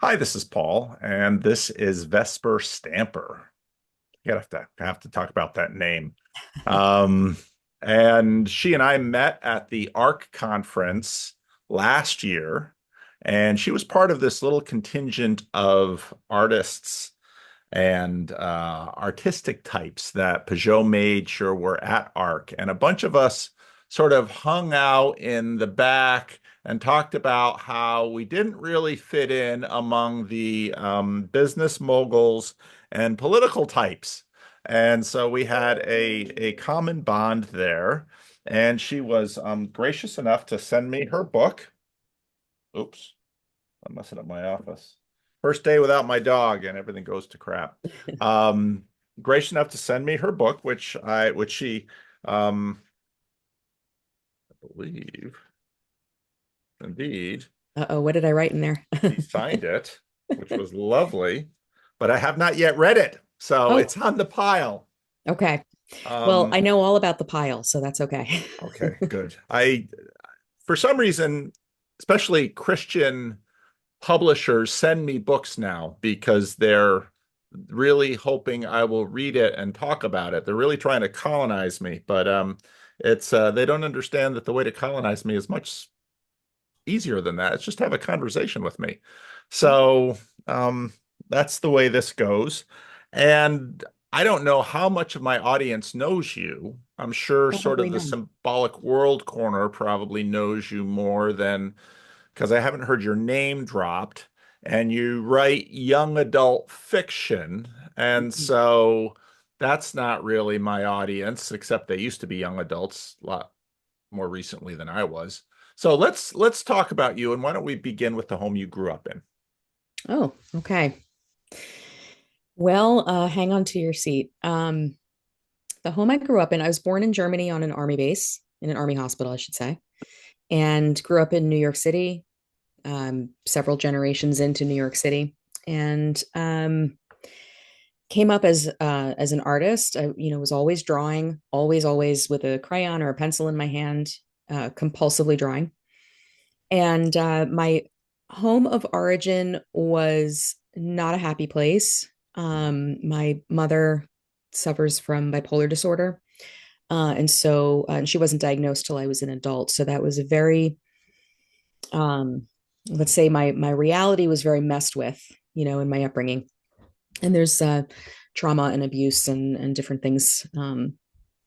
Hi, this is Paul, and this is Vesper Stamper. You have to talk about that name. Um, and she and I met at the ARC conference last year, and she was part of this little contingent of artists and artistic types that Peugeot made sure were at ARC. And a bunch of us sort of hung out in the back and talked about how we didn't really fit in among the business moguls and political types. And so we had a common bond there. And she was gracious enough to send me her book. Oops, I'm messing up my office. First day without my dog and everything goes to crap. Um, Gracious enough to send me her book, which she, I believe, indeed, Uh-oh, what did I write in there? she signed it, which was lovely, but I have not yet read it, so Oh, it's on the pile. okay. Well, Um, I know all about the pile, so that's okay. okay, good. For some reason, especially Christian publishers send me books now because they're really hoping I will read it and talk about it. They're really trying to colonize me, but it's they don't understand that the way to colonize me is much easier than that. It's just have a conversation with me. So um, that's the way this goes. And I don't know how much of my audience knows you. I'm sure sort Probably of the not. symbolic world corner probably knows you more than because I haven't heard your name dropped, and you write young adult fiction. And Mhm. so that's not really my audience, except they used to be young adults a lot more recently than I was. So let's talk about you, and why don't we begin with the home you grew up in? Oh, okay. Well, hang on to your seat. The home I grew up in, I was born in Germany on an army base, in an army hospital, I should say, and grew up in New York City, several generations into New York City, and came up as an artist. I, was always drawing, always with a crayon or a pencil in my hand, compulsively drawing. And my home of origin was not a happy place. My mother suffers from bipolar disorder. And she wasn't diagnosed till I was an adult. So that was a very, let's say my reality was very messed with, in my upbringing. And there's trauma and abuse and different things,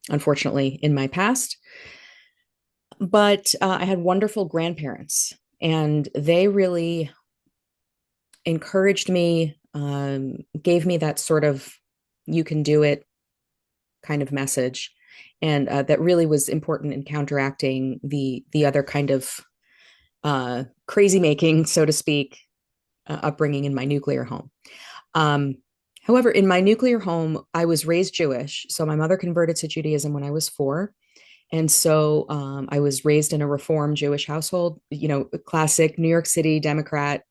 unfortunately, in my past. But I had wonderful grandparents, and they really encouraged me, gave me that sort of "you can do it" kind of message, and that really was important in counteracting the other kind of crazy making, so to speak, upbringing in my nuclear home. Um, However, in my nuclear home, I was raised Jewish, so my mother converted to Judaism when I was 4. And so I was raised in a Reform Jewish household, classic New York City Democrat,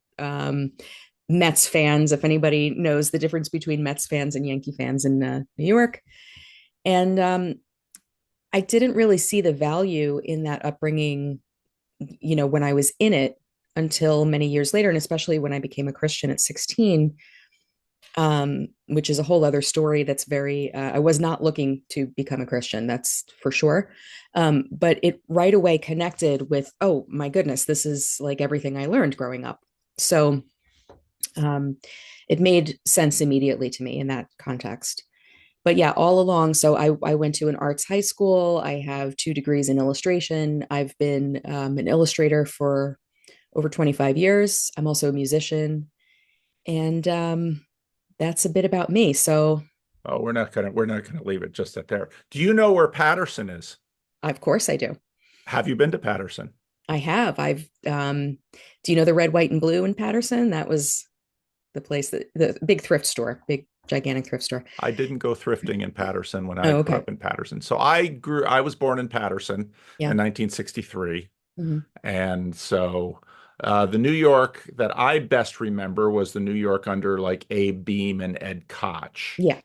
Mets fans, if anybody knows the difference between Mets fans and Yankee fans in New York. And I didn't really see the value in that upbringing, when I was in it until many years later. And especially when I became a Christian at 16, which is a whole other story. That's very, I was not looking to become a Christian, that's for sure. But it right away connected with, oh my goodness, this is like everything I learned growing up. So um, it made sense immediately to me in that context. But yeah, all along, so I went to an arts high school. I have 2 degrees in illustration. I've been an illustrator for over 25 years. I'm also a musician. And that's a bit about me. So, Oh, we're not gonna leave it just at there. Do you know where Patterson is? of course, I do. Have you been to Patterson? I have. Do you know the Red, White, and Blue in Patterson? That was the place that the big thrift store, big, gigantic thrift store. I didn't go thrifting in Patterson when I Oh, grew okay. up in Patterson. I was born in Patterson Yeah. in 1963. Mhm. And so the New York that I best remember was the New York under like Abe Beam and Ed Koch. Yeah.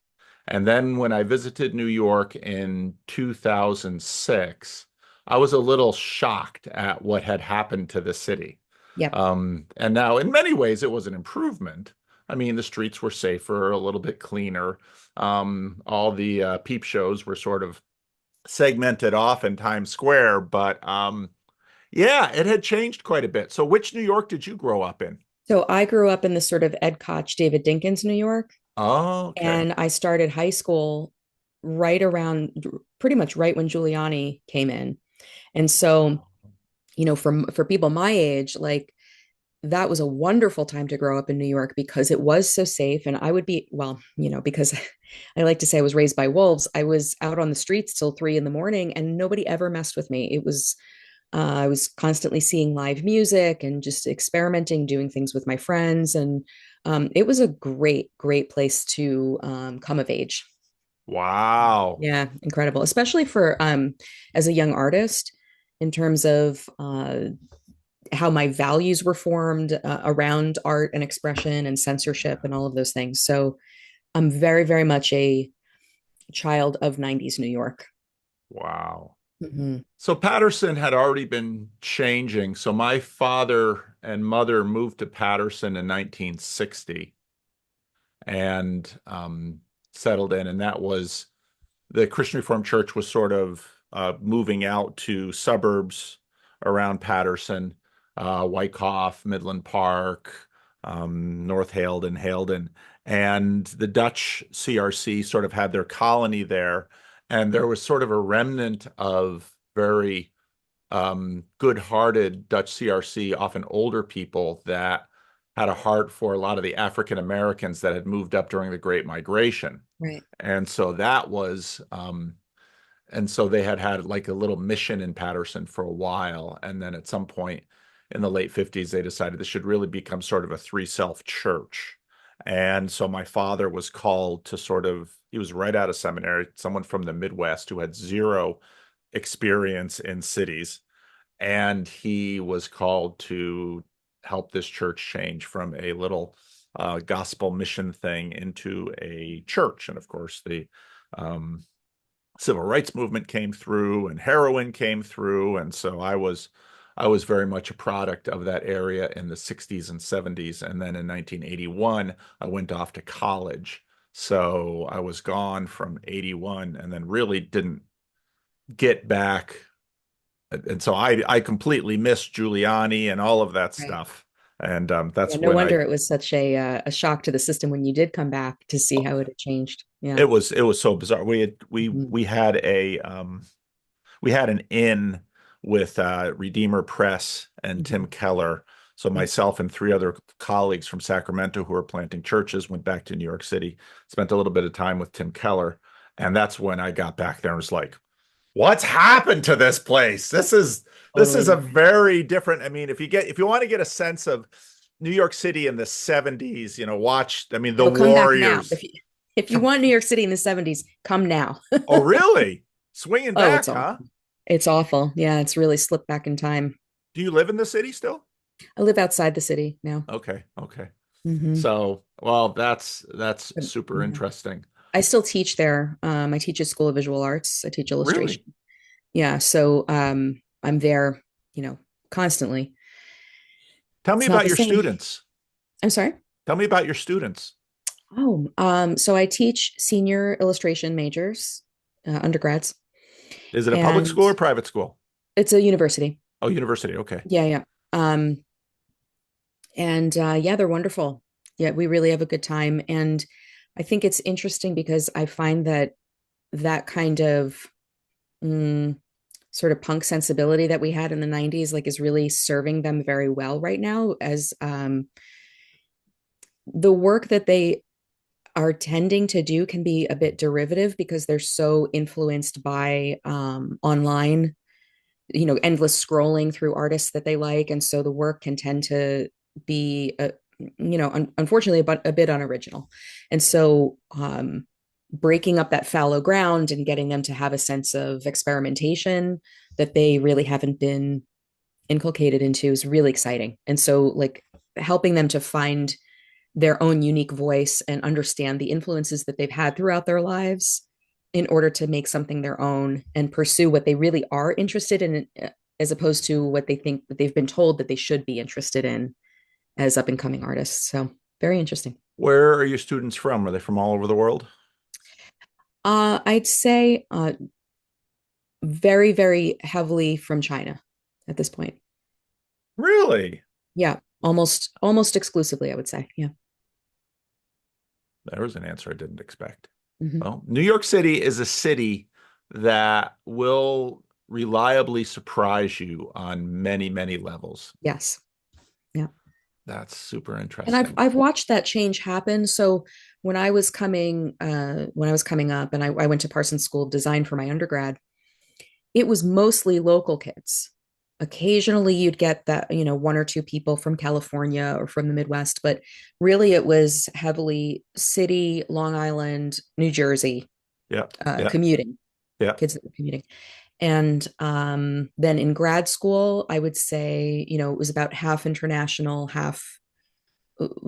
And then when I visited New York in 2006, I was a little shocked at what had happened to the city. Yep. And now, in many ways, it was an improvement. I mean, the streets were safer, a little bit cleaner. All the peep shows were sort of segmented off in Times Square, but yeah, it had changed quite a bit. So, which New York did you grow up in? So I grew up in the sort of Ed Koch, David Dinkins, New York, Oh, okay. and I started high school right around pretty much right when Giuliani came in. And so, for people my age, like that was a wonderful time to grow up in New York because it was so safe. And I would be, well, because I like to say I was raised by wolves, I was out on the streets till 3 in the morning and nobody ever messed with me. I was constantly seeing live music and just experimenting, doing things with my friends. And it was a great, great place to come of age. Wow. Yeah, incredible, especially for as a young artist in terms of how my values were formed around art and expression and censorship and all of those things. So I'm very, very much a child of 90s New York. Wow. Mm-hmm. So Patterson had already been changing. So my father and mother moved to Patterson in 1960 and settled in. And that was the Christian Reformed Church was sort of moving out to suburbs around Patterson, Wyckoff, Midland Park, North Haledon, Haledon. And the Dutch CRC sort of had their colony there. And there was sort of a remnant of very good-hearted Dutch CRC, often older people that had a heart for a lot of the African Americans that had moved up during the Great Migration. Right. And so that was, and so they had had like a little mission in Patterson for a while. And then at some point in the late 50s, they decided this should really become sort of a three-self church. And so my father was called to sort of, he was right out of seminary, someone from the Midwest who had zero experience in cities. And he was called to help this church change from a little gospel mission thing into a church. And of course, the um, civil rights movement came through and heroin came through. And so I was very much a product of that area in the 60s and 70s. And then in 1981, I went off to college. So I was gone from 81 and then really didn't get back. And so I completely missed Giuliani and all of that Right. stuff. And Yeah, that's no when wonder it was such a shock to the system when you did come back to see how it had changed. Yeah. it was so bizarre. We had we Mhm. we had a we had an in with Redeemer Press and Tim Mhm. Keller. So Yeah, myself and three other colleagues from Sacramento who were planting churches went back to New York City, spent a little bit of time with Tim Keller, and that's when I got back there and was like, what's happened to this place? This is a totally. very different. I mean, if you want to get a sense of New York City in the 70s, watch, I mean, the No, come back now. Warriors. If you want New York City in the 70s, come now. Oh, really? Swinging Oh, it's back, awful. huh? It's awful. Yeah, it's really slipped back in time. Do you live in the city still? I live outside the city now. Okay, okay. Hmm. So, well, that's But super yeah. interesting. I still teach there. I teach at School of Visual Arts. I teach Really? illustration. Yeah, so I'm there, constantly. Tell me It's not about the your same. students. I'm sorry. Tell me about your students. Oh, so I teach senior illustration majors, undergrads, Is it a public and school or private school? it's a university. Oh, university. Okay. Yeah, yeah. And yeah, they're wonderful. Yeah, we really have a good time. And I think it's interesting because I find that that kind of mm, sort of punk sensibility that we had in the 90s like is really serving them very well right now as the work that they are tending to do can be a bit derivative because they're so influenced by online, endless scrolling through artists that they like. And so the work can tend to be, unfortunately, a bit unoriginal. And so breaking up that fallow ground and getting them to have a sense of experimentation that they really haven't been inculcated into is really exciting. And so, like, helping them to find their own unique voice and understand the influences that they've had throughout their lives in order to make something their own and pursue what they really are interested in as opposed to what they think that they've been told that they should be interested in as up and coming artists. So very interesting. Where are your students from? Are they from all over the world? I'd say very, very heavily from China at this point. Really? Yeah, almost exclusively, I would say. Yeah. There was an answer I didn't expect. Hmm. Well, New York City is a city that will reliably surprise you on many, many levels. Yes. Yeah. That's super And interesting. I've watched that change happen. So when I was coming up, and I went to Parsons School of Design for my undergrad, it was mostly local kids. Occasionally you'd get that, one or two people from California or from the Midwest, but really it was heavily city, Long Island, New Jersey, Yeah, yeah, commuting, yeah. kids that were commuting. And then in grad school, I would say, it was about half international, half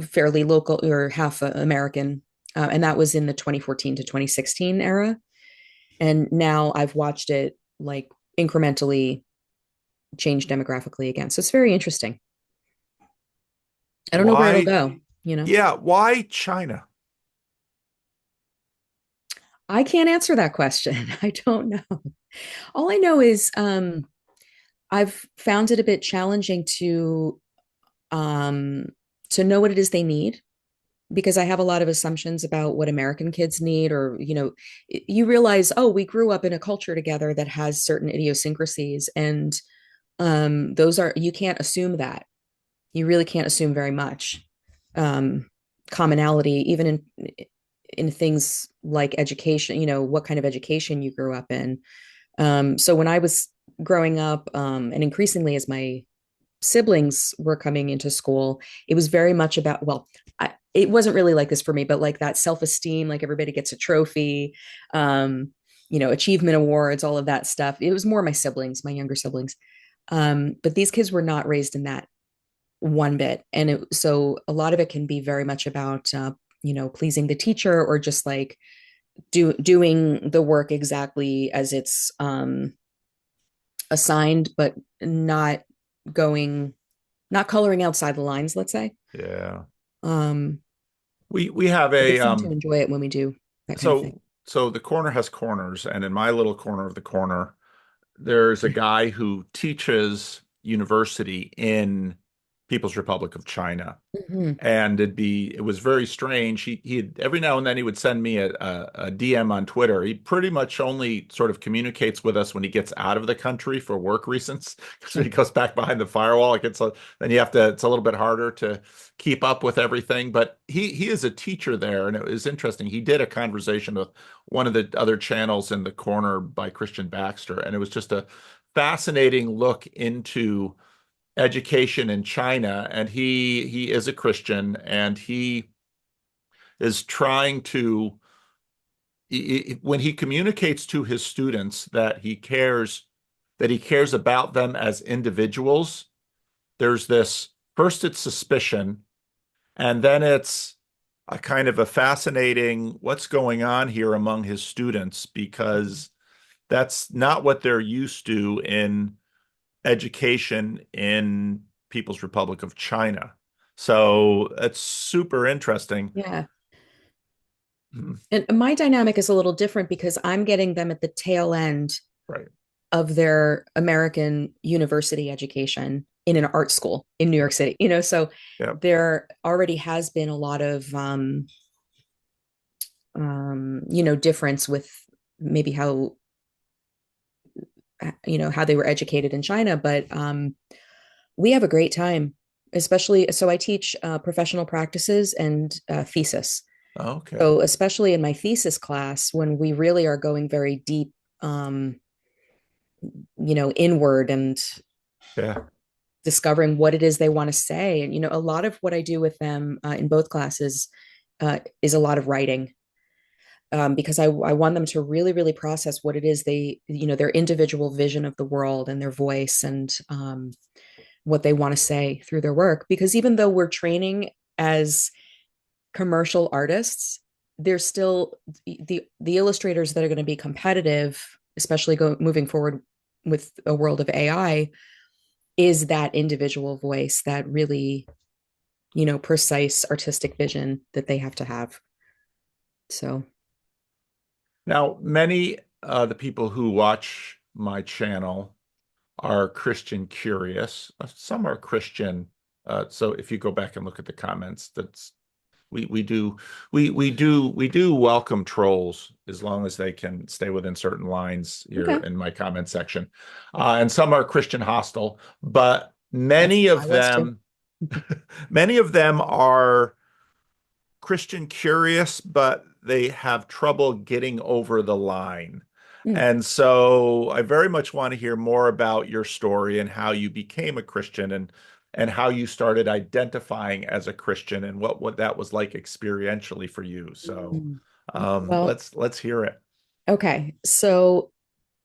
fairly local, or half American. And that was in the 2014 to 2016 era. And now I've watched it like incrementally change demographically again. So it's very interesting. I don't know where it'll Why? go. Yeah, why China? I can't answer that question. I don't know. All I know is I've found it a bit challenging um, to know what it is they need, because I have a lot of assumptions about what American kids need, or, you realize, oh, we grew up in a culture together that has certain idiosyncrasies, and you can't assume that. You really can't assume very much um, commonality, even in things like education, what kind of education you grew up in. So when I was growing up, and increasingly as my siblings were coming into school, it was very much about, well, it wasn't really like this for me, but like that self-esteem, like everybody gets a trophy, achievement awards, all of that stuff. It was more my siblings, my younger siblings. But these kids were not raised in that one bit. And so a lot of it can be very much about, pleasing the teacher, or just like doing the work exactly as it's assigned, but not going, not coloring outside the lines, let's say. Yeah. Um, We have but they a seem to enjoy it when we do that kind of thing. so the corner has corners, and in my little corner of the corner, there's a guy who teaches university in People's Republic of China. Hmm. And it was very strange. He every now and then he would send me a DM on Twitter. He pretty much only sort of communicates with us when he gets out of the country for work reasons. Because when Sure. he goes back behind the firewall, then you have to, it's a little bit harder to keep up with everything. But he is a teacher there, and it was interesting. He did a conversation with one of the other channels in the corner by Christian Baxter, and it was just a fascinating look into education in China, and he is a Christian, and he is trying to when he communicates to his students that he cares about them as individuals. There's this, first it's suspicion, and then it's a kind of a fascinating what's going on here among his students, because that's not what they're used to in education in People's Republic of China. So it's super interesting. Yeah. Mhm. And my dynamic is a little different because I'm getting them at the tail end Right. of their American university education in an art school in New York Yep. City. So Yep. there already has been a lot of, difference with maybe how they were educated in China, but we have a great time, especially. So I teach professional practices and thesis. Okay. So especially in my thesis class, when we really are going very deep, um, inward, and Yeah. discovering what it is they want to say. And, a lot of what I do with them in both classes is a lot of writing, because I want them to really, really process what it is their individual vision of the world and their voice, and what they want to say through their work. Because even though we're training as commercial artists, there's still the illustrators that are going to be competitive, especially moving forward with a world of AI is that individual voice, that really, precise artistic vision that they have to have. So, Now, many the people who watch my channel are Christian curious. Some are Christian. So if you go back and look at the comments, that's we do we do welcome trolls as long as they can stay within certain lines here okay, in my comment section. And some are Christian hostile, but that's many on my of list too. them many of them are Christian curious, but they have trouble getting over the line. Mm. And so I very much want to hear more about your story and how you became a Christian and how you started identifying as a Christian and what that was like experientially for you. So Mm. Well, let's hear it. okay. So,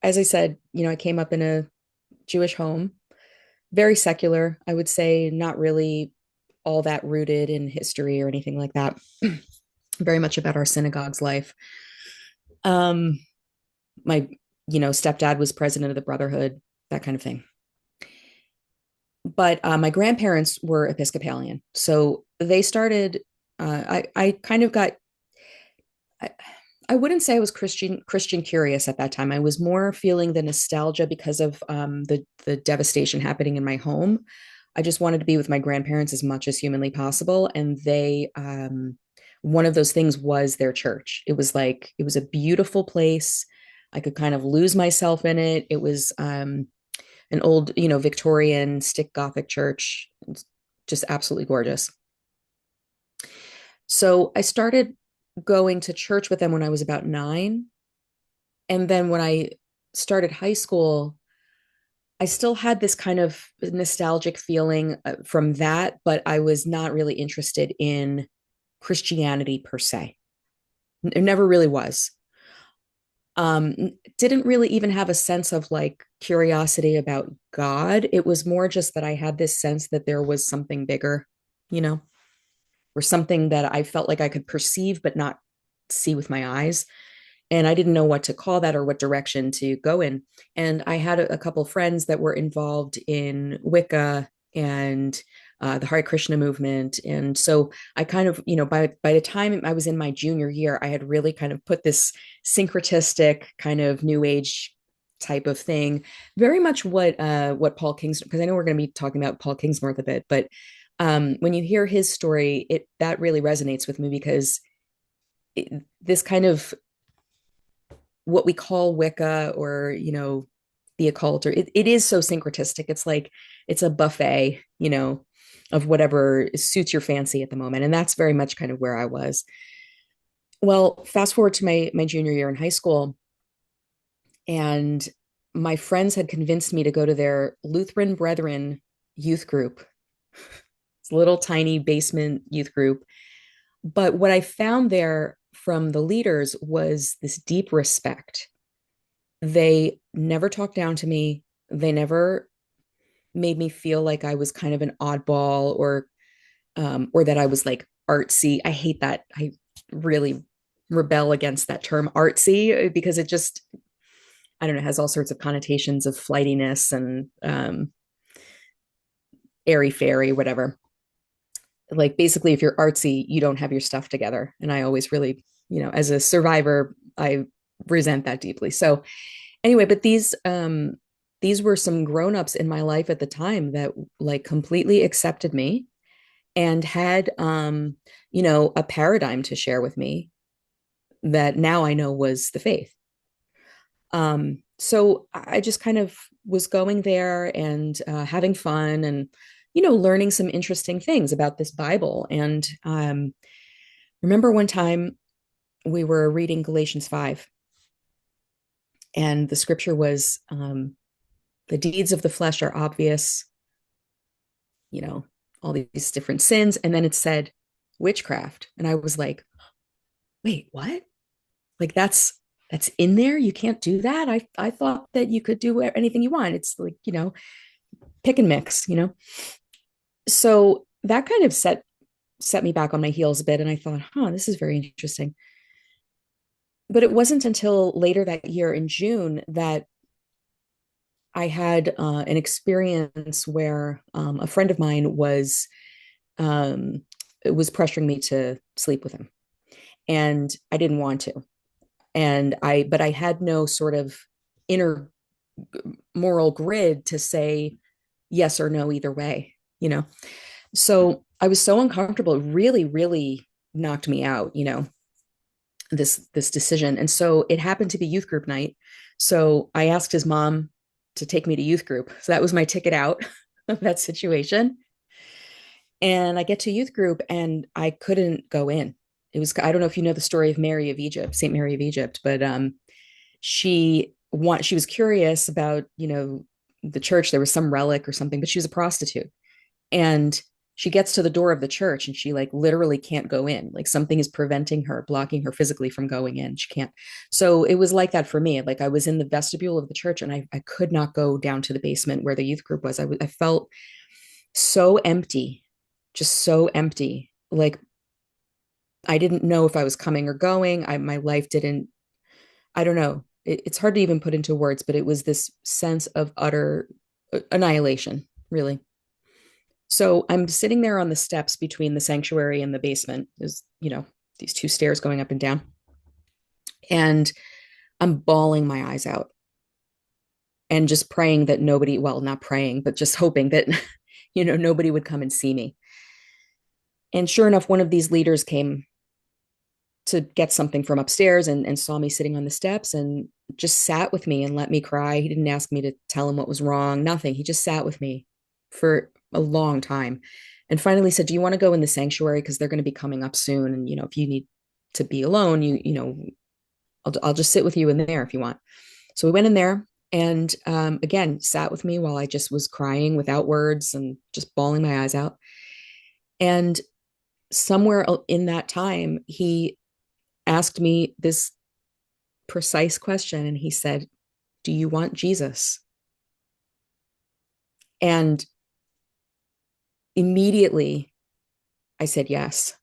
as I said, I came up in a Jewish home, very secular, I would say, not really all that rooted in history or anything like that. Very much about our synagogue's life. Um, my, stepdad was president of the Brotherhood, that kind of thing. But my grandparents were Episcopalian, so they started. I kind of got. I, I wouldn't say I was Christian curious at that time. I was more feeling the nostalgia because of the devastation happening in my home. I just wanted to be with my grandparents as much as humanly possible, and they one of those things was their church. It was a beautiful place. I could kind of lose myself in it. It was an old, Victorian stick Gothic church. It's just absolutely gorgeous. So I started going to church with them when I was about 9. And then when I started high school, I still had this kind of nostalgic feeling from that, but I was not really interested in Christianity per se. It never really was. Um, didn't really even have a sense of like curiosity about God. It was more just that I had this sense that there was something bigger, you know, or something that I felt like I could perceive but not see with my eyes. And I didn't know what to call that or what direction to go in. And I had a couple friends that were involved in Wicca and the Hare Krishna movement. And so I kind of, by the time I was in my junior year, I had really kind of put this syncretistic kind of new age type of thing, very much what Paul Kingsnorth, because I know we're going to be talking about Paul Kingsnorth a bit, but when you hear his story, it that really resonates with me because this kind of what we call Wicca or, the occult, or it is so syncretistic. It's like it's a buffet, of whatever suits your fancy at the moment. And that's very much kind of where I was. Well, fast forward to my junior year in high school, and my friends had convinced me to go to their Lutheran Brethren youth group. It's a little tiny basement youth group. But what I found there from the leaders was this deep respect. They never talked down to me. They never made me feel like I was kind of an oddball or that I was like artsy. I hate that. I really rebel against that term artsy because it just I don't know, has all sorts of connotations of flightiness and airy fairy, whatever. Like basically, if you're artsy, you don't have your stuff together. And I always really, as a survivor, I resent that deeply. So anyway, but these were some grown-ups in my life at the time that like completely accepted me and had a paradigm to share with me that now I know was the faith. So I just kind of was going there and having fun and learning some interesting things about this Bible. And remember one time we were reading Galatians 5, and the scripture was the deeds of the flesh are obvious, you know, all these different sins. And then it said witchcraft. And I was like, wait, what? Like that's in there? You can't do that? I thought that you could do anything you want. It's like, pick and mix, So that kind of set me back on my heels a bit. And I thought, this is very interesting. But it wasn't until later that year in June that I had an experience where a friend of mine um, was pressuring me to sleep with him, and I didn't want to. But I had no sort of inner moral grid to say yes or no either way, you know. So I was so uncomfortable. It really, really knocked me out, this decision. And so it happened to be youth group night. So I asked his mom to take me to youth group. So that was my ticket out of that situation. And I get to youth group and I couldn't go in. I don't know if you know the story of Mary of Egypt, Saint Mary of Egypt, but she was curious about, the church. There was some relic or something, but she was a prostitute. And she gets to the door of the church and she like literally can't go in. Like something is preventing her, blocking her physically from going in. She can't. So it was like that for me. Like I was in the vestibule of the church and I could not go down to the basement where the youth group was. I felt so empty, just so empty. Like I didn't know if I was coming or going. My life didn't, I don't know. It's hard to even put into words, but it was this sense of utter annihilation, really. So I'm sitting there on the steps between the sanctuary and the basement. There's, these two stairs going up and down. And I'm bawling my eyes out and just praying that nobody, well, not praying, but just hoping that, nobody would come and see me. And sure enough, one of these leaders came to get something from upstairs and saw me sitting on the steps and just sat with me and let me cry. He didn't ask me to tell him what was wrong, nothing. He just sat with me for a long time and finally said, "Do you want to go in the sanctuary? Because they're going to be coming up soon. And, if you need to be alone, I'll just sit with you in there if you want." So we went in there and again, sat with me while I just was crying without words and just bawling my eyes out. And somewhere in that time, he asked me this precise question and he said, "Do you want Jesus?" And immediately I said yes.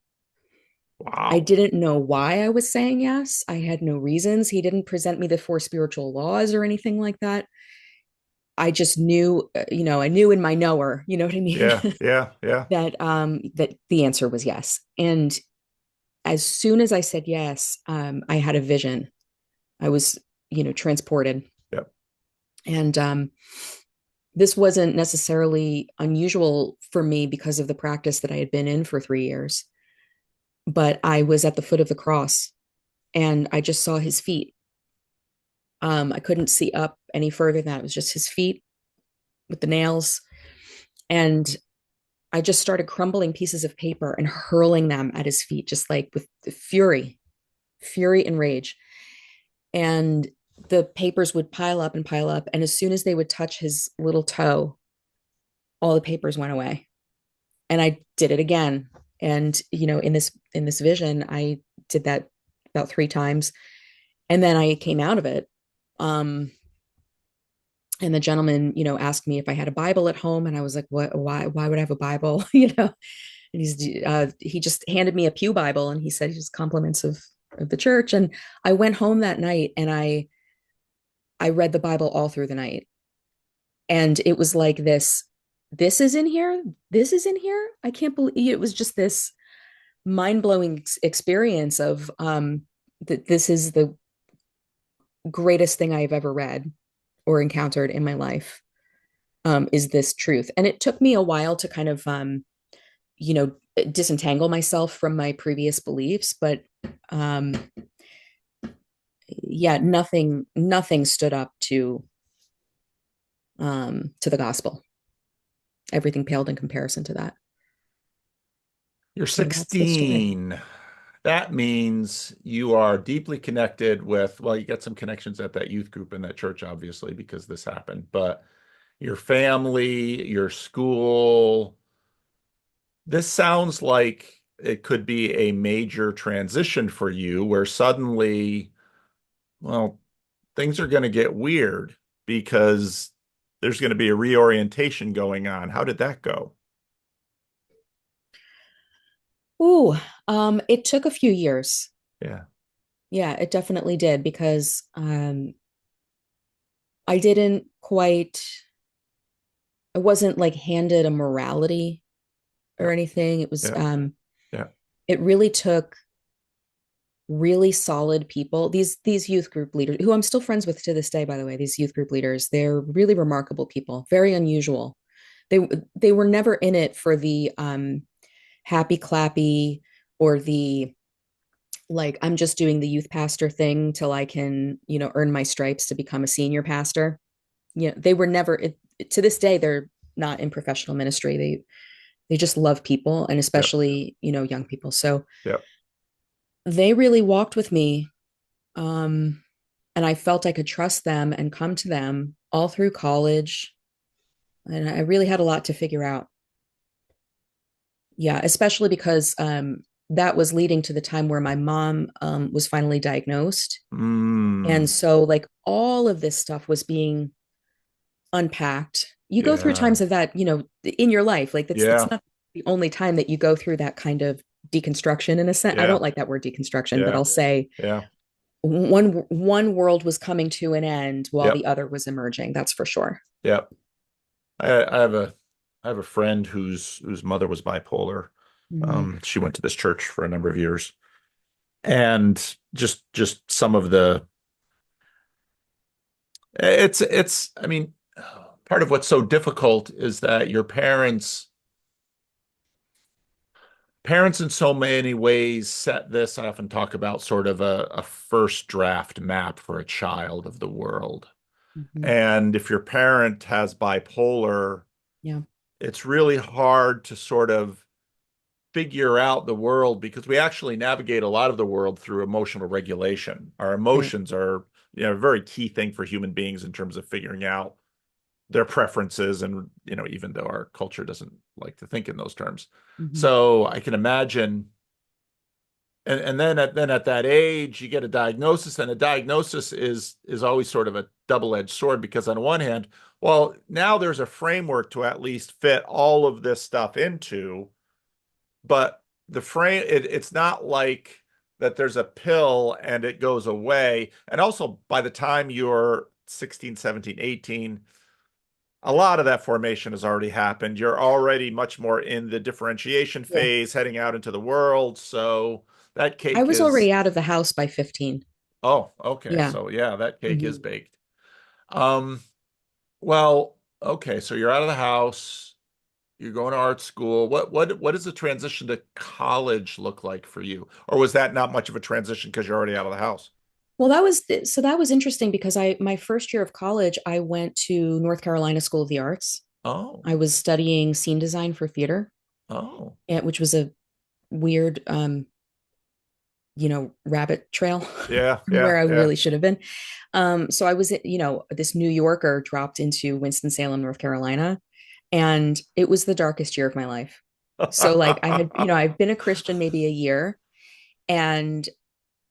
I Wow. didn't know why I was saying yes. I had no reasons. He didn't present me the four spiritual laws or anything like that. I just knew, I knew in my knower, you know what I mean, Yeah, yeah, yeah. that the answer was yes. And as soon as I said yes, I had a vision. I was, transported. Yep. And this wasn't necessarily unusual for me because of the practice that I had been in for 3 years. But I was at the foot of the cross and I just saw his feet. I couldn't see up any further than that. It was just his feet with the nails. And I just started crumbling pieces of paper and hurling them at his feet, just like with fury and rage. And the papers would pile up and pile up. And as soon as they would touch his little toe, all the papers went away. And I did it again. And, in this vision, I did that about 3 times. And then I came out of it. Um, and the gentleman, asked me if I had a Bible at home. And I was like, what, why would I have a Bible? And he just handed me a pew Bible and he said, just compliments of the church. And I went home that night and I read the Bible all through the night. And it was like this is in here. This is in here. I can't believe it was just this mind-blowing experience of that this is the greatest thing I've ever read or encountered in my life, is this truth. And it took me a while to kind of you know disentangle myself from my previous beliefs, but um yeah, nothing stood up to the gospel. Everything paled in comparison to that. You're So that's the story. 16. That means you are deeply connected with, well, you got some connections at that youth group in that church, obviously, because this happened, but your family, your school. This sounds like it could be a major transition for you where suddenly, well, things are going to get weird because there's going to be a reorientation going on. How did that go? Ooh, it took a few years. Yeah. Yeah, it definitely did because I didn't quite, I wasn't like handed a morality or Yeah, anything. It was, yeah, yeah. it really took really solid people. These youth group leaders, who I'm still friends with to this day, by the way, these youth group leaders, they're really remarkable people, very unusual. They were never in it for the happy clappy or the like I'm just doing the youth pastor thing till I can, earn my stripes to become a senior pastor. They were never to this day they're not in professional ministry. They just love people and Yep, especially, young people. So yep. they really walked with me. Um and I felt I could trust them and come to them all through college. And I really had a lot to figure out. Yeah, especially because that was leading to the time where my mom was finally diagnosed. And Mm, so, like, all of this stuff was being unpacked. You go through yeah, times of that, in your life. Like, that's yeah, not the only time that you go through that kind of deconstruction in a sense. I yeah, don't like that word deconstruction, but yeah, I'll say yeah. one world was coming to an end while Yep, the other was emerging. That's for sure. yep. I have a friend whose mother was bipolar. Mm-hmm. She went to this church for a number of years, and just some of the it's I mean, part of what's so difficult is that your parents in so many ways set this. I often talk about sort of a first draft map for a child of the world. Mm-hmm. And if your parent has bipolar, Yeah. it's really hard to sort of figure out the world because we actually navigate a lot of the world through emotional regulation. Our Right. emotions are, a very key thing for human beings in terms of figuring out their preferences and, even though our culture doesn't like to think in those terms. Mm-hmm. So I can imagine and then at that age you get a diagnosis, and a diagnosis is always sort of a double-edged sword because on one hand, well, now there's a framework to at least fit all of this stuff into, but it's not like that there's a pill and it goes away. And also by the time you're 16, 17, 18, a lot of that formation has already happened. You're already much more in the differentiation Yeah. phase, heading out into the world. So that I cake was is, already out of the house by 15. oh, okay. Yeah. So yeah, that cake is Mm-hmm. baked. Um, well, okay. So you're out of the house. You're going to art school. What does the transition to college look like for you? Or was that not much of a transition because you're already out of the house? Well, that was interesting because my first year of college, I went to North Carolina School of the Arts. Oh, I was studying scene design for theater, oh, which was a weird, rabbit trail yeah, from yeah, where I yeah. really should have been. So I was, this New Yorker dropped into Winston-Salem, North Carolina, and it was the darkest year of my life. So like I've been a Christian maybe a year, and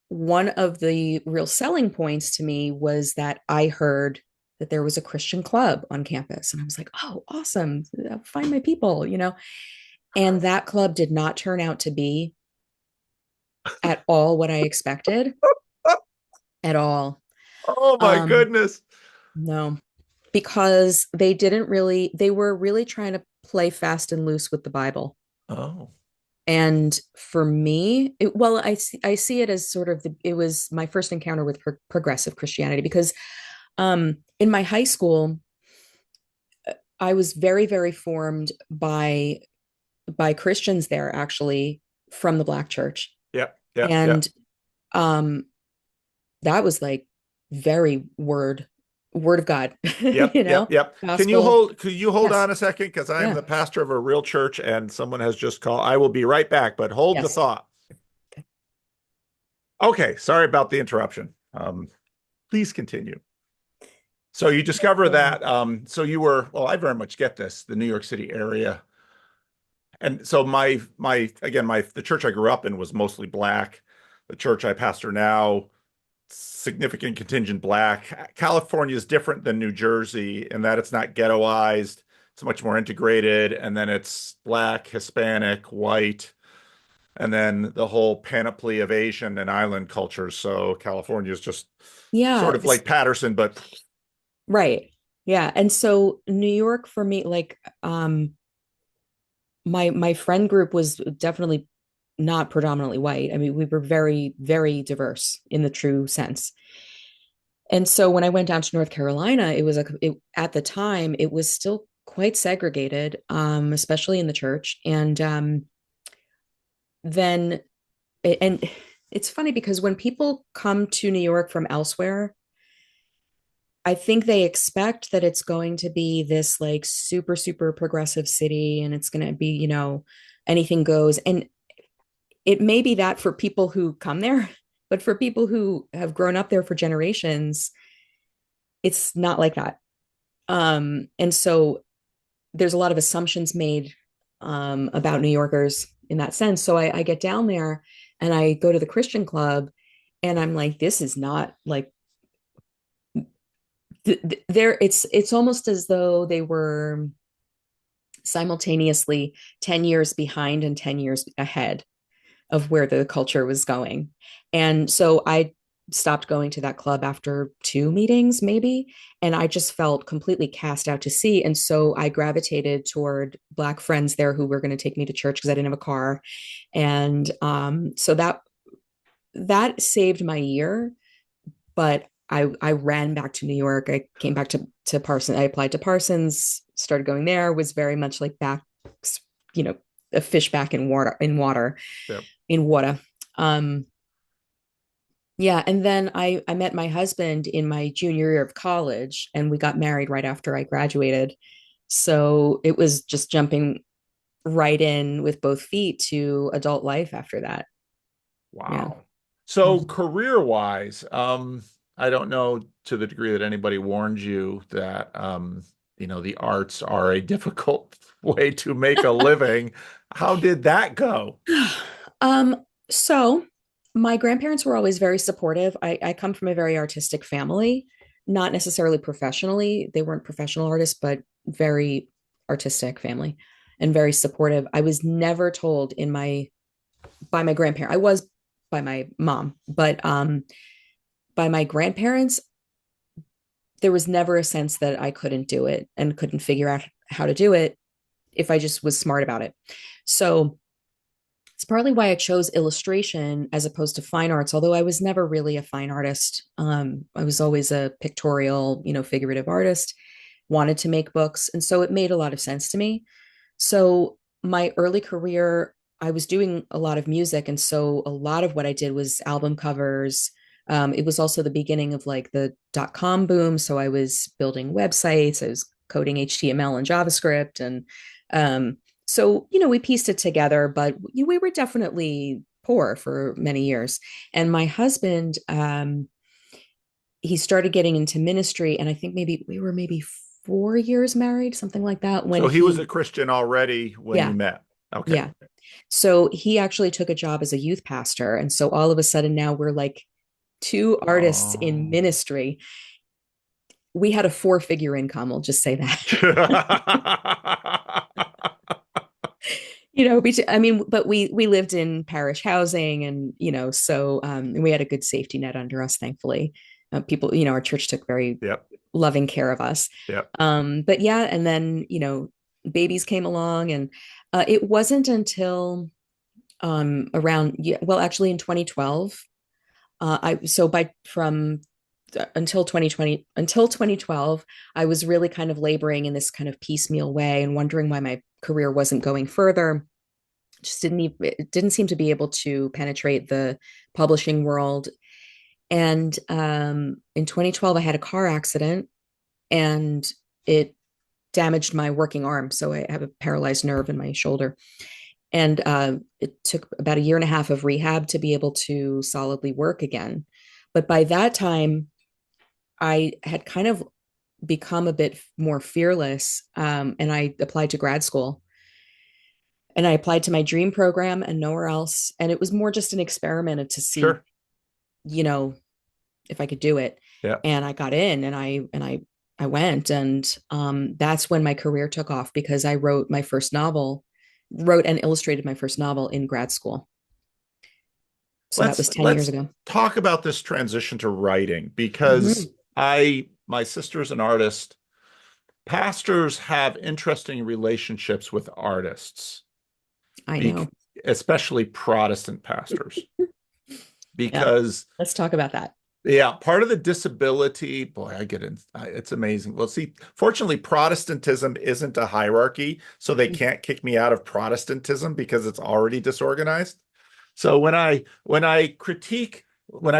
one of the real selling points to me was that I heard that there was a Christian club on campus. And I was like, oh, awesome. I'll find my people. And that club did not turn out to be at all what I expected at all. Oh my Um, goodness. no, because they were really trying to play fast and loose with the Bible. Oh, And for me, I see it as sort of it was my first encounter with progressive Christianity because in my high school, I was very, very formed by Christians there actually from the Black church. yep, yep, And yep. um that was like very word of God, Yep, yep, yep. gospel. Could you hold Yes. on a second? Because I am Yeah. the pastor of a real church and someone has just called. I will be right back, but hold the Yes. thought. Okay, sorry about the interruption. Please continue. So you discover Yeah. that, so you were, well, I very much get this, the New York City area. And so the church I grew up in was mostly black. The church I pastor now, significant contingent black. California is different than New Jersey in that it's not ghettoized. It's much more integrated. And then it's black, Hispanic, white, and then the whole panoply of Asian and island cultures. So California is just Yeah. sort of like Patterson, but Right. Yeah. And so New York for me, like, my friend group was definitely not predominantly white. I mean, we were very, very diverse in the true sense. And so when I went down to North Carolina, at the time it was still quite segregated, especially in the church. Then and it's funny because when people come to New York from elsewhere, I think they expect that it's going to be this like super, super progressive city and it's going to be, anything goes. And it may be that for people who come there, but for people who have grown up there for generations, it's not like that. And so there's a lot of assumptions made about New Yorkers in that sense. So I get down there and I go to the Christian club and I'm like, this is not like there. It's almost as though they were simultaneously 10 years behind and 10 years ahead of where the culture was going. And so I stopped going to that club after two meetings, maybe. And I just felt completely cast out to sea. And so I gravitated toward Black friends there who were going to take me to church because I didn't have a car. And so that saved my year. But I ran back to New York. I came back to Parsons. I applied to Parsons, started going there, was very much like back, you know, a fish back Yep. in water. Um, yeah, and then I met my husband in my junior year of college, and we got married right after I graduated. So it was just jumping right in with both feet to adult life after that. Yeah. Wow. So career-wise, I don't know to the degree that anybody warned you that the arts are a difficult way to make a living. How did that go? Um, so my grandparents were always very supportive. I come from a very artistic family, not necessarily professionally. They weren't professional artists, but very artistic family and very supportive. I was never told by my grandparent. I was by my mom, but by my grandparents, there was never a sense that I couldn't do it and couldn't figure out how to do it if I just was smart about it. So it's partly why I chose illustration as opposed to fine arts, although I was never really a fine artist. I was always a pictorial, figurative artist, wanted to make books. And so it made a lot of sense to me. So my early career, I was doing a lot of music. And so a lot of what I did was album covers. It was also the beginning of like the .com boom. So I was building websites, I was coding HTML and JavaScript. And so, we pieced it together, but we were definitely poor for many years. And my husband, he started getting into ministry. And I think maybe we were maybe 4 years married, something like that, when So he was he, a Christian already when you yeah, met. Okay. yeah. So he actually took a job as a youth pastor. And so all of a sudden now we're like two artists in Oh. ministry. We had a four-figure income, we'll just say that. I mean, but we lived in parish housing, and so we had a good safety net under us, thankfully. People, our church took very Yep. loving care of us. Yep. But yeah, and then babies came along, and it wasn't until around, yeah, well, actually in 2012, I so by from until 2012, I was really kind of laboring in this kind of piecemeal way and wondering why my career wasn't going further. Just it didn't seem to be able to penetrate the publishing world. And in 2012, I had a car accident and it damaged my working arm. So I have a paralyzed nerve in my shoulder. And it took about a year and a half of rehab to be able to solidly work again. But by that time, I had kind of become a bit more fearless, and I applied to grad school. And I applied to my dream program and nowhere else. And it was more just an experiment to see, Sure. you know, if I could do it. Yeah. And I got in, and I went, and that's when my career took off because I wrote and illustrated my first novel in grad school. So that Let's was 10 years let's ago. talk about this transition to writing because Mhm. I my sister's an artist. Pastors have interesting relationships with artists, I bec- know. especially Protestant pastors, Yeah. because Let's talk about that. yeah, part of the disability, boy, I get in. It's amazing. Well, see, fortunately, Protestantism isn't a hierarchy, so they can't kick me out of Protestantism because it's already disorganized. So when I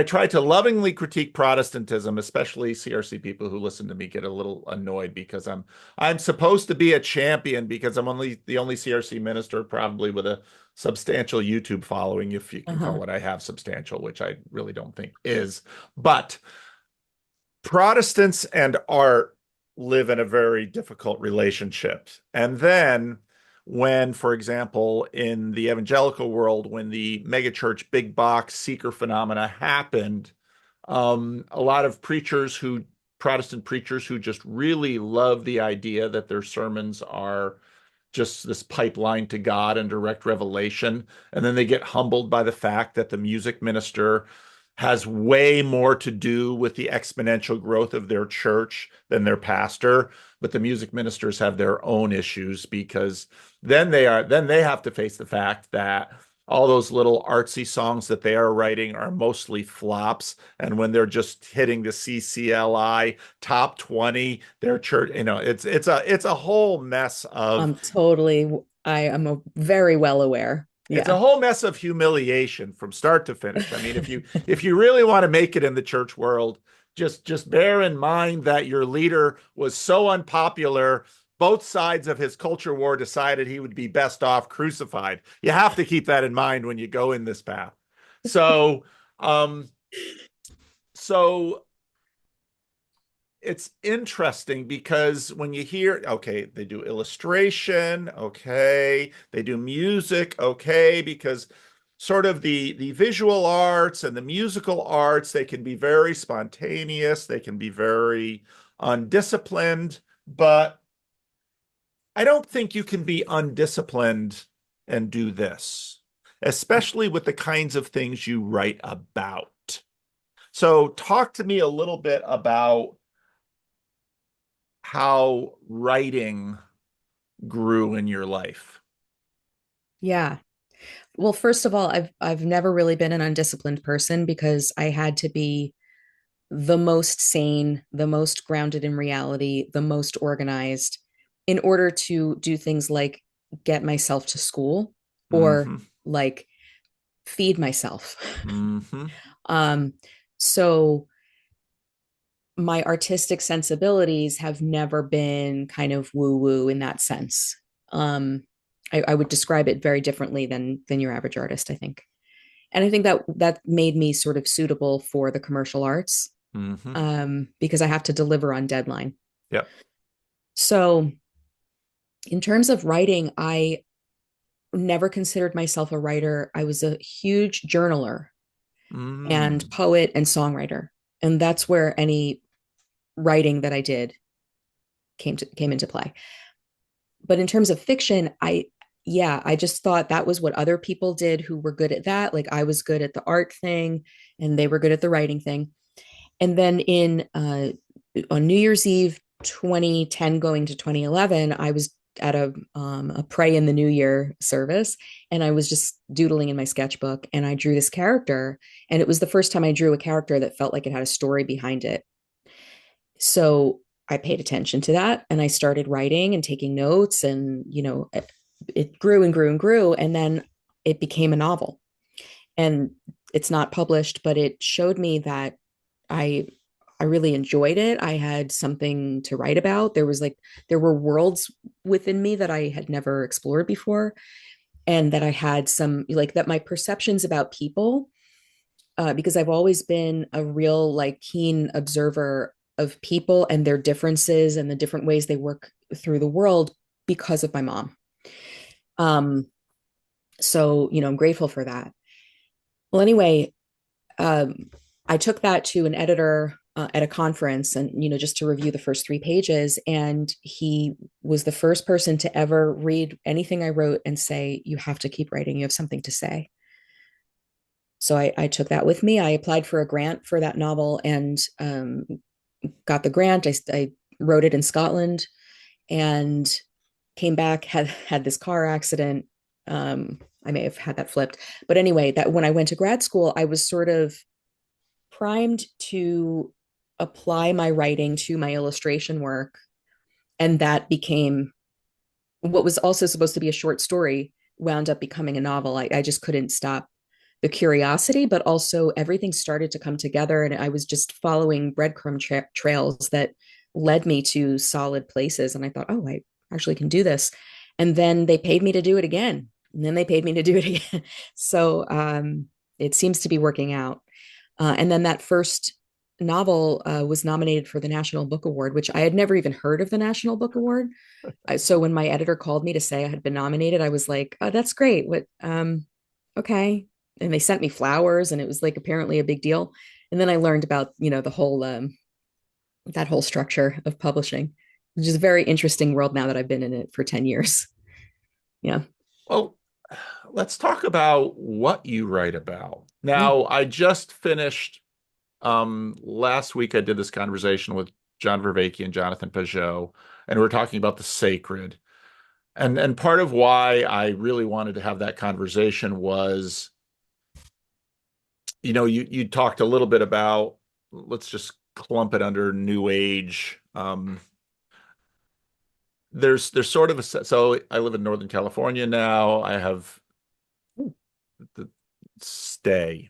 try to lovingly critique Protestantism, especially CRC people who listen to me get a little annoyed because I'm supposed to be a champion because I'm only the only CRC minister probably with a substantial YouTube following, if you can call Uh-huh. what I have substantial, which I really don't think is. But Protestants and art live in a very difficult relationship. And then when, for example, in the evangelical world, when the megachurch big box seeker phenomena happened, a lot of Protestant preachers who just really love the idea that their sermons are just this pipeline to God and direct revelation. And then they get humbled by the fact that the music minister has way more to do with the exponential growth of their church than their pastor. But the music ministers have their own issues because then they have to face the fact that all those little artsy songs that they are writing are mostly flops. And when they're just hitting the CCLI top 20, their church, it's a whole mess of I am very well aware. it's a Yeah. whole mess of humiliation from start to finish. I mean, if you really want to make it in the church world, just bear in mind that your leader was so unpopular, both sides of his culture war decided he would be best off crucified. You have to keep that in mind when you go in this path. So, um, so it's interesting because when you hear, okay, they do illustration, okay, they do music, okay, because sort of the visual arts and the musical arts, they can be very spontaneous, they can be very undisciplined, but I don't think you can be undisciplined and do this, especially with the kinds of things you write about. So talk to me a little bit about how writing grew in your life. Yeah. Well, first of all, I've never really been an undisciplined person because I had to be the most sane, the most grounded in reality, the most organized in order to do things like get myself to school or Mm-hmm. like feed myself. Mm-hmm. um so my artistic sensibilities have never been kind of woo woo in that sense. I would describe it very differently than your average artist, I think. And I think that that made me sort of suitable for the commercial arts, Mm-hmm. because I have to deliver on deadline. Yep. So, in terms of writing, I never considered myself a writer. I was a huge journaler and Mm. poet and songwriter. And that's where any writing that I did came into play. But in terms of fiction, I just thought that was what other people did who were good at that. Like I was good at the art thing and they were good at the writing thing. And then in on New Year's Eve 2010 going to 2011, I was at a pray in the new year service and I was just doodling in my sketchbook and I drew this character and it was the first time I drew a character that felt like it had a story behind it. So I paid attention to that and I started writing and taking notes and it grew and grew and grew and then it became a novel. And it's not published, but it showed me that I I really enjoyed it. I had something to write about. There were worlds within me that I had never explored before and that I had some like that my perceptions about people, because I've always been a real like keen observer of people and their differences and the different ways they work through the world because of my mom. Um, so I'm grateful for that. Well, anyway, um, I took that to an editor at a conference and, just to review the first 3 pages. And he was the first person to ever read anything I wrote and say, you have to keep writing. You have something to say. So I took that with me. I applied for a grant for that novel and got the grant. I wrote it in Scotland and came back, had this car accident. I may have had that flipped. But anyway, that when I went to grad school, I was sort of primed to apply my writing to my illustration work. And that became what was also supposed to be a short story, wound up becoming a novel. I just couldn't stop the curiosity, but also everything started to come together. And I was just following breadcrumb trails that led me to solid places. And I thought, oh, I actually can do this. And then they paid me to do it again. And then they paid me to do it again. So it seems to be working out. And then that first novel was nominated for the National Book Award, which I had never even heard of the National Book Award. So when my editor called me to say I had been nominated, I was like, "Oh, that's great. What? Okay." And they sent me flowers, and it was like apparently a big deal. And then I learned about the whole that whole structure of publishing, which is a very interesting world now that I've been in it for 10 years. Yeah. Well, let's talk about what you write about. Yeah. Now, I just finished last week I did this conversation with John Vervaeke and Jonathan Pajot, and we are talking about the sacred. And part of why I really wanted to have that conversation was, you talked a little bit about, let's just clump it under New Age. There's sort of so I live in Northern California now. I have the stay.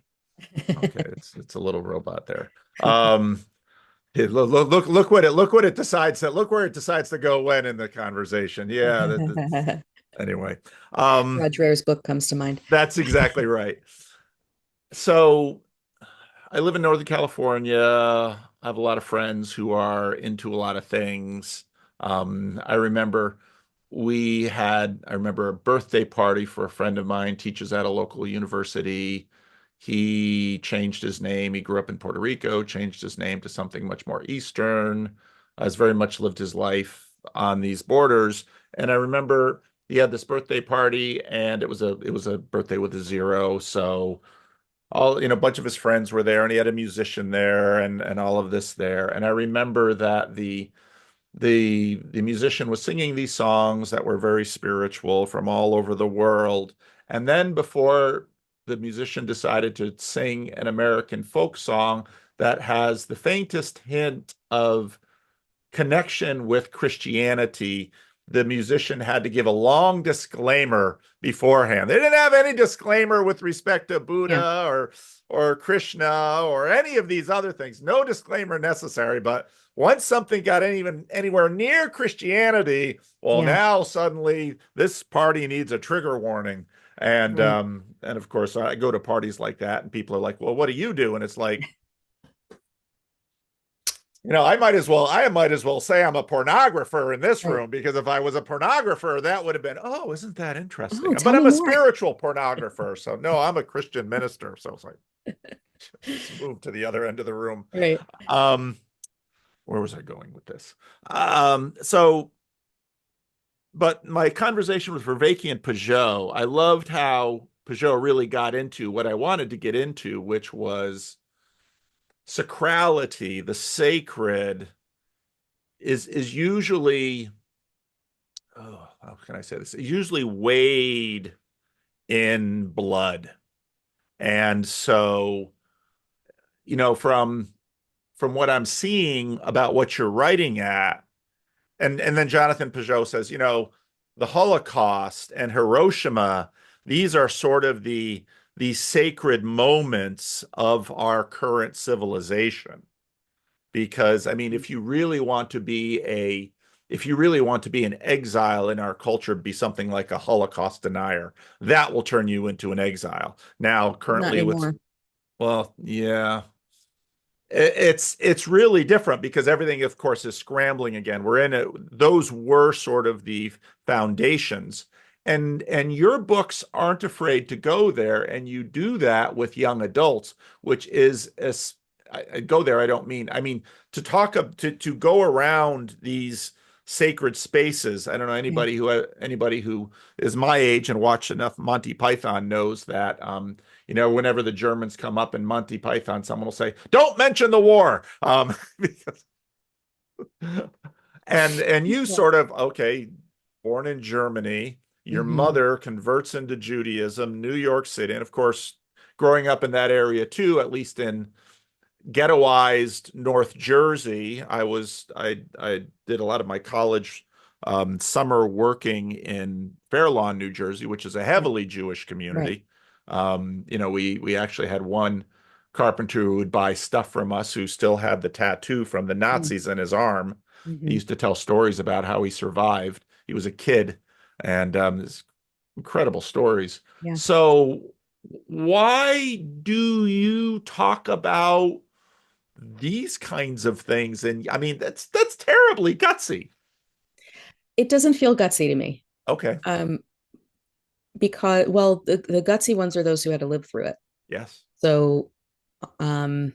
Okay, it's a little robot there. Look what it decides that look where it decides to go when in the conversation. Yeah, anyway. Rod Dreher's book comes to mind. That's exactly right. So I live in Northern California. I have a lot of friends who are into a lot of things. I remember I remember a birthday party for a friend of mine, teaches at a local university. He changed his name. He grew up in Puerto Rico, changed his name to something much more Eastern, has very much lived his life on these borders. And I remember he had this birthday party, and it was a birthday with a zero. So a bunch of his friends were there, and he had a musician there, and all of this there. And I remember that the musician was singing these songs that were very spiritual from all over the world. And then before the musician decided to sing an American folk song that has the faintest hint of connection with Christianity, the musician had to give a long disclaimer beforehand. They didn't have any disclaimer with respect to Yeah. Buddha or Krishna or any of these other things. No disclaimer necessary. But once something got even anywhere near Christianity, well, Yeah. now suddenly this party needs a trigger warning. Right. And of course, I go to parties like that, and people are like, "Well, what do you do?" And it's like, I might as well say I'm a pornographer in this Right. room, because if I was a pornographer, that would have been, oh, isn't that interesting? Oh, But tell I'm me a more. spiritual pornographer. So no, I'm a Christian minister. So it's like, just move to the other end of the room. Right. Um, where was I going with this? So, but my conversation with Vervaeke and Pajot, I loved how Pajot really got into what I wanted to get into, which was sacrality, the sacred is usually, oh, how can I say this? Usually weighed in blood. And so, from what I'm seeing about what you're writing at, and then Jonathan Pajot says, the Holocaust and Hiroshima, these are sort of the sacred moments of our current civilization. Because I mean, if you really want to be an exile in our culture, be something like a Holocaust denier, that will turn you into an exile. Now, Not currently with anymore. well, yeah, it's really different because everything, of course, is scrambling again. We're in it. Those were sort of the foundations. And your books aren't afraid to go there, and you do that with young adults, which is as I go there. I mean to go around these sacred spaces. I don't know Yeah. anybody who is my age and watched enough Monty Python knows that whenever the Germans come up in Monty Python, someone will say, "Don't mention the war," because And you Yeah. sort of, okay, born in Germany, your Hmm. mother converts into Judaism, New York City, and of course, growing up in that area too, at least in ghettoized North Jersey. I did a lot of my college summer working in Fair Lawn, New Jersey, which is a Right. heavily Jewish Right. community. We actually had one carpenter who would buy stuff from us who still had the tattoo from the Nazis in his arm. He Mm-hmm. used to tell stories about how he survived. He was a kid, and it's incredible stories. Yeah. So, why do you talk about these kinds of things? And I mean, that's terribly gutsy. It doesn't feel gutsy to me. Okay. Um, because, well, the gutsy ones are those who had to live through it. Yes. So, um,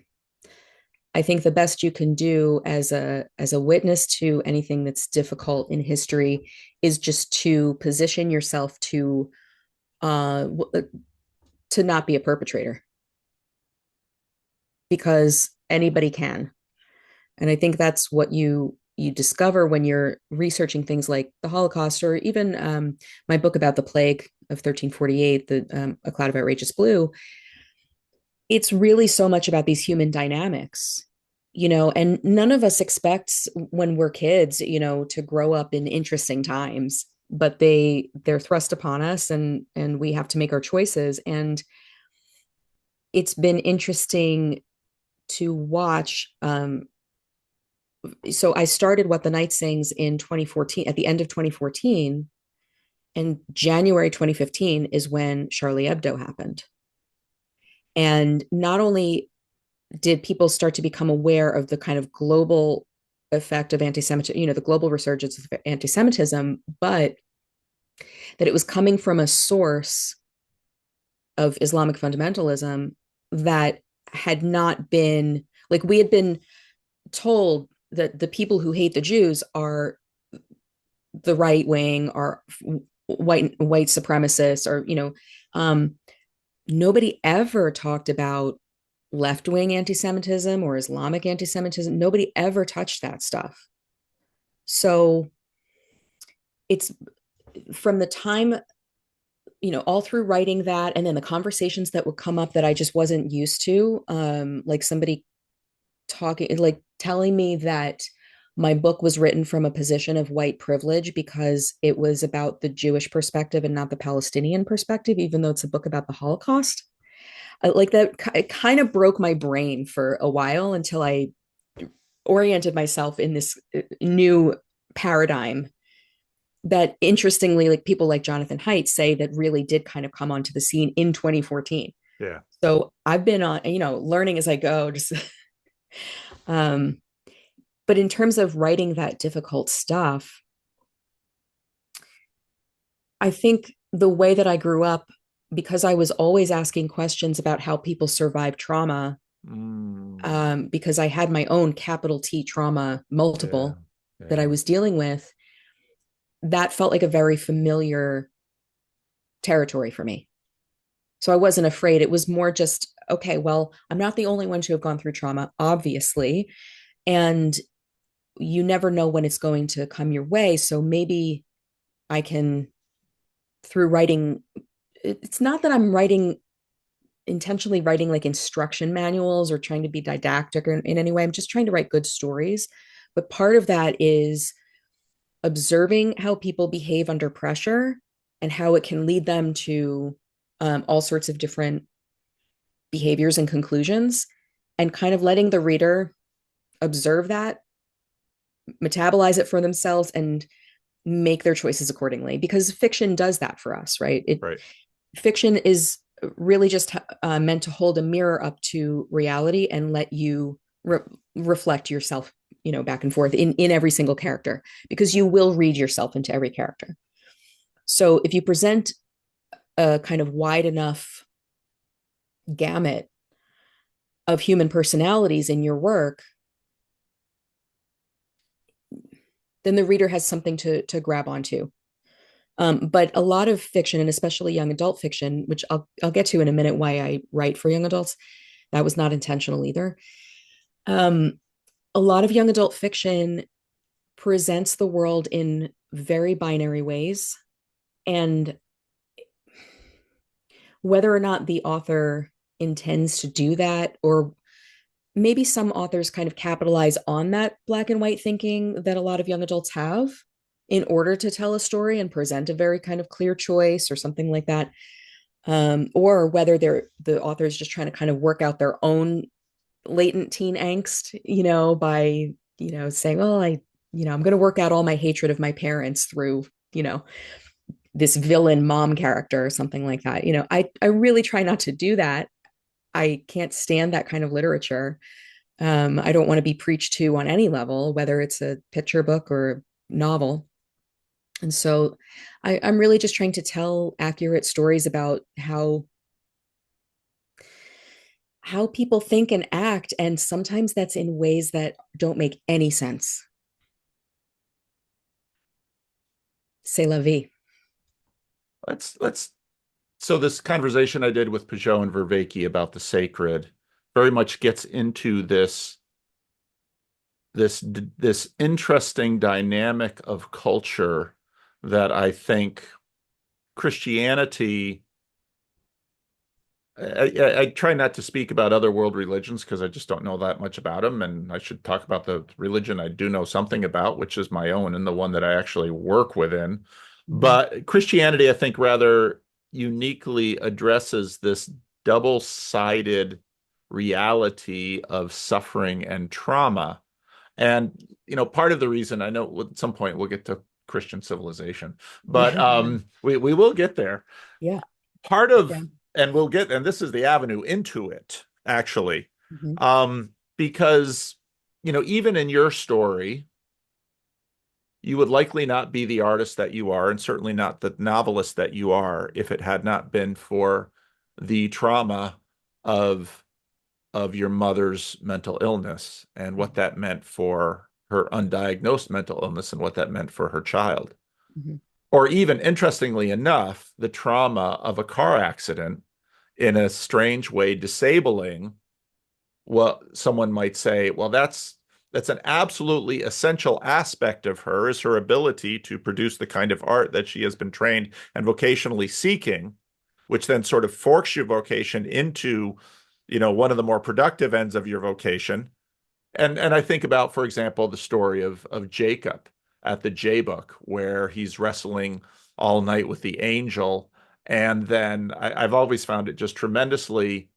I think the best you can do as a witness to anything that's difficult in history is just to position yourself uh, to not be a perpetrator because anybody can. And I think that's what you discover when you're researching things like the Holocaust, or even my book about the plague of 1348, A Cloud of Outrageous Blue. It's really so much about these human dynamics, and none of us expects when we're kids, to grow up in interesting times, but they're thrust upon us, and we have to make our choices. And it's been interesting to watch. So I started What the Night Sings in 2014, at the end of 2014, and January 2015 is when Charlie Hebdo happened. And not only did people start to become aware of the kind of global effect of anti-Semitism, the global resurgence of anti-Semitism, but that it was coming from a source of Islamic fundamentalism that had not been, like, we had been told that the people who hate the Jews are the right wing, are white supremacists, or nobody ever talked about left wing anti-Semitism or Islamic anti-Semitism. Nobody ever touched that stuff. So it's from the time, all through writing that, and then the conversations that would come up that I just wasn't used to, like somebody talking, like telling me that my book was written from a position of white privilege because it was about the Jewish perspective and not the Palestinian perspective, even though it's a book about the Holocaust. Like that, it kind of broke my brain for a while until I oriented myself in this new paradigm that, interestingly, like people like Jonathan Haidt say, that really did kind of come onto the scene in 2014. Yeah. So I've been on, learning as I go, just um, but in terms of writing that difficult stuff, I think the way that I grew up, because I was always asking questions about how people survive trauma, Mm, because I had my own capital T trauma, yeah. multiple, that I Yeah. was dealing with, that felt like a very familiar territory for me. So I wasn't afraid. It was more just, okay, well, I'm not the only one to have gone through trauma, obviously. And you never know when it's going to come your way. So maybe I can, through writing, it's not that I'm writing intentionally writing like instruction manuals or trying to be didactic or in any way. I'm just trying to write good stories. But part of that is observing how people behave under pressure and how it can lead them to all sorts of different behaviors and conclusions, and kind of letting the reader observe that, metabolize it for themselves, and make their choices accordingly, because fiction does that for us, right? Right. Fiction is really just meant to hold a mirror up to reality and let you reflect yourself, back and forth in every single character, because you will read yourself into every character. So if you present a kind of wide enough gamut of human personalities in your work, then the reader has something to grab onto. But a lot of fiction, and especially young adult fiction, which I'll get to in a minute, why I write for young adults, that was not intentional either. Um, a lot of young adult fiction presents the world in very binary ways. And whether or not the author intends to do that, or maybe some authors kind of capitalize on that black and white thinking that a lot of young adults have in order to tell a story and present a very kind of clear choice or something like that. Or whether the author is just trying to kind of work out their own latent teen angst, by, saying, oh, I'm going to work out all my hatred of my parents through, this villain mom character or something like that. I really try not to do that. I can't stand that kind of literature. I don't want to be preached to on any level, whether it's a picture book or novel. And so I'm really just trying to tell accurate stories about how people think and act. And sometimes that's in ways that don't make any sense. C'est la vie. Let's so this conversation I did with Peugeot and Vervaeke about the sacred very much gets into this interesting dynamic of culture that I think Christianity. I try not to speak about other world religions because I just don't know that much about them, and I should talk about the religion I do know something about, which is my own and the one that I actually work within. Mm-hmm. But Christianity, I think, rather uniquely addresses this double-sided reality of suffering and trauma. And, part of the reason I know at some point we'll get to Christian civilization, but we will get there. Yeah. Part of, Yeah. and this is the avenue into it, actually. Mm-hmm. Because, even in your story, you would likely not be the artist that you are, and certainly not the novelist that you are, if it had not been for the trauma of your mother's mental illness and what that meant for her undiagnosed mental illness and what that meant for her child. Mm-hmm. Or even, interestingly enough, the trauma of a car accident in a strange way disabling what someone might say, well, that's an absolutely essential aspect of her, is her ability to produce the kind of art that she has been trained and vocationally seeking, which then sort of forks your vocation into, one of the more productive ends of your vocation. And I think about, for example, the story of Jacob at the J book, where he's wrestling all night with the angel. And then I've always found it just tremendously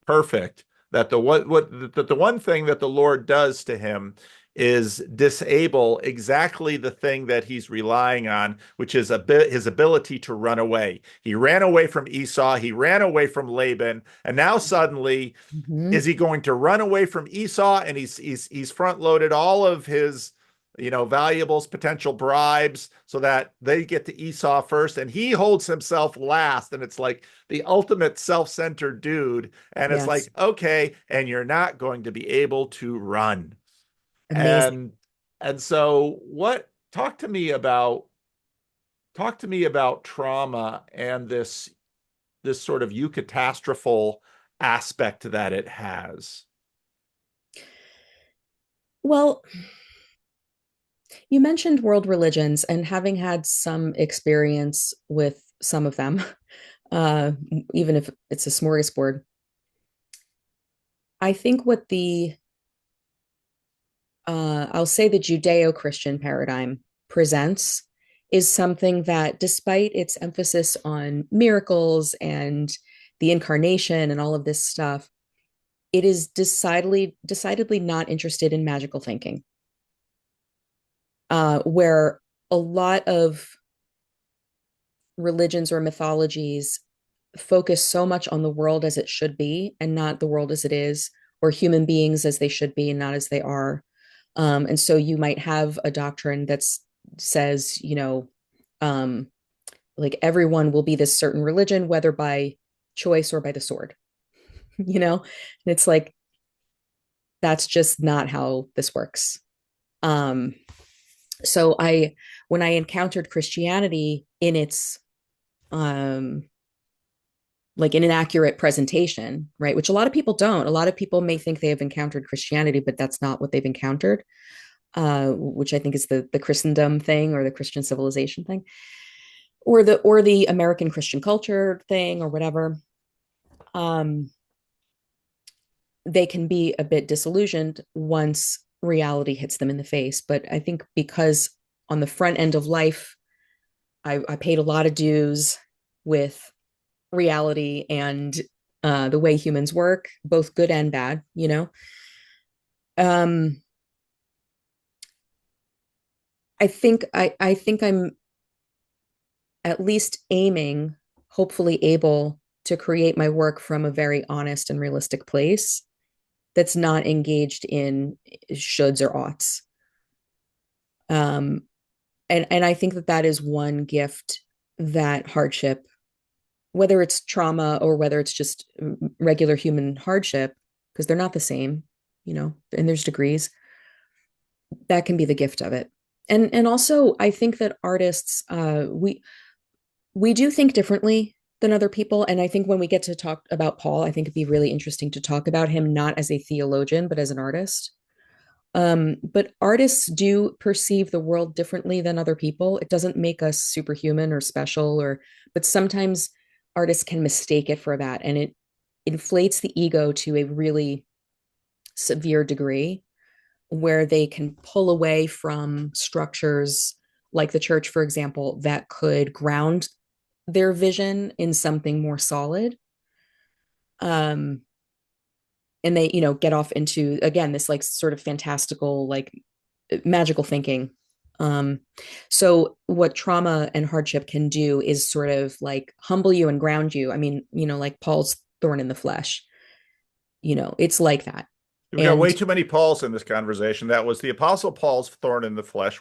perfect that the one thing that the Lord does to him is disable exactly the thing that he's relying on, which is his ability to run away. He ran away from Esau, he ran away from Laban, and now suddenly, Mm-hmm. is he going to run away from Esau, and he's front loaded all of his valuables, potential bribes, so that they get to Esau first, and he holds himself last, and it's like the ultimate self-centered dude, and it's Yes. like, okay, and you're not going to be able to run. Amazing. And so what talk to me about trauma and this sort of eucatastrophal aspect that it has. Well, you mentioned world religions, and having had some experience with some of them, uh, even if it's a smorgasbord, I think what I'll say the Judeo Christian paradigm presents is something that, despite its emphasis on miracles and the incarnation and all of this stuff, it is decidedly not interested in magical thinking. Where a lot of religions or mythologies focus so much on the world as it should be and not the world as it is, or human beings as they should be and not as they are. And so you might have a doctrine that says, um, like everyone will be this certain religion, whether by choice or by the sword, and it's like, that's just not how this works. Um, so when I encountered Christianity in its um like in an accurate presentation, right? Which a lot of people don't. A lot of people may think they have encountered Christianity, but that's not what they've encountered. which I think is the Christendom thing or the Christian civilization thing, or the American Christian culture thing or whatever. Um, they can be a bit disillusioned once reality hits them in the face. But I think because on the front end of life, I paid a lot of dues with reality and the way humans work, both good and bad, you know. Um, I think I'm at least aiming, hopefully able to create my work from a very honest and realistic place that's not engaged in shoulds or oughts. Um, and I think that that is one gift that hardship, whether it's trauma or whether it's just regular human hardship, because they're not the same, you know, and there's degrees, that can be the gift of it. And also I think that artists, we do think differently than other people. And I think when we get to talk about Paul, I think it'd be really interesting to talk about him not as a theologian, but as an artist. But artists do perceive the world differently than other people. It doesn't make us superhuman or special, but sometimes artists can mistake it for that, and it inflates the ego to a really severe degree where they can pull away from structures like the church, for example, that could ground their vision in something more solid. Um, and they, get off into, again, this like sort of fantastical, like magical thinking. Um, so what trauma and hardship can do is sort of like humble you and ground you. I mean, like Paul's thorn in the flesh, it's like that. We've got way And too many Pauls in this conversation. That was the Apostle Paul's thorn in the flesh.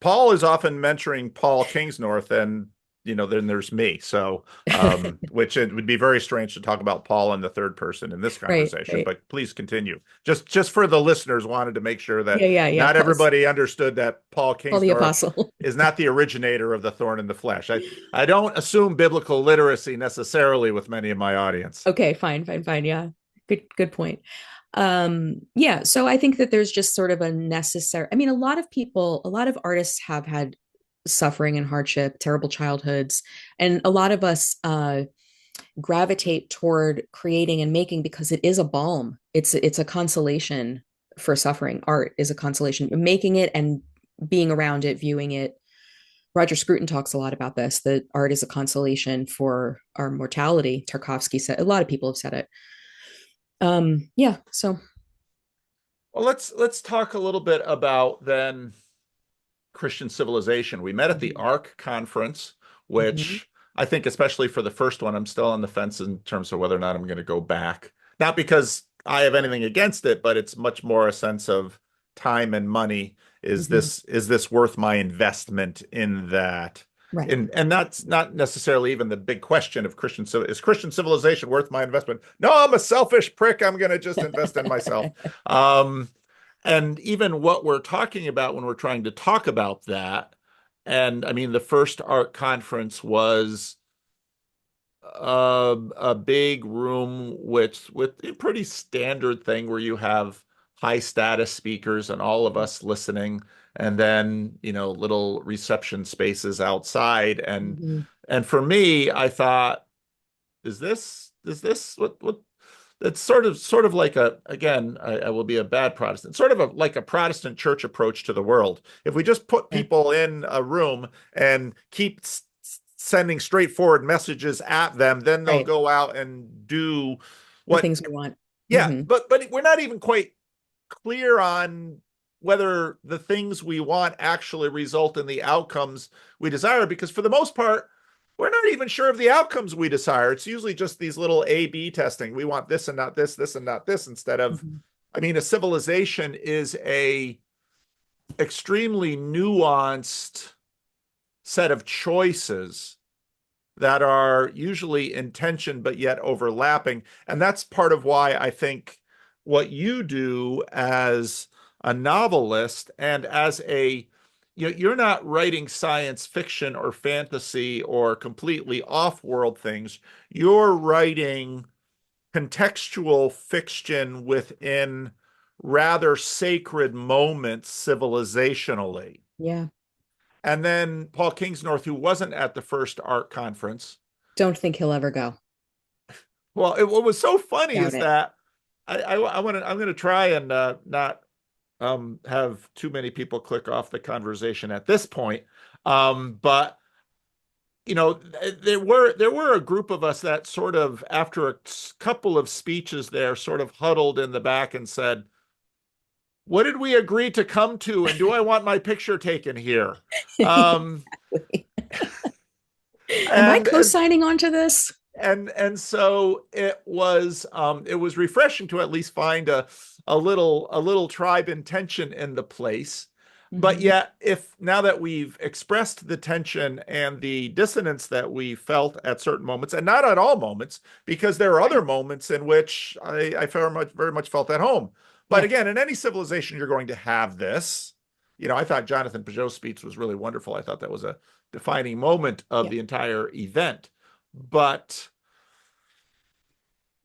Paul is often mentoring Paul Kingsnorth, and then there's me. So, which it would be very strange to talk about Paul in the third person in this right, conversation. right. But please continue. Just for the listeners, wanted to make sure that Yeah, yeah, yeah. not everybody understood that Paul Paul the Kingsnorth apostle. is not the originator of the thorn in the flesh. I don't assume biblical literacy necessarily with many of my audience. Okay, fine, fine, fine. Yeah. Good point. Yeah, so I think that there's just sort of a necessary, I mean, a lot of artists have had suffering and hardship, terrible childhoods, and a lot of us gravitate toward creating and making because it is a balm. It's a consolation for suffering. Art is a consolation. Making it and being around it, viewing it. Roger Scruton talks a lot about this, that art is a consolation for our mortality. Tarkovsky said, a lot of people have said it. Yeah, so Well, let's talk a little bit about then Christian civilization. We met at the mhm, ARC conference, mhm, which I think, especially for the first one, I'm still on the fence in terms of whether or not I'm going to go back. Not because I have anything against it, but it's much more a sense of time and money. Is mhm. this worth my investment in that? Right. And that's not necessarily even the big question of is Christian civilization worth my investment? No, I'm a selfish prick. I'm going to just invest in myself. Um, and even what we're talking about when we're trying to talk about that, and I mean, the first art conference was a big room with a pretty standard thing where you have high status speakers and all of us listening, and then little reception spaces outside. and Mhm. and for me, I thought, is this what it's sort of like I will be a bad Protestant, sort of like a Protestant church approach to the world. If we just put Yeah, people in a room and keep sending straightforward messages at them, then they'll right. go out and do The what. things we want. Yeah, Hmm. but we're not even quite clear on whether the things we want actually result in the outcomes we desire, because for the most part, we're not even sure of the outcomes we desire. It's usually just these little A/B testing. We want this and not this, this and not this, instead of, Hmm. I mean, a civilization is a extremely nuanced set of choices that are usually in tension but yet overlapping. And that's part of why I think what you do as a novelist and as you're not writing science fiction or fantasy or completely off-world things. You're writing contextual fiction within rather sacred moments civilizationally. Yeah. And then Paul Kingsnorth, who wasn't at the first art conference, Don't think he'll ever go. well, what was so funny Doubt is it. that I'm gonna try and not have too many people click off the conversation at this point. But you know, there were a group of us that sort of, after a couple of speeches there, sort of huddled in the back and said, "What did we agree to come to? And do I want my picture taken here?" Um, Exactly. Am I and and co-signing onto this? and so it was refreshing to at least find a little tribe in tension in the place. But Hmm. yet, if now that we've expressed the tension and the dissonance that we felt at certain moments, and not at all moments, because there are other Right. moments in which I very much felt at home. But Yeah. again, in any civilization, you're going to have this. I thought Jonathan Peugeot's speech was really wonderful. I thought that was a defining moment of Yeah. the entire event. But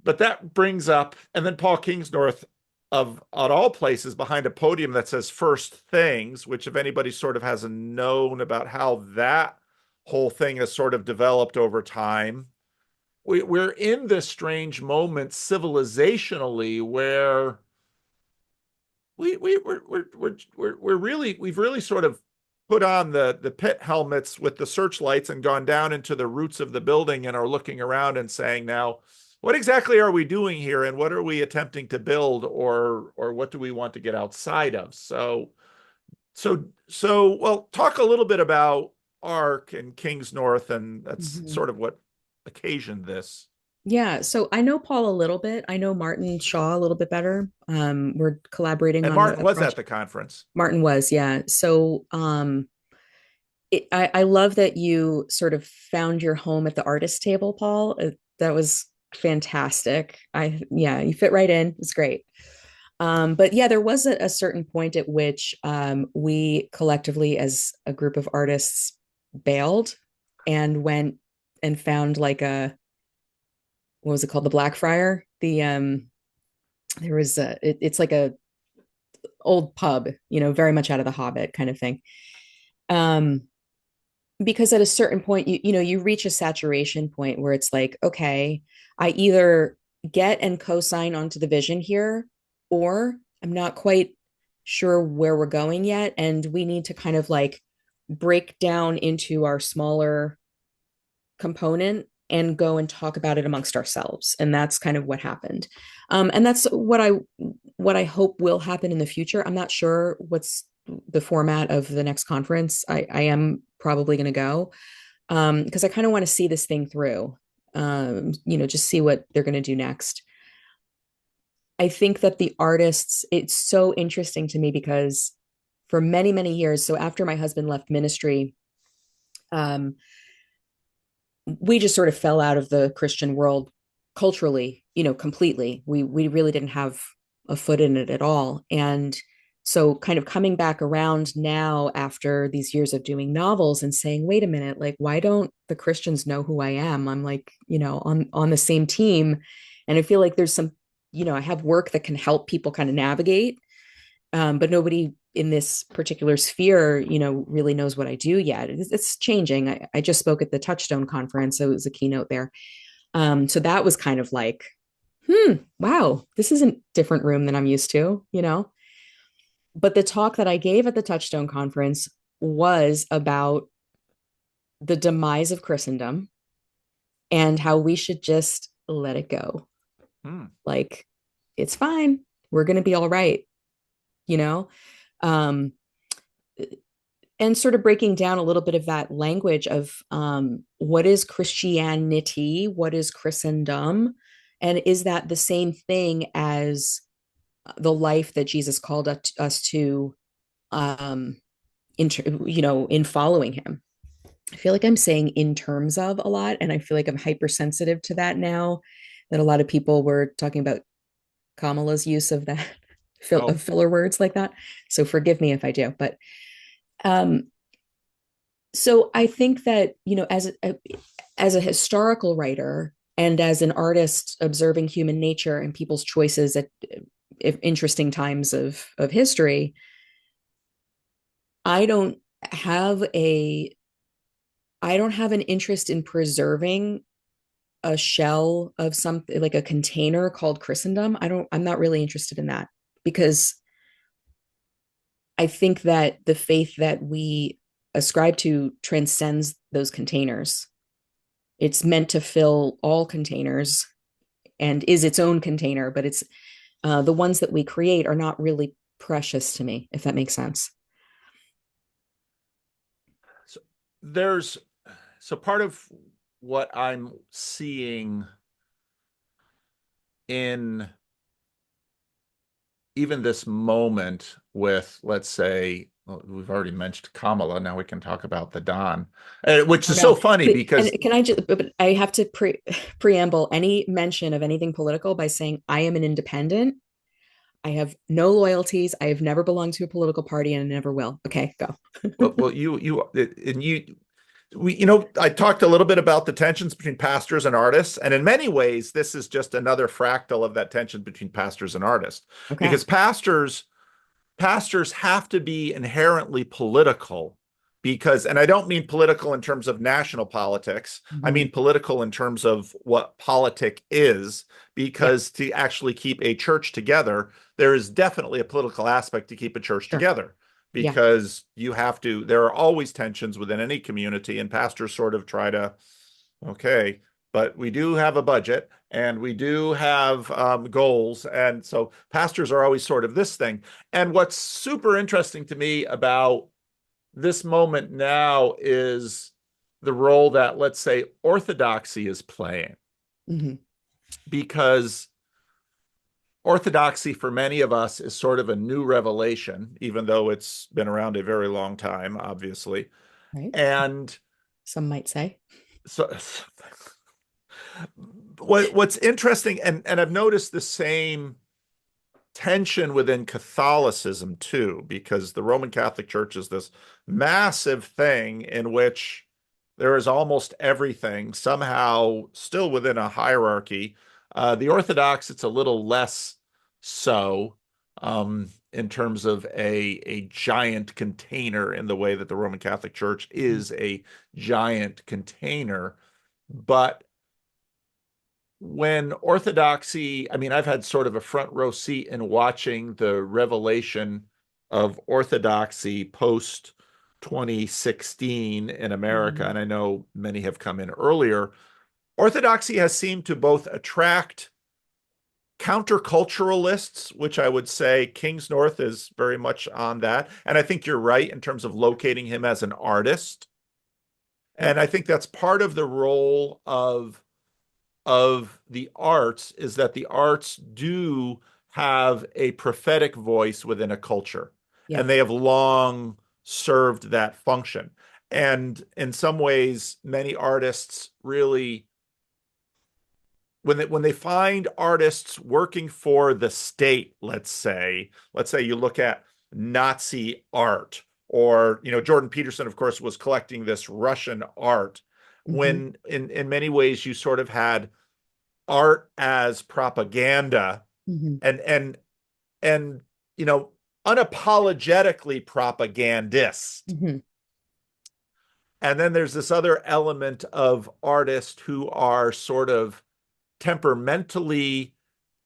that brings up, and then Paul Kingsnorth, of at all places, behind a podium that says first things, which, if anybody sort of has a known about how that whole thing has sort of developed over time, we're in this strange moment civilizationally where we've really sort of put on the pit helmets with the searchlights and gone down into the roots of the building and are looking around and saying, now, what exactly are we doing here, and what are we attempting to build, or what do we want to get outside of? Well, talk a little bit about Ark and Kingsnorth, and that's Hmm. sort of what occasioned this. Yeah. So I know Paul a little bit. I know Martin Shaw a little bit better. We're collaborating And on Martin a was at project. the conference. Martin was, yeah. So I love that you sort of found your home at the artist table, Paul. That was fantastic. Yeah, you fit right in. It's great. But yeah, there was a certain point at which we collectively, as a group of artists, bailed and went and found like what was it called? The Blackfriar. There was it's like a old pub, very much out of the Hobbit kind of thing. Um, because at a certain point, you reach a saturation point where it's like, okay, I either get and co-sign onto the vision here, or I'm not quite sure where we're going yet, and we need to kind of like break down into our smaller component and go and talk about it amongst ourselves. And that's kind of what happened. And that's what I hope will happen in the future. I'm not sure what's the format of the next conference. I am probably going to go because I kind of want to see this thing through. Just see what they're going to do next. I think that the artists, it's so interesting to me because for many, many years, so after my husband left ministry, um, we just sort of fell out of the Christian world culturally, completely. We really didn't have a foot in it at all. And so kind of coming back around now after these years of doing novels and saying, wait a minute, like why don't the Christians know who I am? I'm like, on the same team. And I feel like there's some, I have work that can help people kind of navigate, but nobody in this particular sphere, really knows what I do yet. It's changing. I just spoke at the Touchstone conference, so it was a keynote there. So that was kind of like, wow, this is a different room than I'm used to. But the talk that I gave at the Touchstone conference was about the demise of Christendom and how we should just let it go. Hmm. Like, it's fine. We're going to be all right, you know? Um, and sort of breaking down a little bit of that language of what is Christianity, what is Christendom, and is that the same thing as the life that Jesus called us to, um, in following Him. I feel like I'm saying in terms of a lot, and I feel like I'm hypersensitive to that now. That a lot of people were talking about Kamala's use of that Oh, of filler words like that. So forgive me if I do, but um, so I think that as a historical writer and as an artist observing human nature and people's choices at interesting times of history. I don't have a I don't have an interest in preserving a shell of something like a container called Christendom. I'm not really interested in that because I think that the faith that we ascribe to transcends those containers. It's meant to fill all containers and is its own container, but it's the ones that we create are not really precious to me, if that makes sense. So there's so part of what I'm seeing in even this moment with, let's say, well, we've already mentioned Kamala. Now we can talk about the Don, which Oh is so no. funny And because, can I just, but I have to preamble any mention of anything political by saying I am an independent. I have no loyalties. I have never belonged to a political party and I never will. Okay, go. well, and you, I talked a little bit about the tensions between pastors and artists, and in many ways, this is just another fractal of that tension between pastors and artists, Okay. because pastors have to be inherently political because, and I don't mean political in terms of national politics, I Mm-hmm. mean political in terms of what politic is, Yeah, because to actually keep a church together, there is definitely a political aspect to keep a church sure. together. Yeah. Because there are always tensions within any community, and pastors sort of try to, okay, but we do have a budget and we do have goals. And so pastors are always sort of this thing. And what's super interesting to me about this moment now is the role that, let's say, Orthodoxy is playing, Mm-hmm. because Orthodoxy for many of us is sort of a new revelation, even though it's been around a very long time, obviously. Right. And Some might say. so what's interesting, and I've noticed the same tension within Catholicism too, because the Roman Catholic Church is this massive thing in which there is almost everything somehow still within a hierarchy. The Orthodox, it's a little less so, in terms of a giant container in the way that the Roman Catholic Church is a giant container. But when Orthodoxy, I mean, I've had sort of a front row seat in watching the revelation of Orthodoxy post 2016 in America, Mm-hmm. and I know many have come in earlier. Orthodoxy has seemed to both attract counterculturalists, which I would say Kingsnorth is very much on that. And I think you're right in terms of locating him as an artist. Yep. And I think that's part of the role of the arts, is that the arts do have a prophetic voice within a culture, and Yep. they have long served that function. And in some ways, many artists really, when they find artists working for the state, let's say you look at Nazi art, or Jordan Peterson, of course, was collecting this Russian art, Mm-hmm. when in many ways you sort of had art as propaganda, Mm-hmm. and you know unapologetically propagandist. Mm-hmm. And then there's this other element of artists who are sort of temperamentally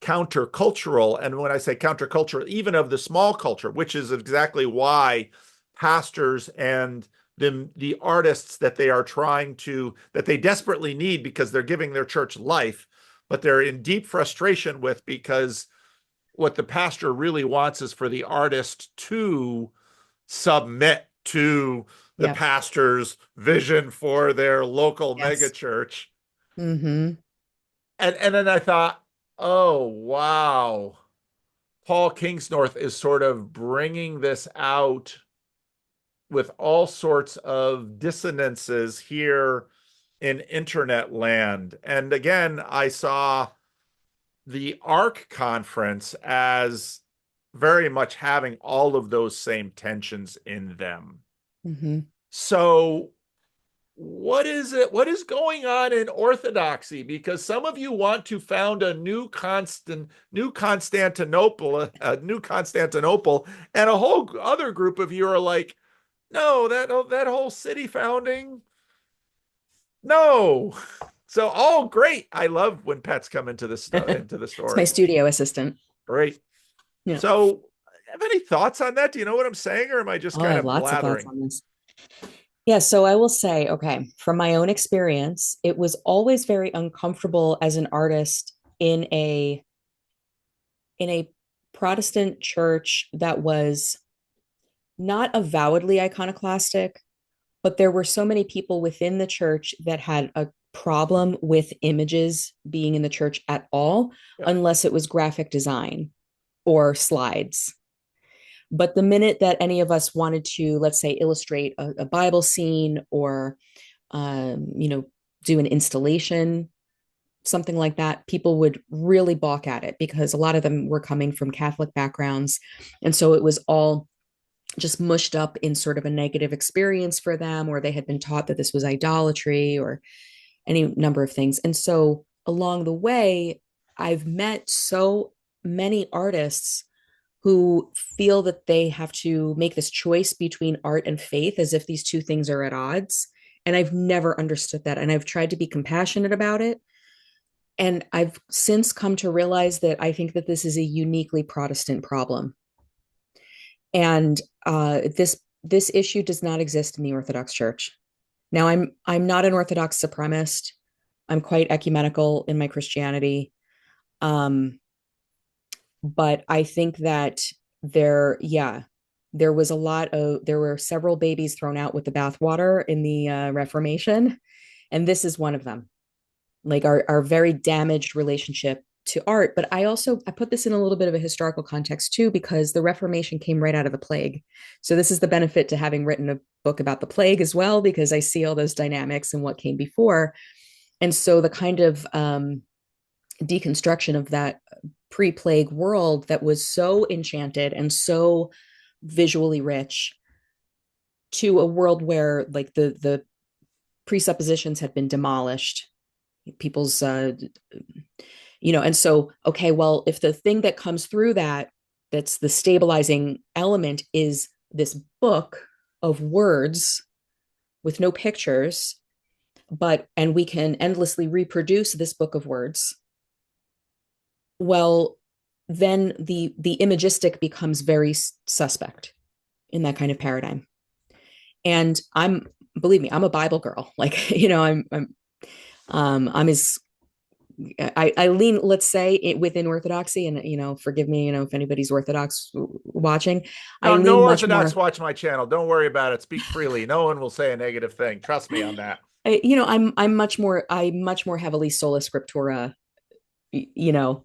countercultural. And when I say countercultural, even of the small culture, which is exactly why pastors and the artists that they desperately need, because they're giving their church life, but they're in deep frustration with, because what the pastor really wants is for the artist to submit to the Yep. pastor's vision for their local Yes. megachurch. Mm-hmm. And then I thought, oh wow, Paul Kingsnorth is sort of bringing this out with all sorts of dissonances here in internet land. And again, I saw the ARC conference as very much having all of those same tensions in them. Mm-hmm. So what is it? What is going on in Orthodoxy? Because some of you want to found a new Constantinople, and a whole other group of you are like, no, that whole city founding, no. So, oh, great! I love when pets come into the It's my story. studio assistant. Great. Yeah. So, have any thoughts on that? Do you know what I'm saying, or am I just Oh, I kind have of lots of thoughts blathering? on this. Yeah, so I will say, okay, from my own experience, it was always very uncomfortable as an artist in a Protestant church that was not avowedly iconoclastic, but there were so many people within the church that had a problem with images being in the church at all, Yeah. unless it was graphic design or slides. But the minute that any of us wanted to, let's say, illustrate a Bible scene or, you know, do an installation, something like that, people would really balk at it because a lot of them were coming from Catholic backgrounds. And so it was all just mushed up in sort of a negative experience for them, or they had been taught that this was idolatry or any number of things. And so along the way, I've met so many artists who feel that they have to make this choice between art and faith as if these two things are at odds. And I've never understood that. And I've tried to be compassionate about it. And I've since come to realize that I think that this is a uniquely Protestant problem. And this issue does not exist in the Orthodox Church. Now, I'm not an Orthodox supremacist. I'm quite ecumenical in my Christianity. Um, but I think that yeah, there were several babies thrown out with the bathwater in the Reformation, and this is one of them. Like our very damaged relationship to art. But I put this in a little bit of a historical context too, because the Reformation came right out of the plague. So this is the benefit to having written a book about the plague as well, because I see all those dynamics and what came before. And so the kind of deconstruction of that pre-plague world that was so enchanted and so visually rich to a world where like the presuppositions had been demolished, people's and so okay, well, if the thing that comes through that's the stabilizing element is this book of words with no pictures, and we can endlessly reproduce this book of words, well, then the imagistic becomes very suspect in that kind of paradigm. And believe me, I'm a Bible girl. Like, I'm as I lean, let's say, within Orthodoxy, and forgive me, if anybody's Orthodox watching, I No, no lean much Orthodox more. watch my channel. Don't worry about it. Speak freely. No one will say a negative thing. Trust me on that. I'm much more heavily sola scriptura. You know, Boy,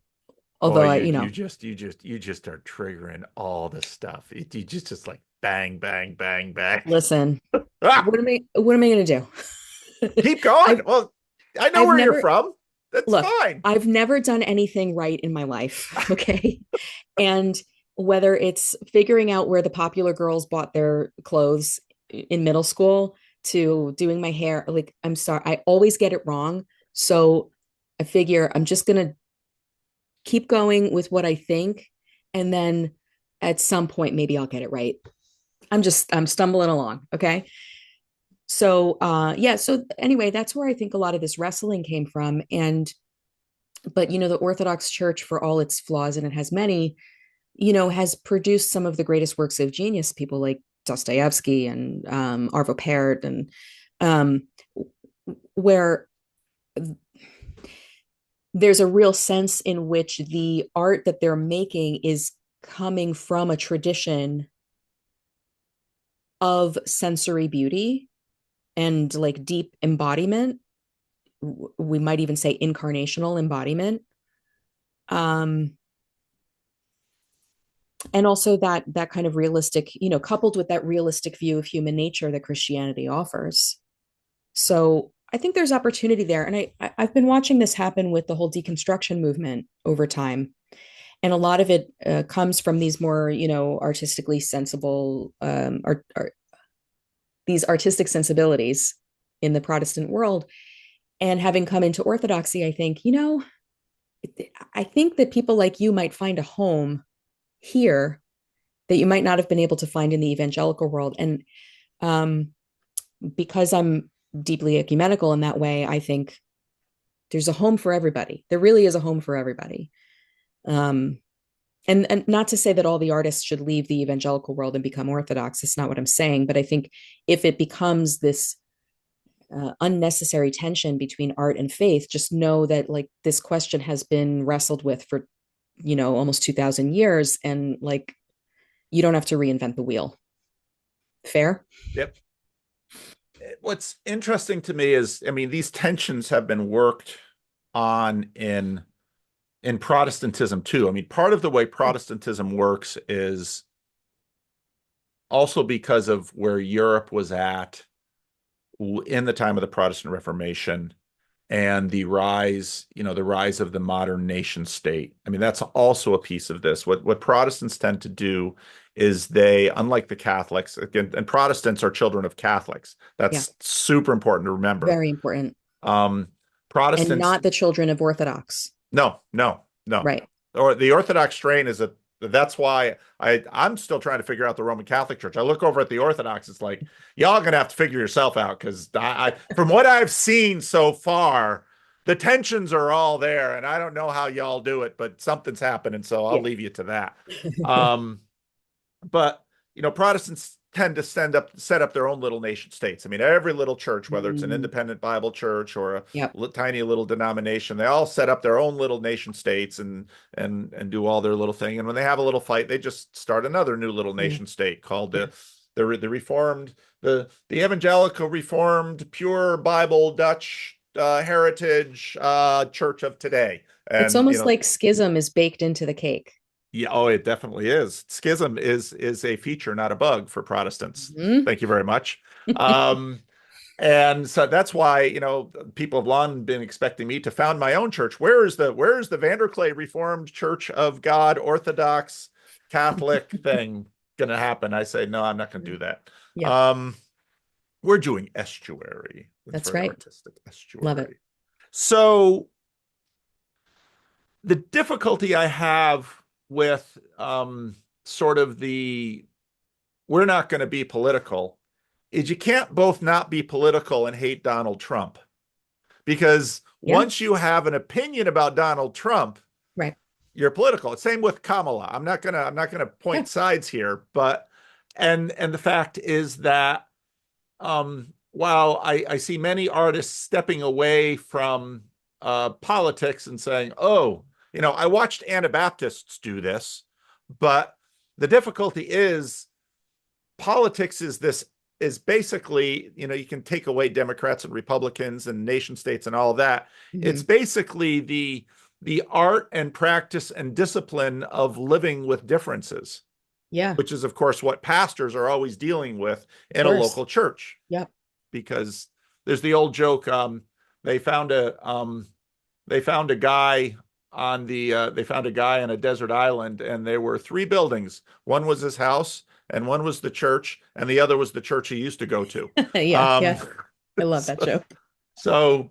although I, you just are triggering all the stuff. You just like bang, bang, bang, bang. listen, Ah, what am I going to do? keep going. I've Well, I know I've where you're never from. That's look. fine. I've never done anything right in my life. Okay, and whether it's figuring out where the popular girls bought their clothes in middle school to doing my hair, like, I'm sorry, I always get it wrong. So I figure I'm just going to keep going with what I think. And then at some point, maybe I'll get it right. I'm stumbling along. Okay. So, yeah. So anyway, that's where I think a lot of this wrestling came from. But the Orthodox Church, for all its flaws, and it has many, has produced some of the greatest works of genius, people like Dostoevsky and Arvo Pärt, and um, where there's a real sense in which the art that they're making is coming from a tradition of sensory beauty and like deep embodiment. We might even say incarnational embodiment. Um, and also that kind of realistic, coupled with that realistic view of human nature that Christianity offers. So I think there's opportunity there. And I've been watching this happen with the whole deconstruction movement over time. And a lot of it comes from these more, artistically sensible, these artistic sensibilities in the Protestant world. And having come into Orthodoxy, I think, I think that people like you might find a home here that you might not have been able to find in the evangelical world. And um, because I'm deeply ecumenical in that way, I think there's a home for everybody. There really is a home for everybody. Um, and not to say that all the artists should leave the evangelical world and become Orthodox. It's not what I'm saying. But I think if it becomes this unnecessary tension between art and faith, just know that like this question has been wrestled with for, almost 2000 years. And like, you don't have to reinvent the wheel. Fair? Yep. What's interesting to me is, I mean, these tensions have been worked on in Protestantism too. I mean, part of the way Protestantism works is also because of where Europe was at in the time of the Protestant Reformation and the rise of the modern nation state. I mean, that's also a piece of this. What Protestants tend to do is they, unlike the Catholics, again, and Protestants are children of Catholics. Yeah. That's super important to remember. Very important. Um, And Protestants, not the children of Orthodox. no, no, no. Right. Or the Orthodox strain is a that's why I'm still trying to figure out the Roman Catholic Church. I look over at the Orthodox, it's like y'all gonna have to figure yourself out because from what I've seen so far, the tensions are all there, and I don't know how y'all do it, but something's happening, so I'll Yeah. leave you to that. Um, but Protestants tend to set up their own little nation states. I mean, every little church, whether it's an Mm, independent Bible church or yep. a tiny little denomination, they all set up their own little nation states and do all their little thing. And when they have a little fight, they just start another new little Mm, nation state called yeah. the Reformed, the Evangelical Reformed Pure Bible Dutch Heritage Church of today. It's And almost like schism is baked into the cake. yeah, oh, it definitely is. Schism is a feature, not a bug for Protestants. Mhm. Thank you very much. Um, and so that's why, people have long been expecting me to found my own church. Where is the Vanderclay Reformed Church of God Orthodox Catholic thing going to happen? I say, no, I'm not going to do that. Yeah, Um, we're doing estuary. It's that's very right. artistic, Love it. estuary. So the difficulty I have with sort of the we're not going to be political is you can't both not be political and hate Donald Trump because Yeah, once you have an opinion about Donald Trump, right. you're political. Same with Kamala. I'm not gonna Yeah. point sides here, but and the fact is that while I see many artists stepping away from politics and saying, oh, I watched Anabaptists do this, but the difficulty is politics is basically, you can take away Democrats and Republicans and nation states and all of that. It's Hmm. basically the art and practice and discipline of living with differences, Yeah, which is of course what pastors are always dealing with of in a course. local church Yep. because there's the old joke. They found a they found a guy they found a guy on a desert island, and there were three buildings. One was his house, and one was the church, and the other was the church he used to go to. Yeah, Um, yeah. I love that so, joke. so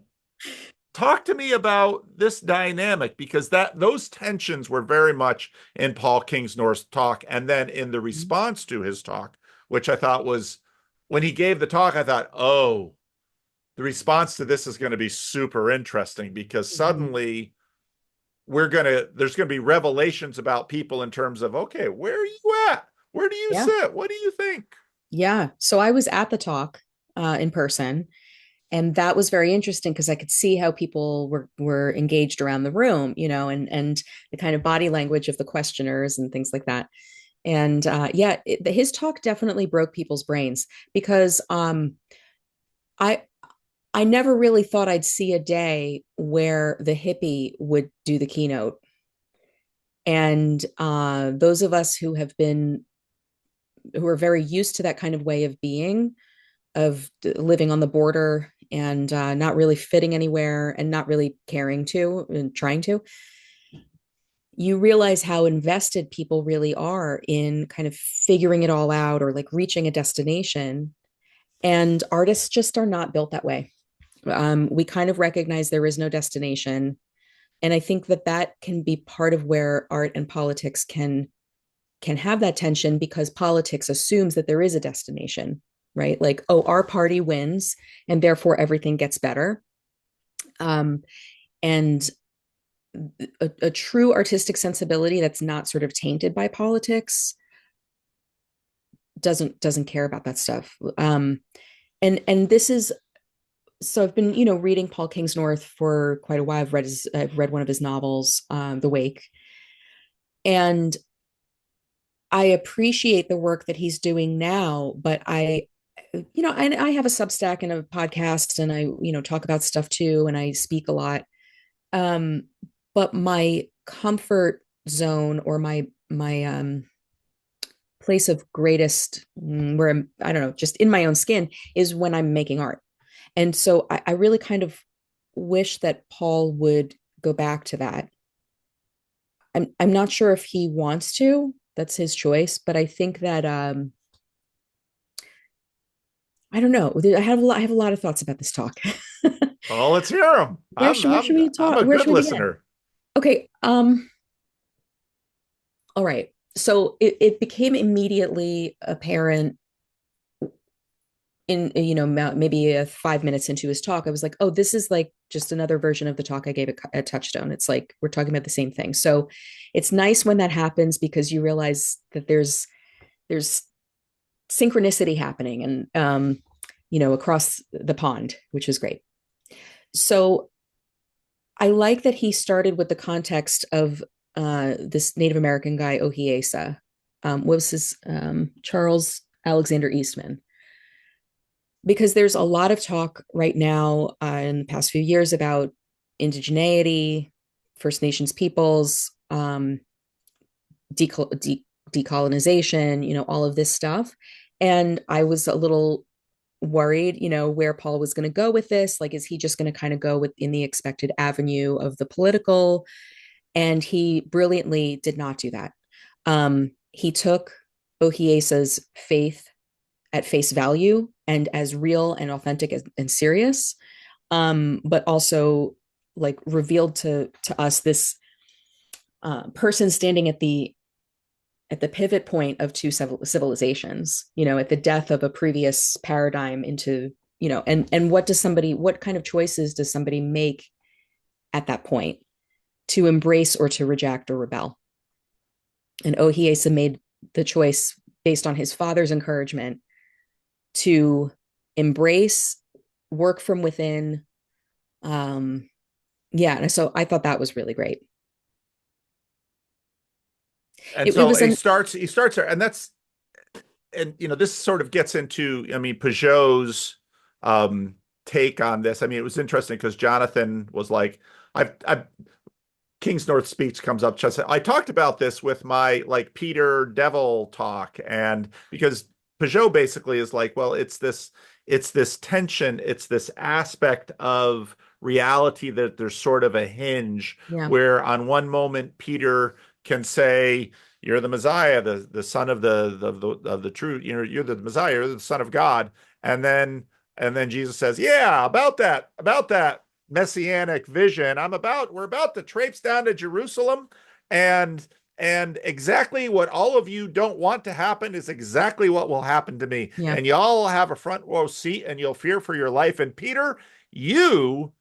talk to me about this dynamic because those tensions were very much in Paul Kingsnorth's talk, and then in the response to his talk, which I thought was when he gave the talk, I thought, oh, the response to this is going to be super interesting because Mhm. suddenly there's gonna be revelations about people in terms of, okay, where are you at? Where do you Yeah. sit? What do you think? Yeah. So I was at the talk in person, and that was very interesting because I could see how people were engaged around the room, and the kind of body language of the questioners and things like that. And yeah, his talk definitely broke people's brains because I I never really thought I'd see a day where the hippie would do the keynote. And those of us who are very used to that kind of way of being, of living on the border and not really fitting anywhere and not really caring to and trying to, you realize how invested people really are in kind of figuring it all out or like reaching a destination. And artists just are not built that way. We kind of recognize there is no destination. And I think that that can be part of where art and politics can have that tension, because politics assumes that there is a destination, right? Like, oh, our party wins and therefore everything gets better. And a true artistic sensibility that's not sort of tainted by politics doesn't care about that stuff. And this is, so I've been, reading Paul Kingsnorth for quite a while. I've read one of his novels, The Wake, and I appreciate the work that he's doing now. But I have a Substack and a podcast, and I, talk about stuff too, and I speak a lot. Um, but my comfort zone, or my place of greatest, where I'm, I don't know, just in my own skin, is when I'm making art. And so I really kind of wish that Paul would go back to that. I'm not sure if he wants to. That's his choice, but I think that I don't know. I have a lot of thoughts about this talk. Oh, let's hear them. Where should we I'm talk? a Where good should we begin? listener. Okay. All right. So it became immediately apparent in, maybe 5 minutes into his talk. I was like, oh, this is like just another version of the talk I gave at Touchstone. It's like we're talking about the same thing. So it's nice when that happens, because you realize that there's synchronicity happening, and across the pond, which is great. So I like that he started with the context of this Native American guy, Ohiesa. What was his, Charles Alexander Eastman? Because there's a lot of talk right now, in the past few years, about indigeneity, First Nations peoples, decolonization, all of this stuff. And I was a little worried, where Paul was going to go with this. Like, is he just going to kind of go within the expected avenue of the political? And he brilliantly did not do that. He took Ohiesa's faith at face value and as real and authentic and serious, but also like revealed to us this person standing at the pivot point of two civilizations, at the death of a previous paradigm into, and what kind of choices does somebody make at that point to embrace or to reject or rebel? And Ohiesa made the choice based on his father's encouragement to embrace, work from within. Yeah. And so I thought that was really great. And It so was an, he starts there, and that's, and this sort of gets into, I mean, Peugeot's um take on this. I mean, it was interesting because Jonathan was like, I've Kingsnorth speech comes up. Just I talked about this with my like Peter Devil talk, and because Peugeot basically is like, well, it's this tension, it's this aspect of reality that there's sort of a hinge yeah, where on one moment Peter can say, "You're the Messiah, the son of the true, you're the Messiah, you're the Son of God," and then Jesus says, "Yeah, about that messianic vision. We're about to traipse down to Jerusalem, and exactly what all of you don't want to happen is exactly what will happen to me. yeah, And y'all have a front row seat and you'll fear for your life. And Peter, you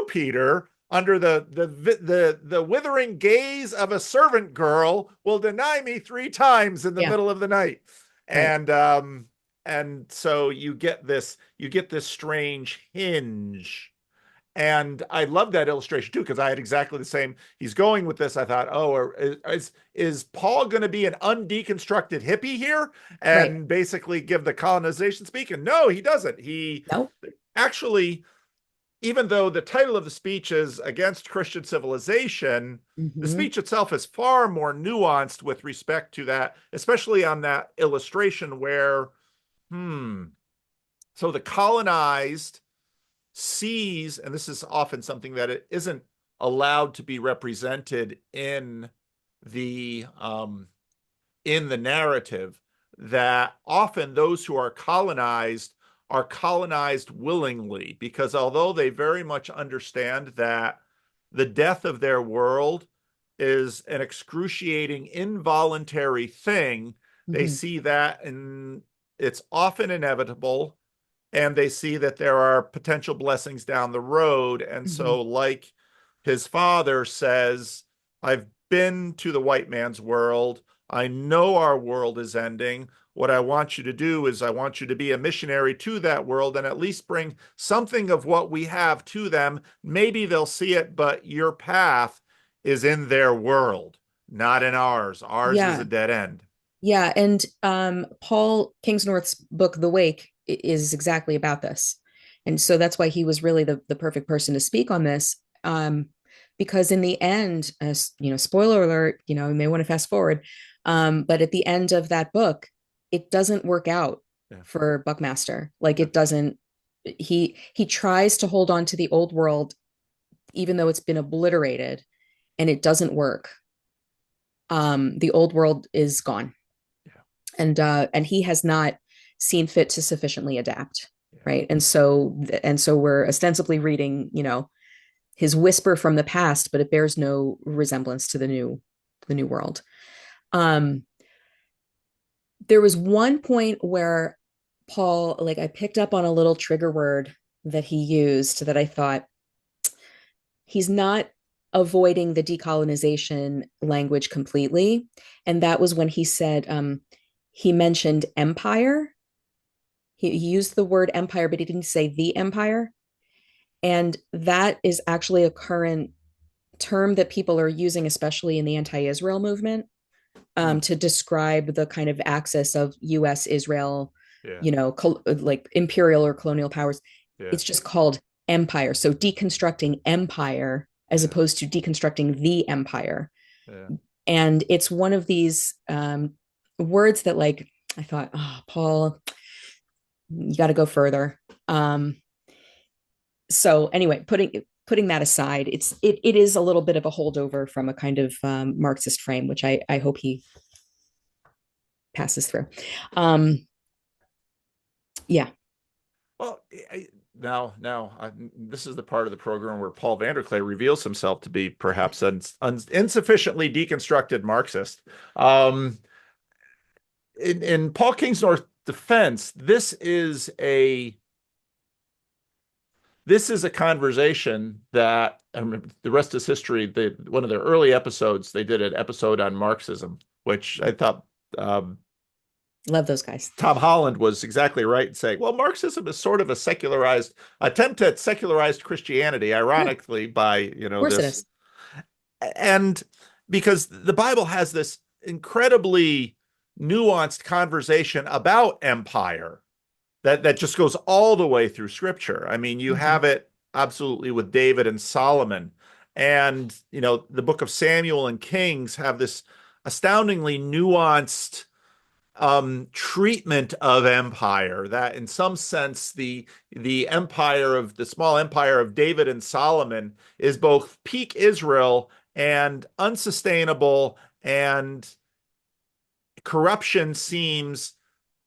Peter, under the withering gaze of a servant girl, will deny me 3 times in the yeah, middle of the night." right, And so you get this strange hinge. And I love that illustration too, because I had exactly the same. He's going with this. I thought, oh, is Paul going to be an undeconstructed hippie here right. and basically give the colonization speak? And no, he doesn't. He No. actually, even though the title of the speech is Against Christian Civilization, the Mm-hmm. speech itself is far more nuanced with respect to that, especially on that illustration where, so the colonized sees, and this is often something that it isn't allowed to be represented the in the narrative, that often those who are colonized are colonized willingly, because although they very much understand that the death of their world is an excruciating, involuntary thing, they Hmm. see that and it's often inevitable, and they see that there are potential blessings down the road. And Hmm. so, like his father says, I've been to the white man's world. I know our world is ending. What I want you to do is I want you to be a missionary to that world and at least bring something of what we have to them. Maybe they'll see it, but your path is in their world, not in ours. Ours is a Yeah. dead end. Yeah. And Paul Kingsnorth's book, The Wake, is exactly about this. And so that's why he was really the perfect person to speak on this. Because in the end, spoiler alert, you may want to fast forward. But at the end of that book, it doesn't work out Yeah. for Buckmaster. Like it doesn't, he tries to hold on to the old world, even though it's been obliterated, and it doesn't work. The old world is gone, Yeah. and he has not seen fit to sufficiently adapt, Yeah. right? And so we're ostensibly reading, his whisper from the past, but it bears no resemblance to the new world. um there was one point where Paul, like, I picked up on a little trigger word that he used that I thought he's not avoiding the decolonization language completely. And that was when he said, he mentioned empire. He used the word empire, but he didn't say the empire. And that is actually a current term that people are using, especially in the anti-Israel movement, Hmm. to describe the kind of axis of U.S. Israel, Yeah. like imperial or colonial powers. Yeah. It's just called empire. So deconstructing empire as Yeah. opposed to deconstructing the empire. Yeah. And it's one of these words that, like, I thought, oh, Paul, you got to go further. Um, so anyway, putting that aside, it is a little bit of a holdover from a kind of Marxist frame, which I hope he passes through. Um, yeah. Well, this is the part of the program where Paul Vanderklay reveals himself to be perhaps an insufficiently deconstructed Marxist. Um, in Paul Kingsnorth's defense, this is a conversation that, the rest is history. One of their early episodes, they did an episode on Marxism, which I thought um, Love those guys. Tom Holland was exactly right in saying, well, Marxism is sort of a secularized attempt at secularized Christianity, Yeah, of ironically, by, course it this. is. And because the Bible has this incredibly nuanced conversation about empire that just goes all the way through scripture. I mean, you Mm-hmm. have it absolutely with David and Solomon. And, the book of Samuel and Kings have this astoundingly nuanced treatment of empire, that in some sense the small empire of David and Solomon is both peak Israel and unsustainable, and corruption seems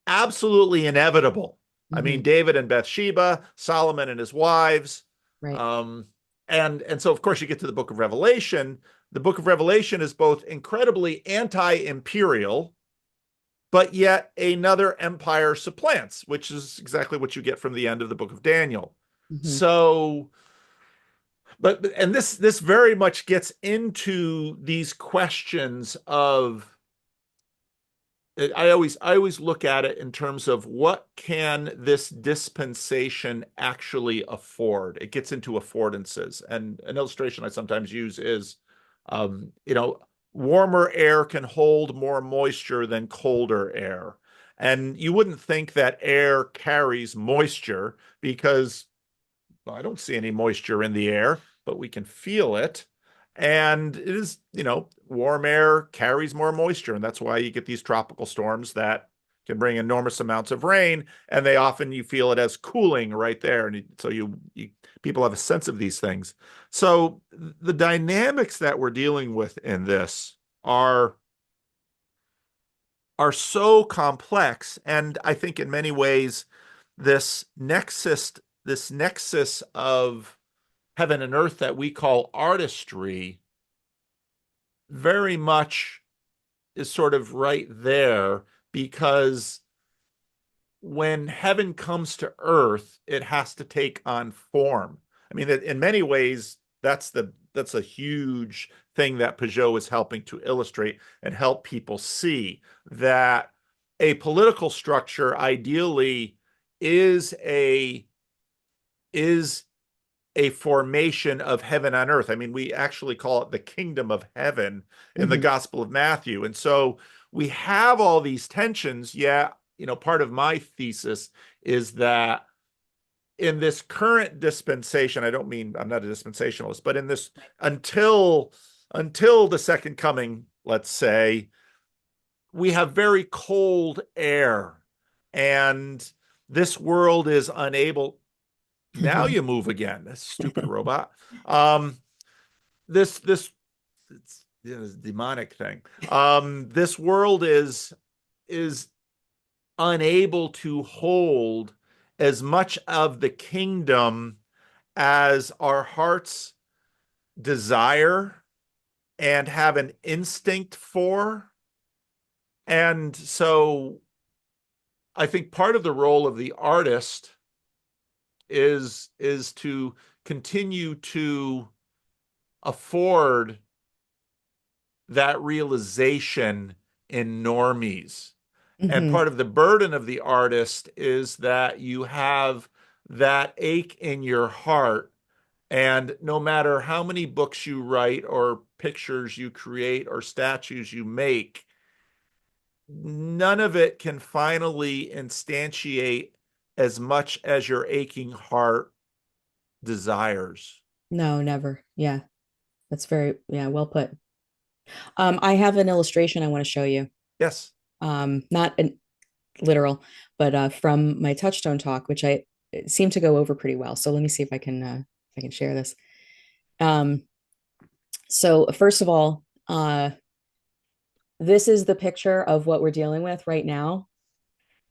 absolutely inevitable. I mean, Mm-hmm. David and Bathsheba, Solomon and his wives. Right. Um, and so, of course, you get to the book of Revelation. The book of Revelation is both incredibly anti-imperial, but yet another empire supplants, which is exactly what you get from the end of the book of Daniel. Mm-hmm. So, and this very much gets into these questions of, I always look at it in terms of what can this dispensation actually afford. It gets into affordances, and an illustration I sometimes use is, um, you know, warmer air can hold more moisture than colder air, and you wouldn't think that air carries moisture because, well, I don't see any moisture in the air, but we can feel it. And it is, warm air carries more moisture. And that's why you get these tropical storms that can bring enormous amounts of rain. And you feel it as cooling right there. And so people have a sense of these things. So the dynamics that we're dealing with in this are so complex. And I think in many ways, this nexus, this nexus of heaven and earth that we call artistry very much is sort of right there because when heaven comes to earth, it has to take on form. I mean, in many ways, that's a huge thing that Peugeot is helping to illustrate and help people see that a political structure ideally is a is a formation of heaven on earth. I mean, we actually call it the kingdom of heaven in the Mm-hmm. Gospel of Matthew. And so we have all these tensions. Yeah, part of my thesis is that in this current dispensation, I don't mean I'm not a dispensationalist, but in this until until the second coming, let's say, we have very cold air and this world is unable. Now you move again, this stupid robot. Um, this it's, a demonic thing. This world is unable to hold as much of the kingdom as our hearts desire and have an instinct for. And so I think part of the role of the artist is to continue to afford that realization in normies. And Mm-hmm. part of the burden of the artist is that you have that ache in your heart. And no matter how many books you write or pictures you create or statues you make, none of it can finally instantiate as much as your aching heart desires. No, never. Yeah, that's very, yeah, well put. I have an illustration I want to show you. Yes. Not an literal, but from my touchstone talk, which I seem to go over pretty well. So let me see if I can share this. Um, so first of all, this is the picture of what we're dealing with right now.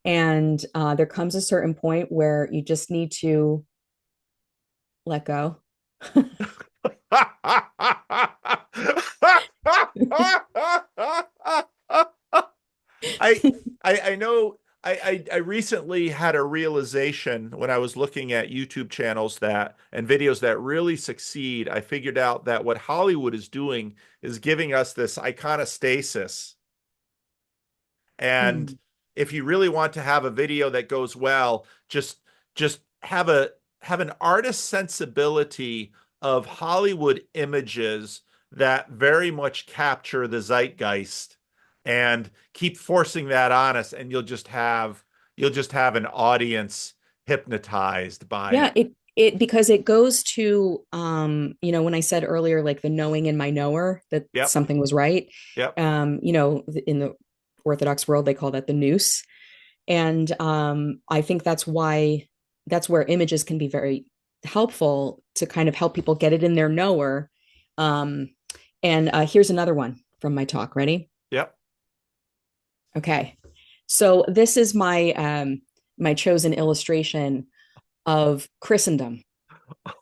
And there comes a certain point where you just need to let go. I I know I recently had a realization when I was looking at YouTube channels that and videos that really succeed. I figured out that what Hollywood is doing is giving us this iconostasis. And Mm. if you really want to have a video that goes well, just have an artist sensibility of Hollywood images that very much capture the zeitgeist and keep forcing that on us, and you'll just have an audience hypnotized by Yeah, it. it because it goes to when I said earlier, like the knowing in my knower that Yep, something was right. yep. In the Orthodox world, they call that the nous. And I think that's where images can be very helpful to kind of help people get it in their knower. Um, and here's another one from my talk. Ready? Yep. Okay. So this is my chosen illustration of Christendom.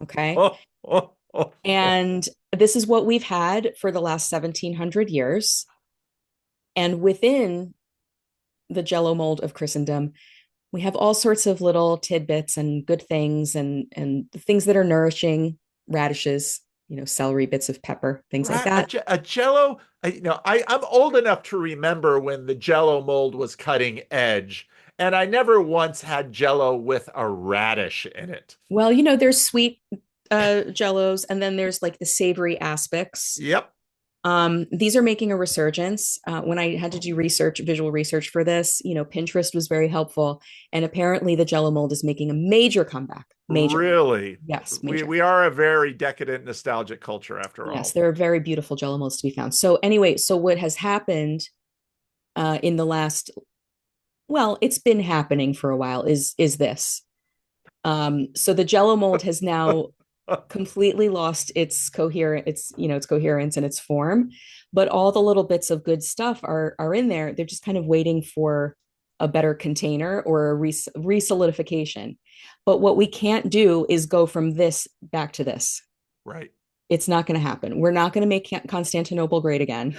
Okay. Oh, oh, oh, oh. And this is what we've had for the last 1700 years. And within the jello mold of Christendom, we have all sorts of little tidbits and good things and things that are nourishing, radishes, celery, bits of pepper, things like Right, that. a Jello. I'm old enough to remember when the Jello mold was cutting edge, and I never once had Jello with a radish in it. Well, there's sweet jellos, and then there's like the savory aspects. Yep. These are making a resurgence. When I had to do research, visual research for this, Pinterest was very helpful. And apparently the Jello mold is making a major comeback. Major. Really, Yes, we major. we are a very decadent, nostalgic culture after Yes, all. there are very beautiful Jello molds to be found. So anyway, so what has happened in the last, well, it's been happening for a while, is this. So the Jello mold has now completely lost its coherence and its form, but all the little bits of good stuff are in there. They're just kind of waiting for a better container or a resolidification. But what we can't do is go from this back to this. Right. It's not going to happen. We're not going to make Constantinople great again,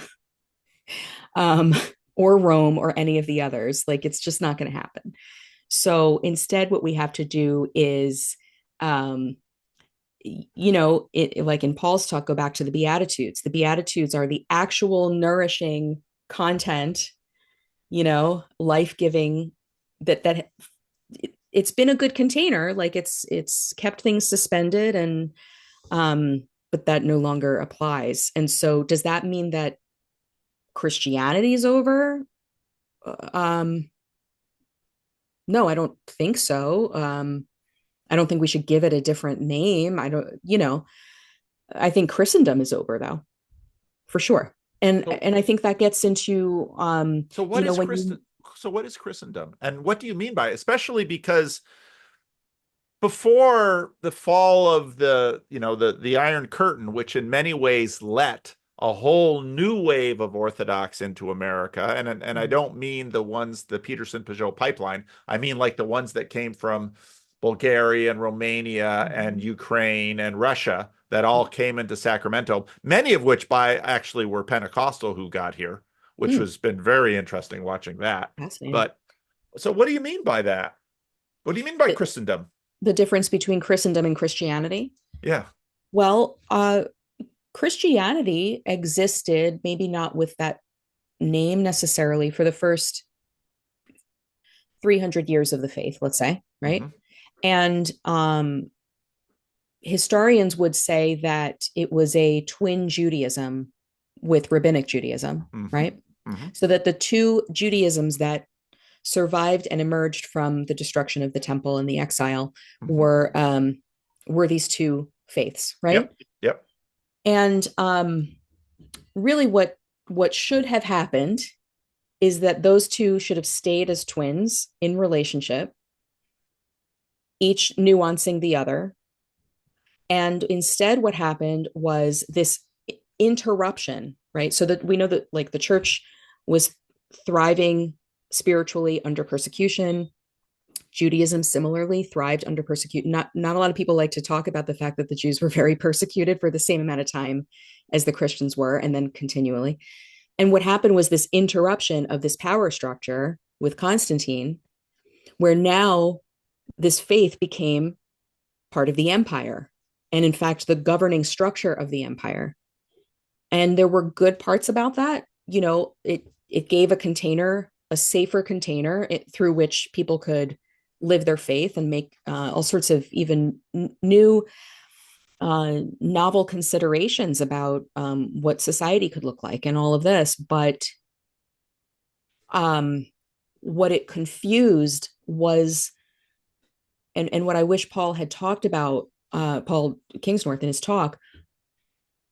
um, or Rome or any of the others. Like it's just not going to happen. So instead, what we have to do is, um, like in Paul's talk, go back to the Beatitudes. The Beatitudes are the actual nourishing content, life giving, that it's been a good container. Like it's kept things suspended, and but that no longer applies. And so, does that mean that Christianity is over? Um, no, I don't think so. I don't think we should give it a different name. I don't, I think Christendom is over though, for sure. And So, and I think that gets into so what is when you So what is Christendom, and what do you mean by it? Especially because before the fall of the Iron Curtain, which in many ways let a whole new wave of Orthodox into America, and I don't mean the Peterson Peugeot pipeline. I mean like the ones that came from Bulgaria and Romania and Mhm. Ukraine and Russia that all came into Sacramento, many of which by actually were Pentecostal who got here, which Mm, has been very interesting watching that. fascinating. But so what do you mean by that? What do you mean by The, Christendom? the difference between Christendom and Christianity. Yeah. Well, Christianity existed, maybe not with that name necessarily, for the first 300 years of the faith, let's say, right? Hmm. And historians would say that it was a twin Judaism with rabbinic Judaism, Hmm. right? Hmm. So that the two Judaisms that survived and emerged from the destruction of the temple and the exile Hmm. were these two faiths, right? Yep. Yep. And really, what should have happened is that those two should have stayed as twins in relationship, each nuancing the other. And instead, what happened was this interruption, right? So that we know that like the church was thriving spiritually under persecution. Judaism similarly thrived under persecution. Not a lot of people like to talk about the fact that the Jews were very persecuted for the same amount of time as the Christians were, and then continually. And what happened was this interruption of this power structure with Constantine, where now this faith became part of the empire, and in fact, the governing structure of the empire. And there were good parts about that. It gave a container, a safer container through which people could live their faith and make all sorts of even new novel considerations about what society could look like and all of this. But um, what it confused was, and what I wish Paul had talked about, Paul Kingsnorth in his talk,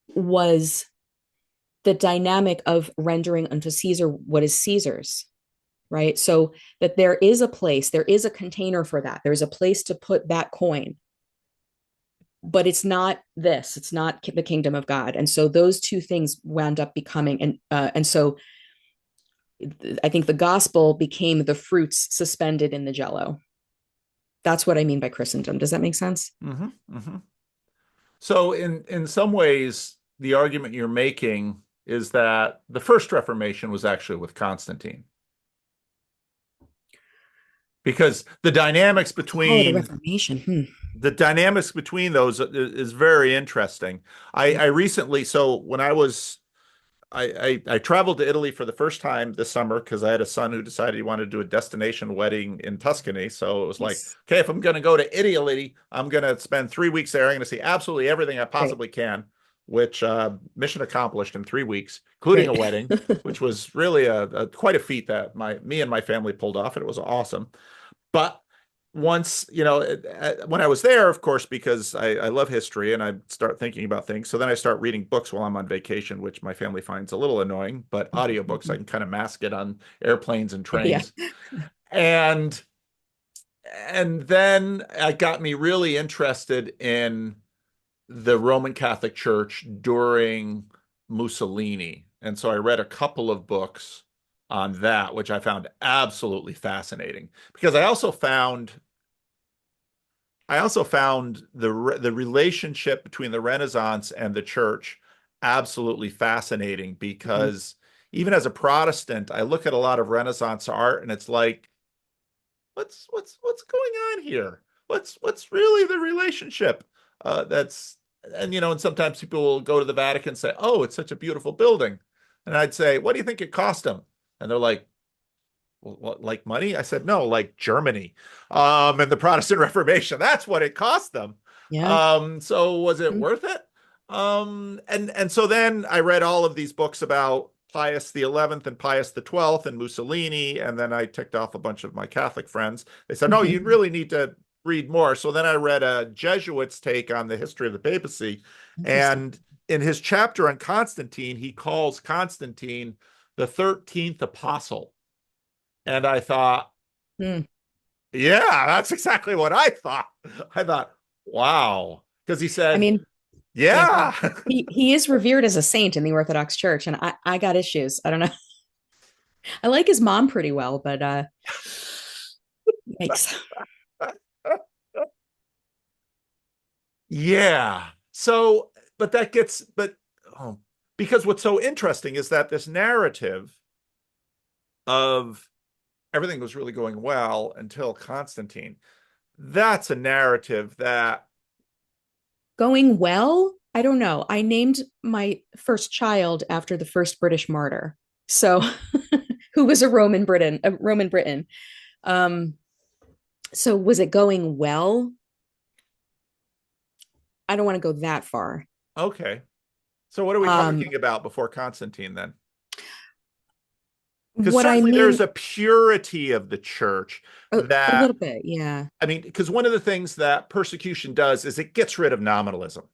was the dynamic of rendering unto Caesar what is Caesar's, right? So that there is a place, there is a container for that. There's a place to put that coin, but it's not this. It's not the kingdom of God. And so those two things wound up becoming, and so I think the gospel became the fruits suspended in the jello. That's what I mean by Christendom. Does that make sense? Hmm. Hmm. So in some ways, the argument you're making is that the first Reformation was actually with Constantine, because Call it a reformation. the dynamics between those is very interesting. I recently, so when I traveled to Italy for the first time this summer because I had a son who decided he wanted to do a destination wedding in Tuscany. So it was like, Nice. okay, if I'm going to go to Italy, I'm going to spend 3 weeks there. I'm going to see absolutely everything I Great. possibly can, which mission accomplished in 3 weeks, including a Great. wedding, which was really quite a feat that me and my family pulled off. And it was awesome. But once, when I was there, of course, because I love history and I start thinking about things. So then I start reading books while I'm on vacation, which my family finds a little annoying, but audiobooks, I can kind of mask it on airplanes and Yeah. trains. And then it got me really interested in the Roman Catholic Church during Mussolini. And so I read a couple of books on that, which I found absolutely fascinating because I also found the relationship between the Renaissance and the church absolutely fascinating Mhm. because even as a Protestant, I look at a lot of Renaissance art and it's like, what's going on here? What's really the relationship? That's and you know, and sometimes people will go to the Vatican and say, "Oh, it's such a beautiful building," and I'd say, "What do you think it cost them?" And they're like, well, what, like money? I said, no, like Germany, and the Protestant Reformation. That's what it cost them. Yeah. So was it Mm. worth it? And so then I read all of these books about Pius the 11th and Pius the 12th and Mussolini, and then I ticked off a bunch of my Catholic friends. They said, no, you really need to read more. So then I read a Jesuit's take on the history of the papacy, Interesting. and in his chapter on Constantine, he calls Constantine the 13th apostle. And I thought, Mm. yeah, that's exactly what I thought. I thought, wow. Because he I said, mean, yeah, yeah. he is revered as a saint in the Orthodox Church, and I got issues. I don't know. I like his mom pretty well, but yikes. Yeah. So, but that gets, but oh, because what's so interesting is that this narrative of everything was really going well until Constantine, that's a narrative that, Going well? I don't know. I named my first child after the first British martyr. So, who was a Roman Briton. Um, so was it going well? I don't want to go that far. okay. So what are we Um, talking about before Constantine then? Because what I certainly there's mean, a purity of the church a that little bit, yeah. I mean, because one of the things that persecution does is it gets rid of nominalism.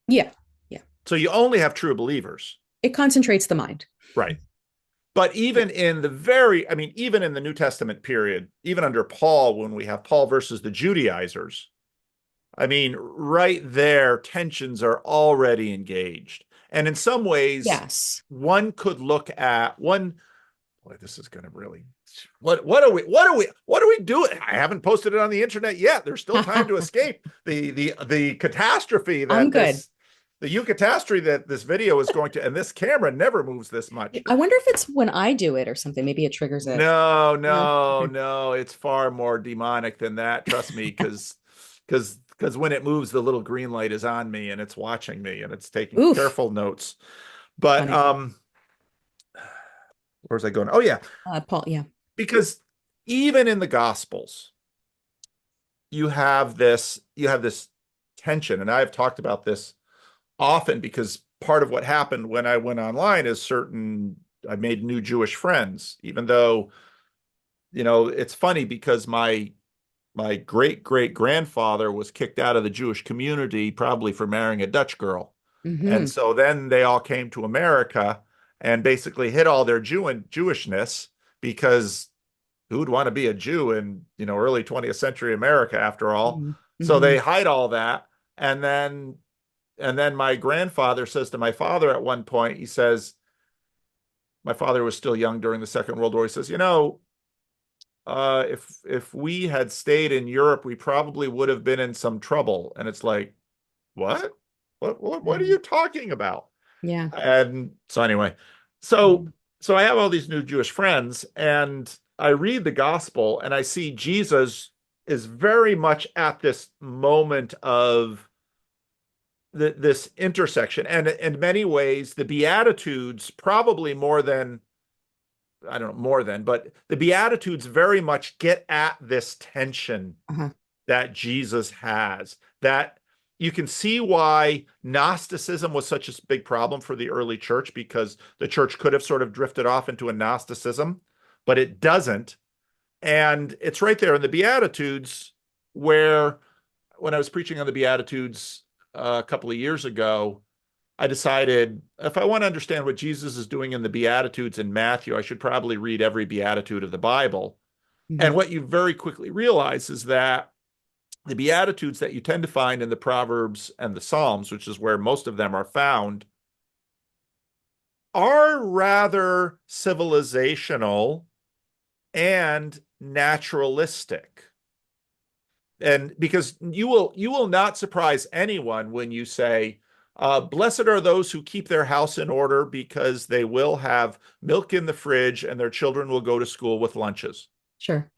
Yeah, yeah. So you only have true believers. It concentrates the mind. Right. But Yeah. even in the very, I mean, even in the New Testament period, even under Paul, when we have Paul versus the Judaizers, I mean, right there, tensions are already engaged. And in some ways, Yes. one could look at one. Boy, this is going to really. What are we doing? I haven't posted it on the internet yet. There's still time to escape the catastrophe I'm that good. this the eucatastrophe that this video is going to, and this camera never moves this much. I wonder if it's when I do it or something. Maybe it triggers it. No, No. no, Okay. no. It's far more demonic than that. Trust me, because when it moves, the little green light is on me and it's watching me and it's taking Oof. careful notes. But Funny. where's I going? Oh yeah, Paul, yeah. because even in the Gospels, you have this tension, and I've talked about this often because part of what happened when I went online is I made new Jewish friends, even though, it's funny because my great great grandfather was kicked out of the Jewish community probably for marrying a Dutch girl. And Hmm. so then they all came to America and basically hid all their Jewishness because who would want to be a Jew in, early 20th century America after all? So Hmm. they hide all that. And then my grandfather says to my father at one point, he says, my father was still young during the Second World War. He says, if we had stayed in Europe, we probably would have been in some trouble. And it's like, what? What are you talking about? Yeah. And so anyway, so Mhm. so I have all these new Jewish friends, and I read the gospel, and I see Jesus is very much at this moment of this intersection, and in many ways, the Beatitudes probably more than I don't know more than, but the Beatitudes very much get at this tension Uh-huh. that Jesus has. That you can see why Gnosticism was such a big problem for the early church because the church could have sort of drifted off into a Gnosticism, but it doesn't. And it's right there in the Beatitudes where, when I was preaching on the Beatitudes a couple of years ago, I decided if I want to understand what Jesus is doing in the Beatitudes in Matthew, I should probably read every Beatitude of the Bible. And Hmm. what you very quickly realize is that the Beatitudes that you tend to find in the Proverbs and the Psalms, which is where most of them are found, are rather civilizational and naturalistic. And because you will not surprise anyone when you say, blessed are those who keep their house in order because they will have milk in the fridge and their children will go to school with lunches. Sure.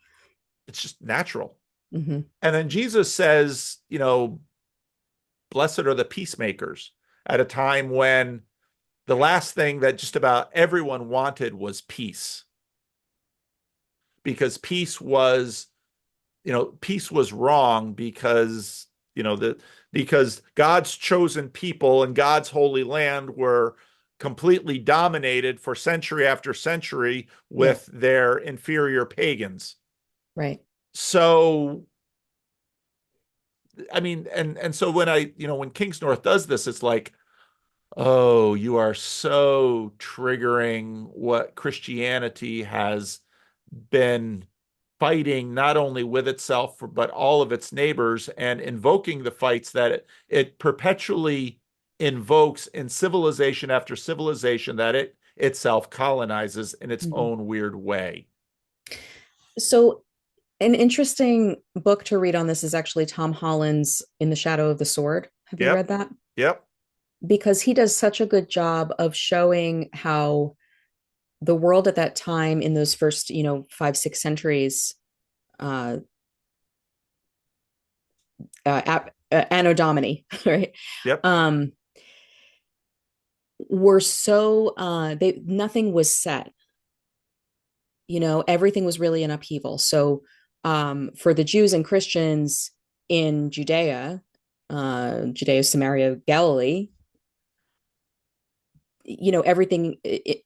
It's just natural. Hmm. And then Jesus says, blessed are the peacemakers at a time when the last thing that just about everyone wanted was peace, because peace was wrong because because God's chosen people and God's holy land were completely dominated for century after century Yeah. with their inferior pagans. Right. So I mean, and so when Kingsnorth does this, it's like, oh, you are so triggering what Christianity has been fighting not only with itself but all of its neighbors, and invoking the fights that it perpetually invokes in civilization after civilization that it itself colonizes in its Hmm. own weird way. So, an interesting book to read on this is actually Tom Holland's In the Shadow of the Sword. Have you Yep. read that? Yep. Because he does such a good job of showing how the world at that time in those first, 5, 6 centuries, uh, Anno Domini, right? Yep. Um, were so they nothing was set. Everything was really an upheaval. So for the Jews and Christians in Judea, Samaria, Galilee, everything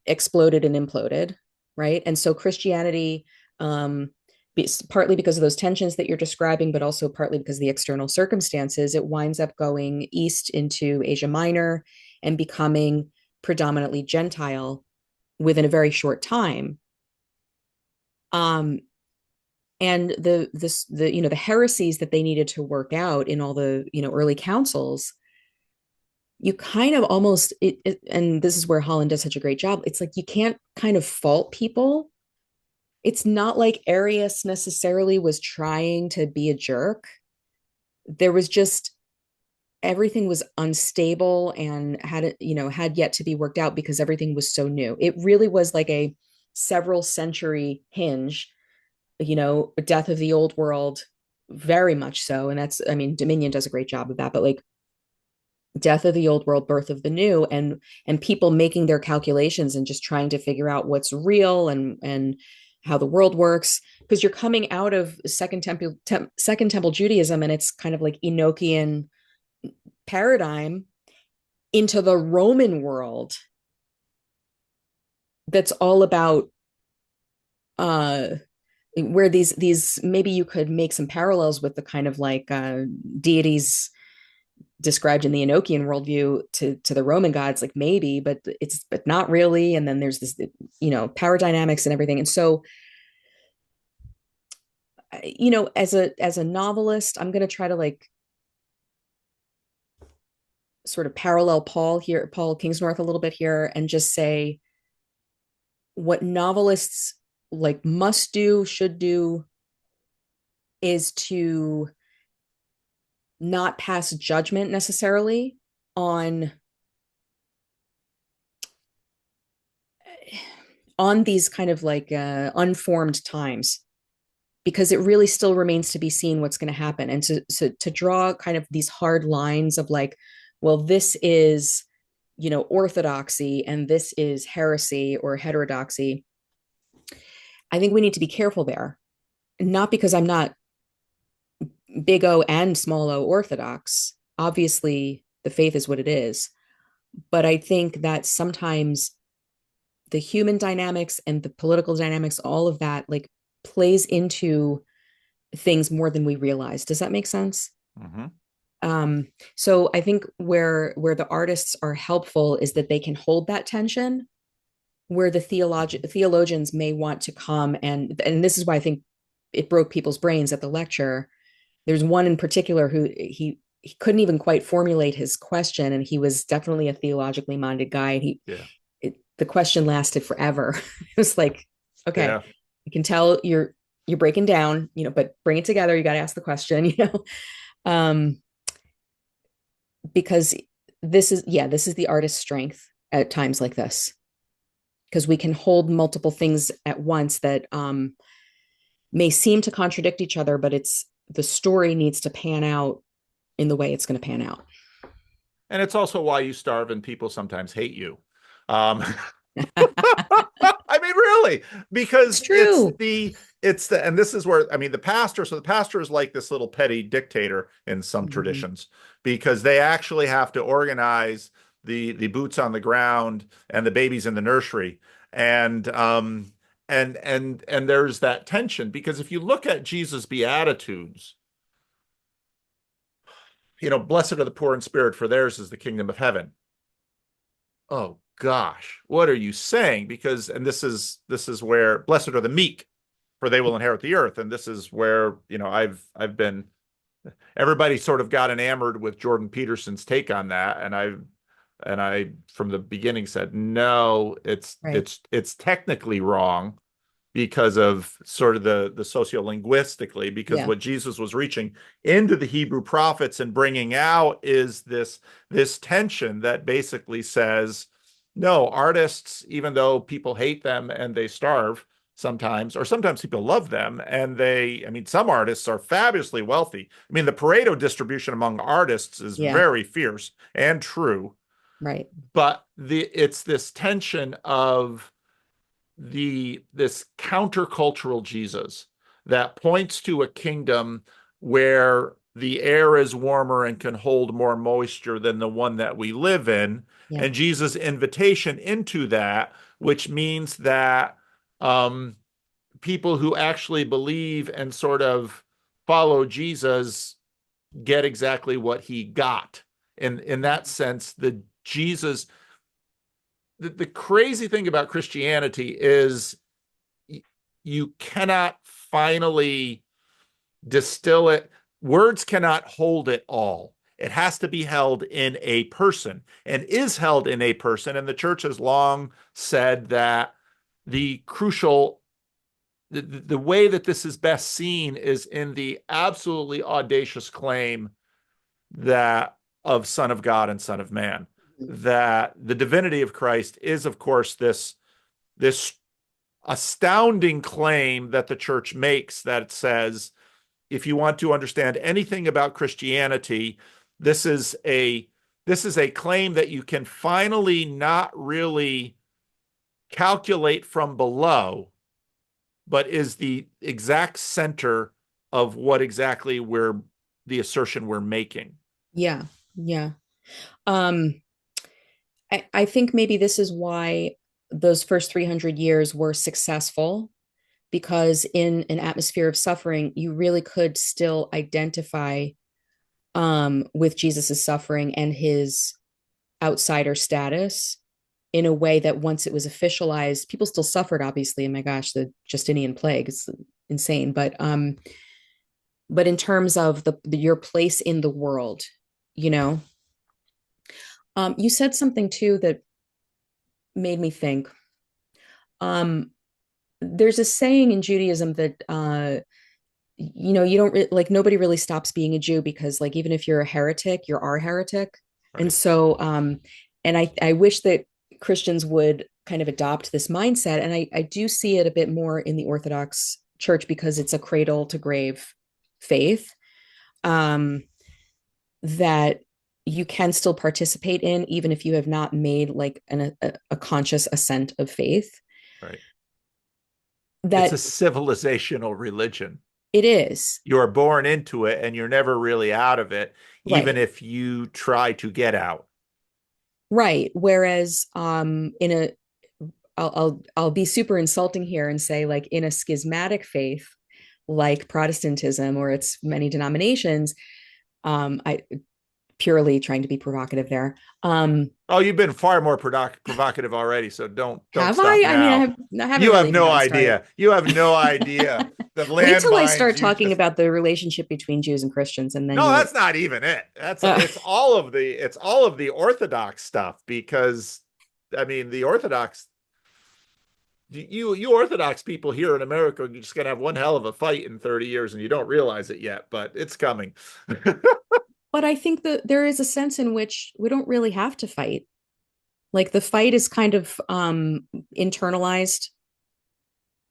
exploded and imploded, right? And so Christianity, um, partly because of those tensions that you're describing, but also partly because of the external circumstances, it winds up going east into Asia Minor and becoming predominantly Gentile within a very short time. Um, and the heresies that they needed to work out in all the early councils, you kind of almost and this is where Holland does such a great job. It's like you can't kind of fault people. It's not like Arius necessarily was trying to be a jerk. There was just everything was unstable and had yet to be worked out because everything was so new. It really was like a several century hinge, death of the old world, very much so. And that's, I mean, Dominion does a great job of that, but like death of the old world, birth of the new, and people making their calculations and just trying to figure out what's real and how the world works, because you're coming out of second temple Judaism, and it's kind of like Enochian paradigm into the Roman world that's all about uh where these maybe you could make some parallels with the kind of like deities described in the Enochian worldview to the Roman gods, like maybe, but not really. And then there's this, power dynamics and everything. And so, as a novelist, I'm going to try to like sort of parallel Paul Kingsnorth a little bit here, and just say what novelists like must do, should do, is to not pass judgment necessarily on these kind of like unformed times, because it really still remains to be seen what's going to happen, and to draw kind of these hard lines of like, well, this is orthodoxy and this is heresy or heterodoxy. I think we need to be careful there, not because I'm not big O and small o orthodox. Obviously the faith is what it is, but I think that sometimes the human dynamics and the political dynamics, all of that, like, plays into things more than we realize. Does that make sense? Mm-hmm. So I think where the artists are helpful is that they can hold that tension, where the theologians may want to come, and this is why I think it broke people's brains at the lecture. There's one in particular who he couldn't even quite formulate his question, and he was definitely a theologically minded guy. And Yeah. the question lasted forever. It was like, okay, Yeah. I can tell you're breaking down, but bring it together. You got to ask the question, um, because this is the artist's strength at times like this, because we can hold multiple things at once that may seem to contradict each other, but it's the story needs to pan out in the way it's going to pan out. And it's also why you starve and people sometimes hate you. Um, I mean, really, It's because true. and this is where, I mean, so the pastor is like this little petty dictator in some Mhm. traditions because they actually have to organize the boots on the ground and the babies in the nursery. And, and there's that tension because if you look at Jesus' Beatitudes, blessed are the poor in spirit, for theirs is the kingdom of heaven. Oh gosh, what are you saying? Because, and this is where blessed are the meek, for they will inherit the earth. And this is where, I've been everybody sort of got enamored with Jordan Peterson's take on that. And I from the beginning said, no, it's Right. it's it's technically wrong because of sort of the sociolinguistically, because Yeah. what Jesus was reaching into the Hebrew prophets and bringing out is this tension that basically says, no, artists, even though people hate them and they starve sometimes, or sometimes people love them and I mean, some artists are fabulously wealthy. I mean, the Pareto distribution among artists is Yeah. very fierce and true, Right. but it's this tension of this countercultural Jesus that points to a kingdom where the air is warmer and can hold more moisture than the one that we live in, Yeah. and Jesus' invitation into that, which means that um, people who actually believe and sort of follow Jesus get exactly what he got. In that sense, the crazy thing about Christianity is you cannot finally distill it. Words cannot hold it all. It has to be held in a person and is held in a person. And the church has long said that the crucial, the way that this is best seen is in the absolutely audacious claim that of Son of God and Son of Man, Mhm. that the divinity of Christ is, of course, this astounding claim that the church makes that says, if you want to understand anything about Christianity, this is a this is a claim that you can finally not really calculate from below, but is the exact center of what exactly we're the assertion we're making. Yeah. Yeah. Um, I think maybe this is why those first 300 years were successful, because in an atmosphere of suffering, you really could still identify with Jesus's suffering and his outsider status in a way that once it was officialized, people still suffered, obviously. And my gosh, the Justinian plague is insane. But in terms of your place in the world, you know, you said something too that made me think. Um, there's a saying in Judaism that you don't like nobody really stops being a Jew, because like even if you're a heretic, you're our heretic. And Right. so and I wish that Christians would kind of adopt this mindset. And I do see it a bit more in the Orthodox Church because it's a cradle to grave faith, um, that you can still participate in, even if you have not made like a conscious assent of faith. Right. It's a That civilizational religion. it is. You are born into it and you're never really out of it, even Right. if you try to get out. Right. Whereas in a I'll be super insulting here and say, like, in a schismatic faith like Protestantism or its many denominations, I purely trying to be provocative there. Oh, you've been far more provocative already, so don't Have stop I? I mean, now. I haven't You have really even no gotten started. idea. You have no idea the Wait till I landmines start you talking just. about the relationship between Jews and Christians, and then No, you'll that's not even it. That's uh, it's all of the Orthodox stuff because I mean the Orthodox you Orthodox people here in America are just going to have one hell of a fight in 30 years, and you don't realize it yet, but it's coming. But I think that there is a sense in which we don't really have to fight. Like the fight is kind of internalized,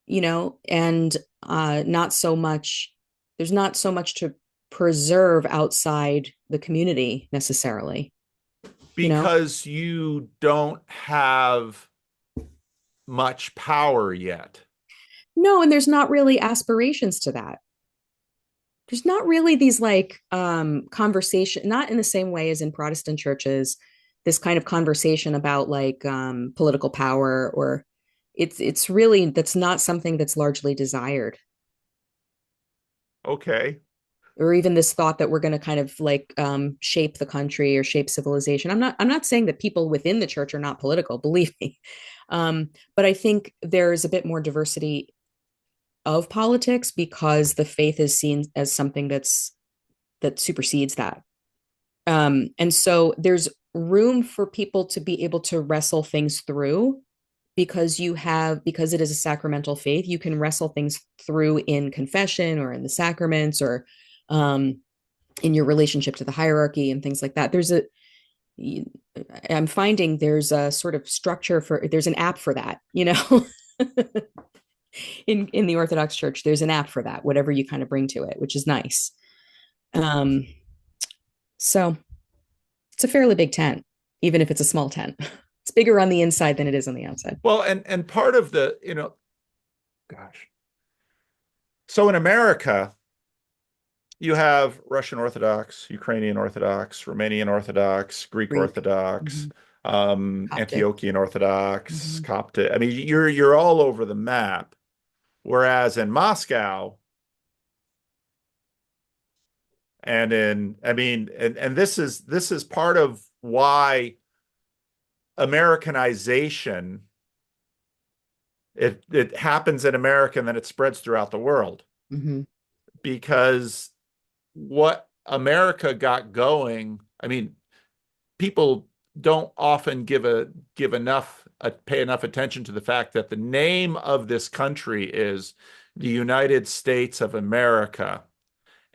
and not so much, there's not so much to preserve outside the community necessarily, you know? Because you don't have much power yet. No, and there's not really aspirations to that. There's not really these like conversation, not in the same way as in Protestant churches, this kind of conversation about like political power, or it's really, that's not something that's largely desired. Okay. Or even this thought that we're going to kind of like shape the country or shape civilization. I'm not saying that people within the church are not political, believe me. But I think there's a bit more diversity of politics because the faith is seen as something that supersedes that. And so there's room for people to be able to wrestle things through, because it is a sacramental faith. You can wrestle things through in confession or in the sacraments, or um, in your relationship to the hierarchy and things like that. I'm finding there's a sort of structure there's an app for that, in the Orthodox Church. There's an app for that, whatever you kind of bring to it, which is nice. Um, so it's a fairly big tent, even if it's a small tent. It's bigger on the inside than it is on the outside. Well, and part of the, gosh. So in America, you have Russian Orthodox, Ukrainian Orthodox, Romanian Orthodox, Greek Greek, Orthodox, mm-hmm. Coptic. Antiochian Orthodox, Mm-hmm. Coptic. I mean, you're all over the map. Whereas in Moscow and I mean, and this is part of why Americanization, it happens in America and then it spreads throughout the world, Mm-hmm. because what America got going, I mean, people don't often pay enough attention to the fact that the name of this country is the United States of America.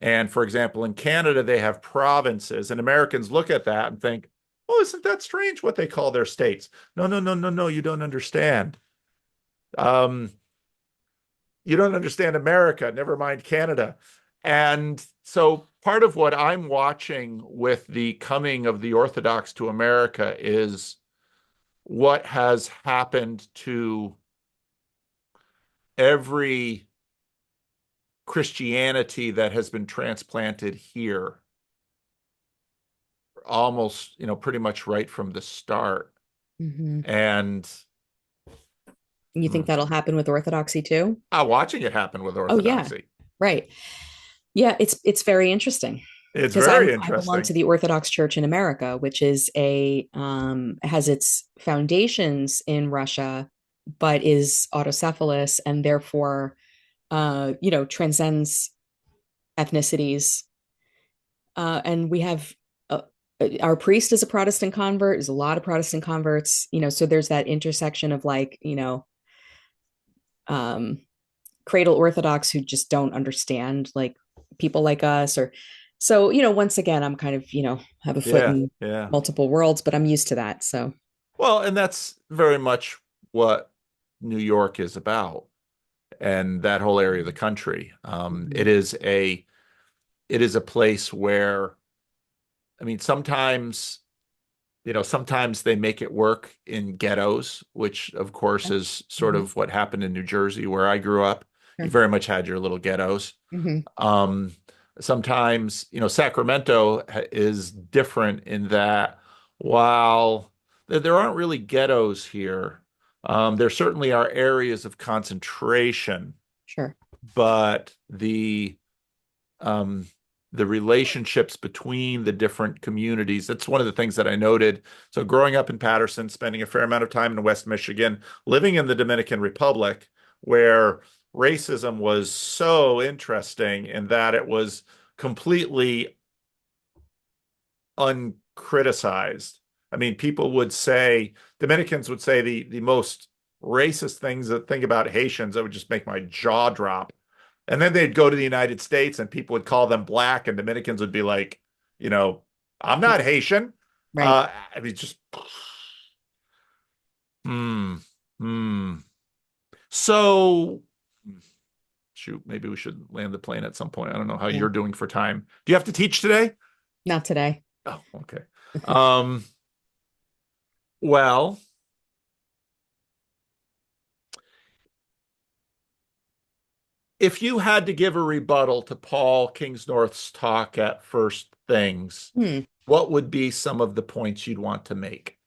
And for example, in Canada, they have provinces, and Americans look at that and think, oh, isn't that strange what they call their states? No, no, no, no, no, you don't understand. Um, you don't understand America, never mind Canada. And so part of what I'm watching with the coming of the Orthodox to America is what has happened to every Christianity that has been transplanted here, almost, pretty much right from the start. Mm-hmm. And You think that'll happen with Orthodoxy too? I'm watching it happen with Oh yeah, Orthodoxy. right. Yeah, it's very interesting It's because very I belong interesting. to the Orthodox Church in America, which is has its foundations in Russia, but is autocephalous and therefore transcends ethnicities. And we have our priest is a Protestant convert. There's a lot of Protestant converts, so there's that intersection of like, um, cradle Orthodox who just don't understand like people like us, or so, once again, I'm kind of, have a foot Yeah, in yeah. multiple worlds, but I'm used to that. So, Well, and that's very much what New York is about, and that whole area of the country. mhm. It is a place where, I mean, sometimes they make it work in ghettos, which of course is sort Mhm. of what happened in New Jersey, where I grew up. You Sure. very much had your little ghettos. Mhm. Um, Sometimes, Sacramento is different in that while there aren't really ghettos here, there certainly are areas of concentration, Sure. but um, the relationships between the different communities. That's one of the things that I noted. So growing up in Patterson, spending a fair amount of time in West Michigan, living in the Dominican Republic, where racism was so interesting in that it was completely uncriticized. I mean, Dominicans would say the most racist things that think about Haitians that would just make my jaw drop. And then they'd go to the United States and people would call them black, and Dominicans would be like, you know, I'm not Haitian. Right. I mean, just hmm, hmm. So, shoot, maybe we should land the plane at some point. I don't know how Yeah. you're doing for time. Do you have to teach today? Not today. Oh, okay. Um, well, if you had to give a rebuttal to Paul Kingsnorth's talk at First Things, Hmm. what would be some of the points you'd want to make?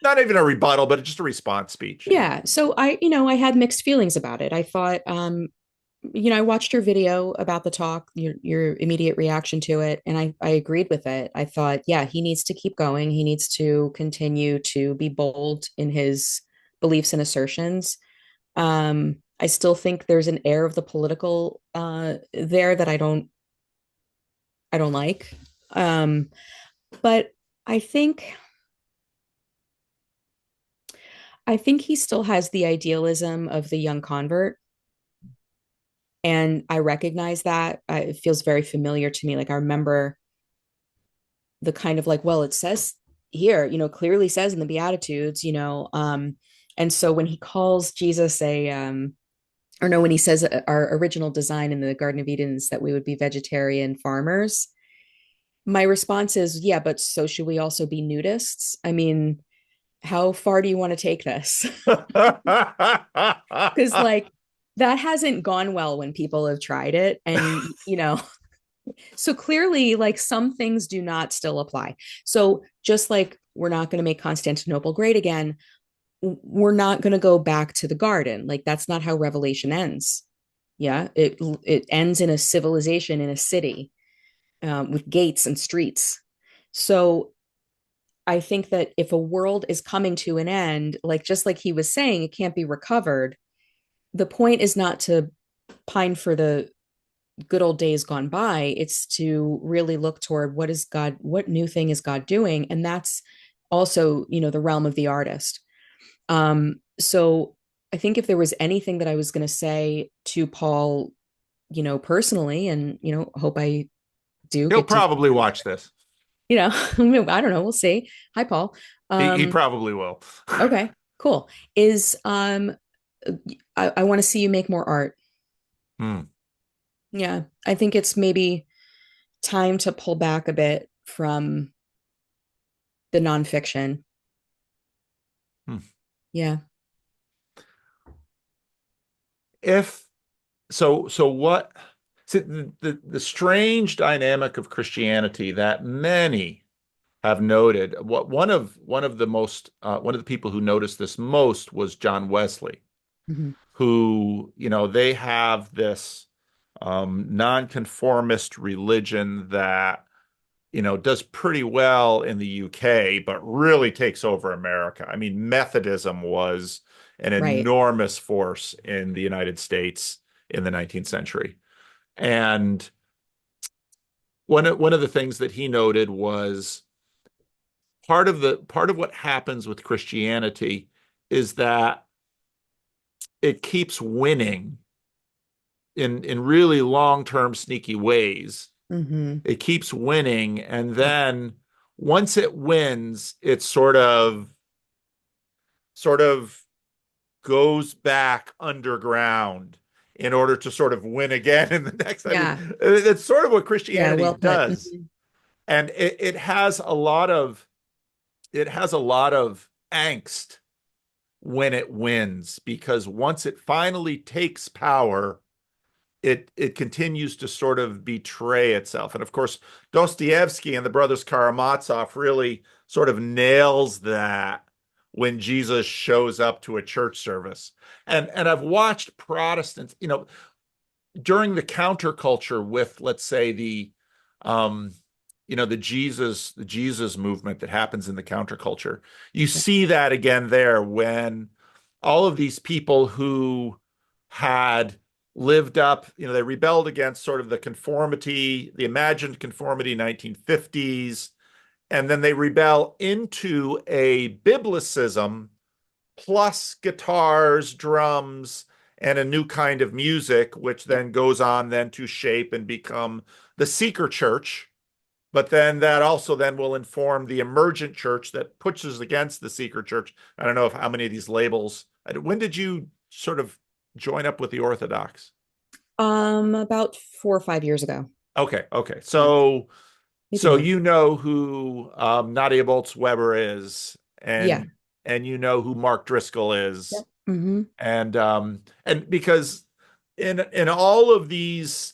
Not even a rebuttal, but just a response speech. Yeah. So I had mixed feelings about it. I thought, I watched your video about the talk, your immediate reaction to it, and I agreed with it. I thought, yeah, he needs to keep going. He needs to continue to be bold in his beliefs and assertions. I still think there's an air of the political there that I don't like. Um, but I think I think he still has the idealism of the young convert. And I recognize that. It feels very familiar to me. Like I remember the kind of like, well, it says here, clearly says in the Beatitudes, and so when he calls Jesus or no, when he says our original design in the Garden of Eden is that we would be vegetarian farmers, my response is, yeah, but so should we also be nudists? I mean, how far do you want to take this? Because like that hasn't gone well when people have tried it. And, so clearly, like some things do not still apply. So just like we're not going to make Constantinople great again, we're not going to go back to the garden. Like that's not how Revelation ends. Yeah, it ends in a civilization in a city with gates and streets. So I think that if a world is coming to an end, like just like he was saying, it can't be recovered. The point is not to pine for the good old days gone by. It's to really look toward what new thing is God doing? And that's also, the realm of the artist. So I think if there was anything that I was going to say to Paul, personally, and, hope I do He'll get to, probably watch this. I don't know, we'll see. Hi, Paul. He Um, probably will. okay, cool. Is I want to see you make more art. Hmm. Yeah, I think it's maybe time to pull back a bit from the nonfiction. Hmm. Yeah. If so what see, the strange dynamic of Christianity that many have noted, what one of the most one of the people who noticed this most was John Wesley, Hmm. who, they have this nonconformist religion that, does pretty well in the UK, but really takes over America. I mean, Methodism was an Right. enormous force in the United States in the 19th century. And one of the things that he noted was part of what happens with Christianity is that it keeps winning in really long-term sneaky ways. Hmm. It keeps winning, and then once it wins, it sort of goes back underground in order to sort of win again in the next. I mean, Yeah. it's sort of what Yeah. Christianity Well put. does. And it has a lot of angst when it wins, because once it finally takes power, it continues to sort of betray itself. And of course, Dostoevsky and the brothers Karamazov really sort of nails that when Jesus shows up to a church service. And I've watched Protestants, during the counterculture with, let's say, um, the Jesus movement that happens in the counterculture. You see that again there when all of these people who had lived up, they rebelled against sort of the conformity, the imagined conformity 1950s, and then they rebel into a biblicism plus guitars, drums, and a new kind of music, which Yeah. then goes on then to shape and become the seeker church. But then that also then will inform the emergent church that pushes against the seeker church. I don't know if how many of these labels. When did you sort of join up with the Orthodox? About 4 or 5 years ago. Okay, okay. Yeah, maybe So more. you know who Nadia Bolz-Weber is, Yeah. and you know who Mark Driscoll is, Yep. Mm-hmm. and because in all of these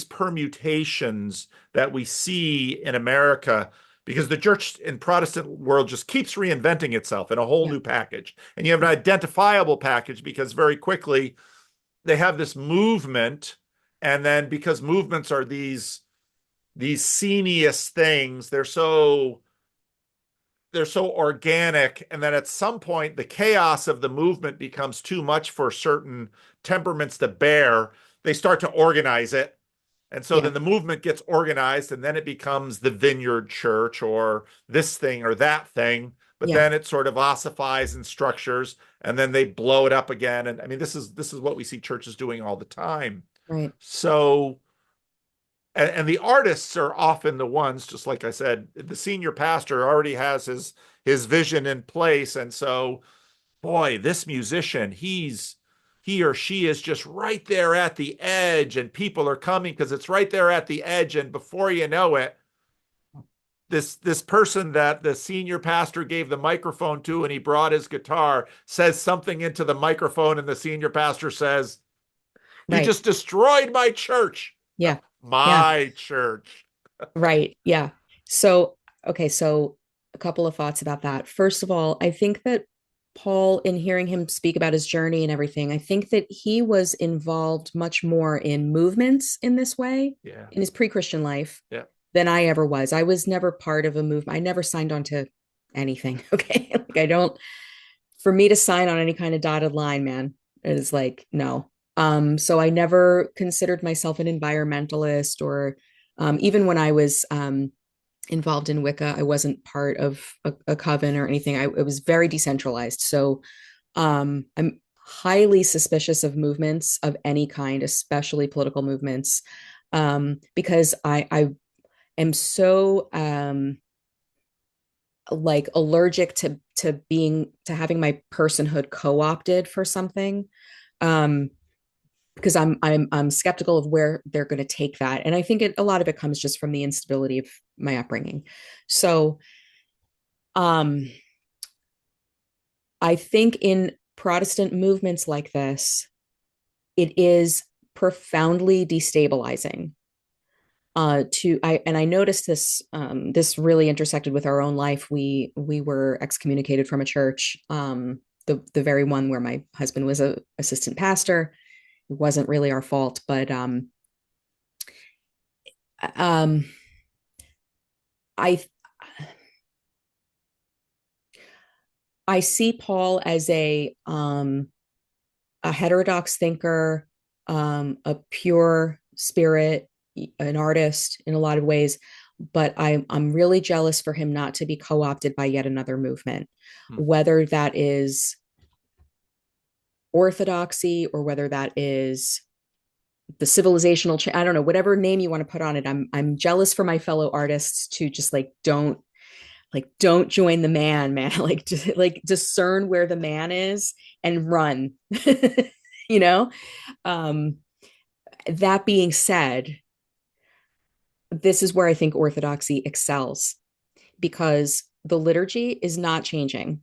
permutations that we see in America, because the church in Protestant world just keeps reinventing itself in a whole Yeah. new package, and you have an identifiable package because very quickly they have this movement, and then because movements are these scenius things, they're so organic, and then at some point the chaos of the movement becomes too much for certain temperaments to bear. They start to organize it, and so Yeah. then the movement gets organized, and then it becomes the vineyard church or this thing or that thing, but Yeah. then it sort of ossifies and structures, and then they blow it up again. And I mean, this is what we see churches doing all the time. Right. So and the artists are often the ones, just like I said, the senior pastor already has his vision in place. And so, boy, this musician, he or she is just right there at the edge, and people are coming because it's right there at the edge. And before you know it, this person that the senior pastor gave the microphone to and he brought his guitar says something into the microphone, and the senior pastor says, "You Right. just destroyed my church." Yeah. Yeah. My church. Right. Yeah. So, okay. So, a couple of thoughts about that. First of all, I think that Paul, in hearing him speak about his journey and everything, I think that he was involved much more in movements in this way Yeah. in his pre Christian life Yeah. than I ever was. I was never part of a movement. I never signed on to anything. Okay. Like, I don't, for me to sign on any kind of dotted line, man, it is like, no. So I never considered myself an environmentalist or even when I was involved in Wicca, I wasn't part of a coven or anything. It was very decentralized. So I'm highly suspicious of movements of any kind, especially political movements, because I am so like allergic to having my personhood co-opted for something. Um, because I'm skeptical of where they're going to take that, and I think a lot of it comes just from the instability of my upbringing. So, um, I think in Protestant movements like this, it is profoundly destabilizing. I noticed this this really intersected with our own life. We were excommunicated from a church, the very one where my husband was a assistant pastor. It wasn't really our fault, but um, I I see Paul as a heterodox thinker, a pure spirit, an artist in a lot of ways. But I'm really jealous for him not to be co opted by yet another movement, Hmm. whether that is orthodoxy or whether that is the civilizational I don't know, whatever name you want to put on it. I'm jealous for my fellow artists to just don't join the man like just, like discern where the man is and run. you know um that being said, this is where I think orthodoxy excels because the liturgy is not changing,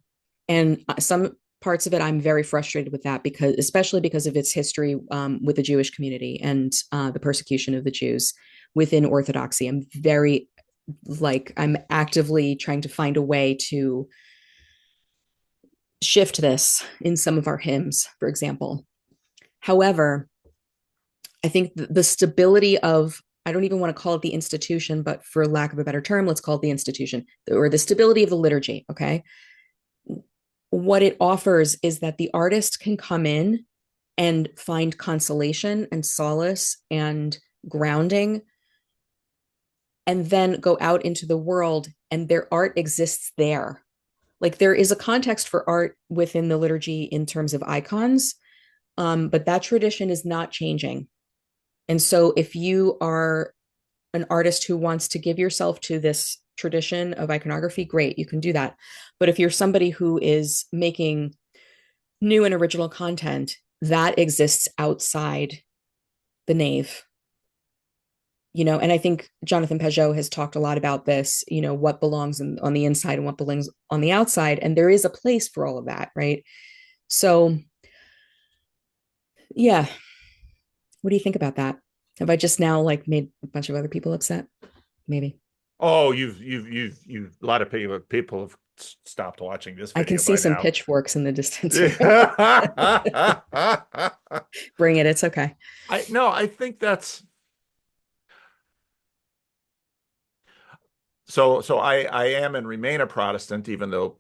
and some parts of it I'm very frustrated with that, because especially because of its history with the Jewish community and the persecution of the Jews within orthodoxy. I'm actively trying to find a way to shift this in some of our hymns, for example. However, I think the stability of, I don't even want to call it the institution, but for lack of a better term, let's call it the institution or the stability of the liturgy. Okay. What it offers is that the artist can come in and find consolation and solace and grounding and then go out into the world and their art exists there. Like there is a context for art within the liturgy in terms of icons, but that tradition is not changing. And so if you are an artist who wants to give yourself to this tradition of iconography, great, you can do that. But if you're somebody who is making new and original content, that exists outside the nave. And I think Jonathan Pageau has talked a lot about this, what belongs on the inside and what belongs on the outside. And there is a place for all of that, right? So, yeah. What do you think about that? Have I just now like made a bunch of other people upset? Maybe. Oh, a lot of people have stopped watching this I can video see by some now. pitchforks in the distance here. Bring it. It's okay. No, I think that's so I am and remain a Protestant, even though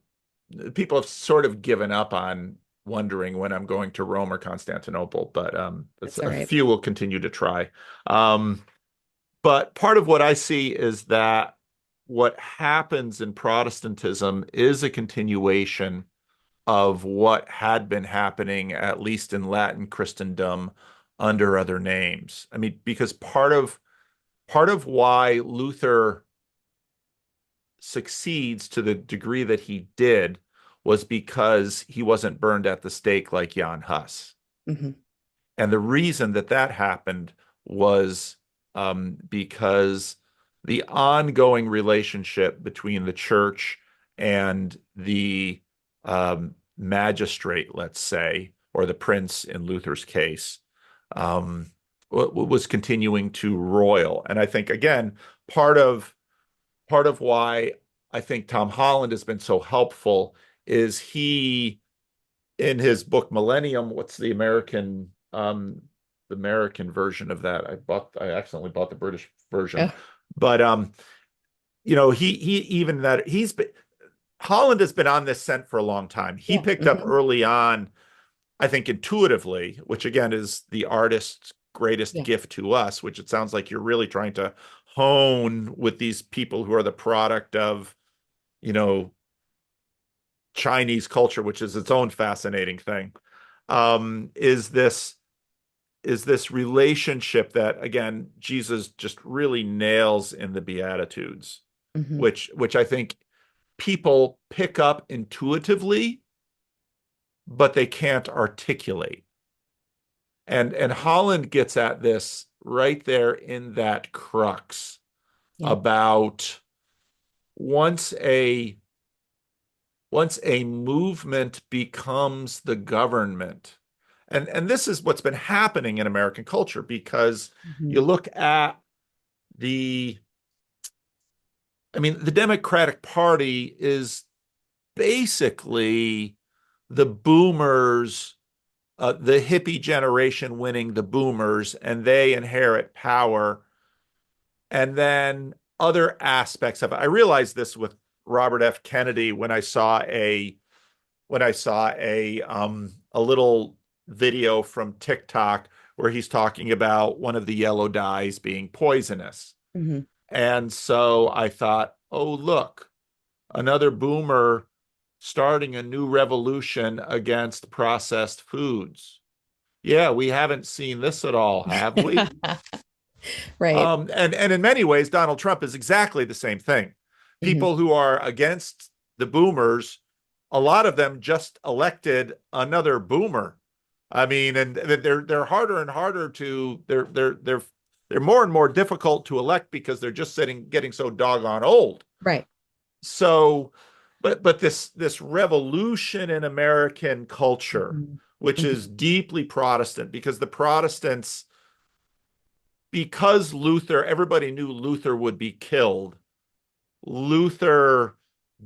people have sort of given up on wondering when I'm going to Rome or Constantinople, but That's all a right. few will continue to try. Um, but part of what I see is that what happens in Protestantism is a continuation of what had been happening, at least in Latin Christendom, under other names. I mean, because part of why Luther succeeds to the degree that he did was because he wasn't burned at the stake like Jan Hus. Mm-hmm. And the reason that that happened was because the ongoing relationship between the church and the magistrate, let's say, or the prince in Luther's case, um, was continuing to roil. And I think, again, part of part of why I think Tom Holland has been so helpful is he, in his book Millennium, what's the American version of that? I accidentally bought the British version. Oh, But he even that he's been Holland has been on this scent for a long time. He yeah. picked up Mm-hmm. early on, I think intuitively, which again is the artist's greatest Yeah. gift to us, which it sounds like you're really trying to hone with these people who are the product of, you know, Chinese culture, which is its own fascinating thing. Um, is this is this relationship that again Jesus just really nails in the Beatitudes, Mm-hmm. which I think people pick up intuitively, but they can't articulate. And Holland gets at this right there in that crux Yeah. about once a once a movement becomes the government. And this is what's been happening in American culture because Mm-hmm. you look at the I mean the Democratic Party is basically the boomers, the hippie generation winning the boomers, and they inherit power. And then other aspects of it. I realized this with Robert F. Kennedy when I saw a little video from TikTok where he's talking about one of the yellow dyes being poisonous. Mm-hmm. And so I thought, oh, look, another boomer starting a new revolution against processed foods. Yeah, we haven't seen this at all, have we? Right. And in many ways, Donald Trump is exactly the same thing. Mm-hmm. People who are against the boomers, a lot of them just elected another boomer. I mean, and they're harder and harder to they're more and more difficult to elect because they're just getting so doggone old. Right. So, but this revolution in American culture, Mm-hmm. which Mm-hmm. is deeply Protestant, because the Protestants because Luther, everybody knew Luther would be killed. Luther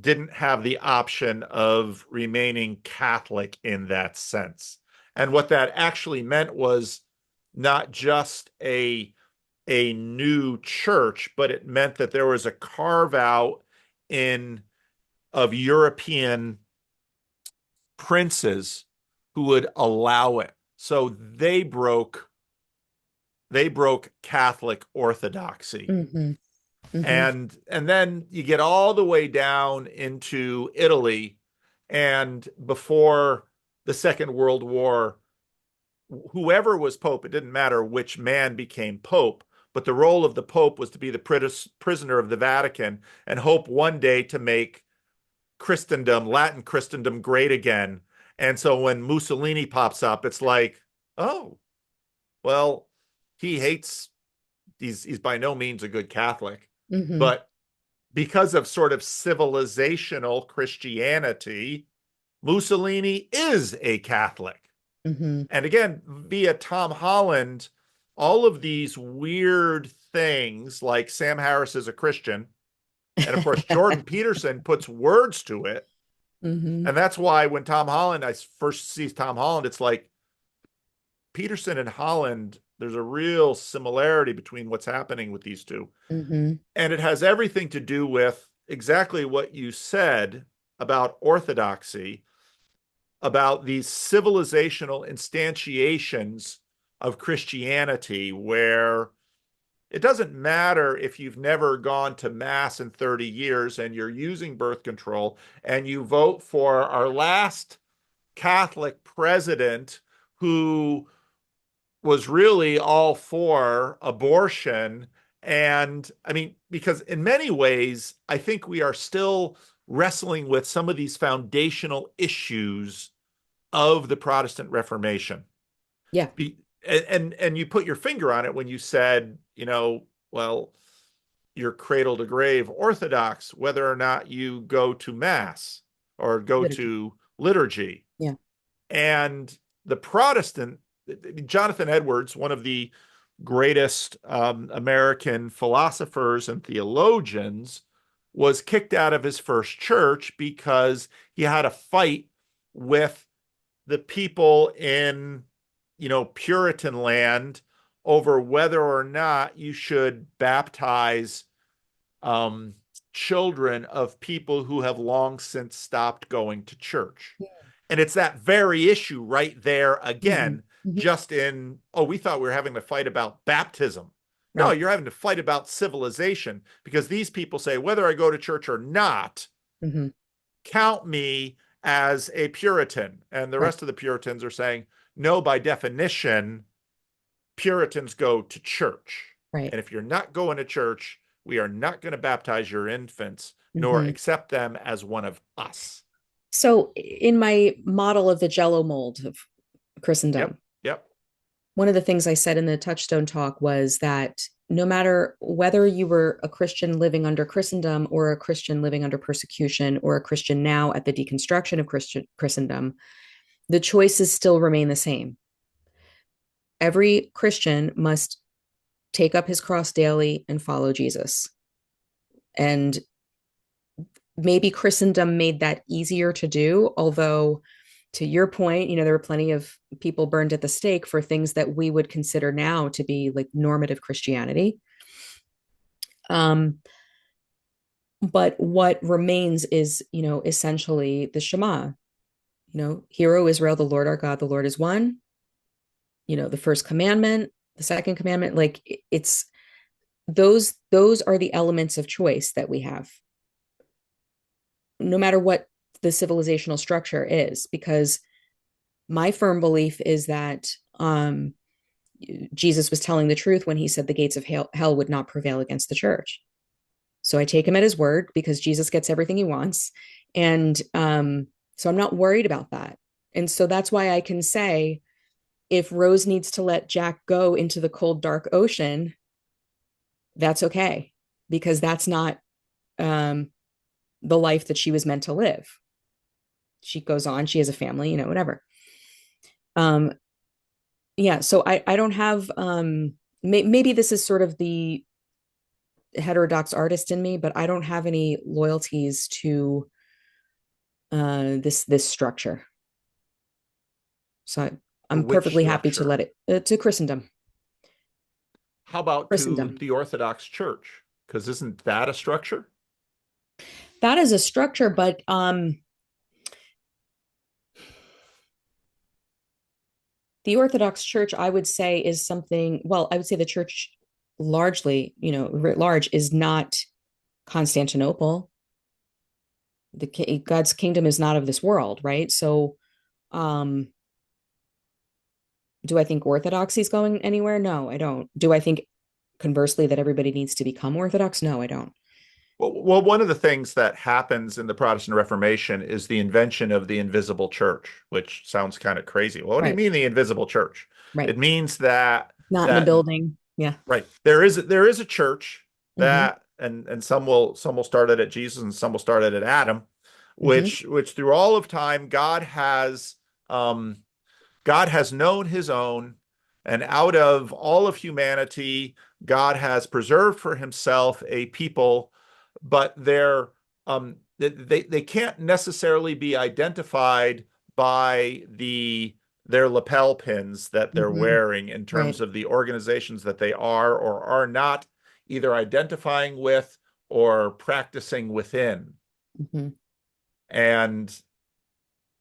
didn't have the option of remaining Catholic in that sense. And what that actually meant was not just a new church, but it meant that there was a carve out in of European princes who would allow it. So they broke Catholic orthodoxy. Mm-hmm. Mm-hmm. And then you get all the way down into Italy, and before the Second World War, whoever was pope, it didn't matter which man became pope, but the role of the pope was to be the prisoner of the Vatican and hope one day to make Christendom, Latin Christendom, great again. And so when Mussolini pops up, it's like, oh, well, he hates, he's by no means a good Catholic, Mm-hmm. but because of sort of civilizational Christianity, Mussolini is a Catholic. Mm-hmm. And again, via Tom Holland, all of these weird things like Sam Harris is a Christian, and of course, Jordan Peterson puts words to it. Mm-hmm. And that's why when Tom Holland, I first see Tom Holland, it's like Peterson and Holland, there's a real similarity between what's happening with these two. Mm-hmm. And it has everything to do with exactly what you said about orthodoxy, about these civilizational instantiations of Christianity, where it doesn't matter if you've never gone to mass in 30 years and you're using birth control and you vote for our last Catholic president who was really all for abortion. And I mean, because in many ways, I think we are still wrestling with some of these foundational issues of the Protestant Reformation. Yeah. Be, and you put your finger on it when you said, well, you're cradle to grave Orthodox, whether or not you go to Mass or go Liturgy. to liturgy. Yeah. And the Protestant, Jonathan Edwards, one of the greatest American philosophers and theologians, was kicked out of his first church because he had a fight with the people in, Puritan land over whether or not you should baptize um, children of people who have long since stopped going to church. And it's that very issue right there Mm-hmm. again, Mm-hmm. just in, oh, we thought we were having to fight about baptism. No, Right. you're having to fight about civilization because these people say, whether I go to church or not, Mm-hmm. count me as a Puritan. And the Right. rest of the Puritans are saying, no, by definition, Puritans go to church. Right. And if you're not going to church, we are not going to baptize your infants, nor Mm-hmm. accept them as one of us. So, in my model of the Jello mold of Yep. Christendom, Yep. one of the things I said in the Touchstone talk was that no matter whether you were a Christian living under Christendom or a Christian living under persecution or a Christian now at the deconstruction of Christendom, the choices still remain the same. Every Christian must take up his cross daily and follow Jesus. And maybe Christendom made that easier to do, although to your point, there were plenty of people burned at the stake for things that we would consider now to be like normative Christianity. Um, but what remains is, essentially the Shema. Hear, O Israel, the Lord our God, the Lord is one. The first commandment, the second commandment, like it's those are the elements of choice that we have, no matter what the civilizational structure is, because my firm belief is that Jesus was telling the truth when he said the gates of hell would not prevail against the church. So I take him at his word because Jesus gets everything he wants. And so I'm not worried about that. And so that's why I can say if Rose needs to let Jack go into the cold, dark ocean, that's okay, because that's not um, the life that she was meant to live. She goes on, she has a family, whatever. Um, yeah, so I don't have, maybe this is sort of the heterodox artist in me, but I don't have any loyalties to this structure. So To I'm which perfectly happy to structure? let it to Christendom. How about to Christendom. the Orthodox Church? Because isn't that a structure? That is a structure, but the Orthodox Church, I would say, is something. Well, I would say the church. largely, writ large, is not Constantinople. God's kingdom is not of this world, right? So, um, do I think Orthodoxy is going anywhere? No, I don't. Do I think conversely that everybody needs to become Orthodox? No, I don't. Well, one of the things that happens in the Protestant Reformation is the invention of the invisible church, which sounds kind of crazy. Well, what do you Right, mean the invisible church? right. It means that Not in a that building. Yeah. right there is a church Mm-hmm. that and some will start it at Jesus and some will start it at Adam, Mm-hmm. which through all of time um God has known his own, and out of all of humanity, God has preserved for himself a people, but they can't necessarily be identified by their lapel pins that they're Mm-hmm. wearing in terms Right. of the organizations that they are or are not either identifying with or practicing within. Mm-hmm. And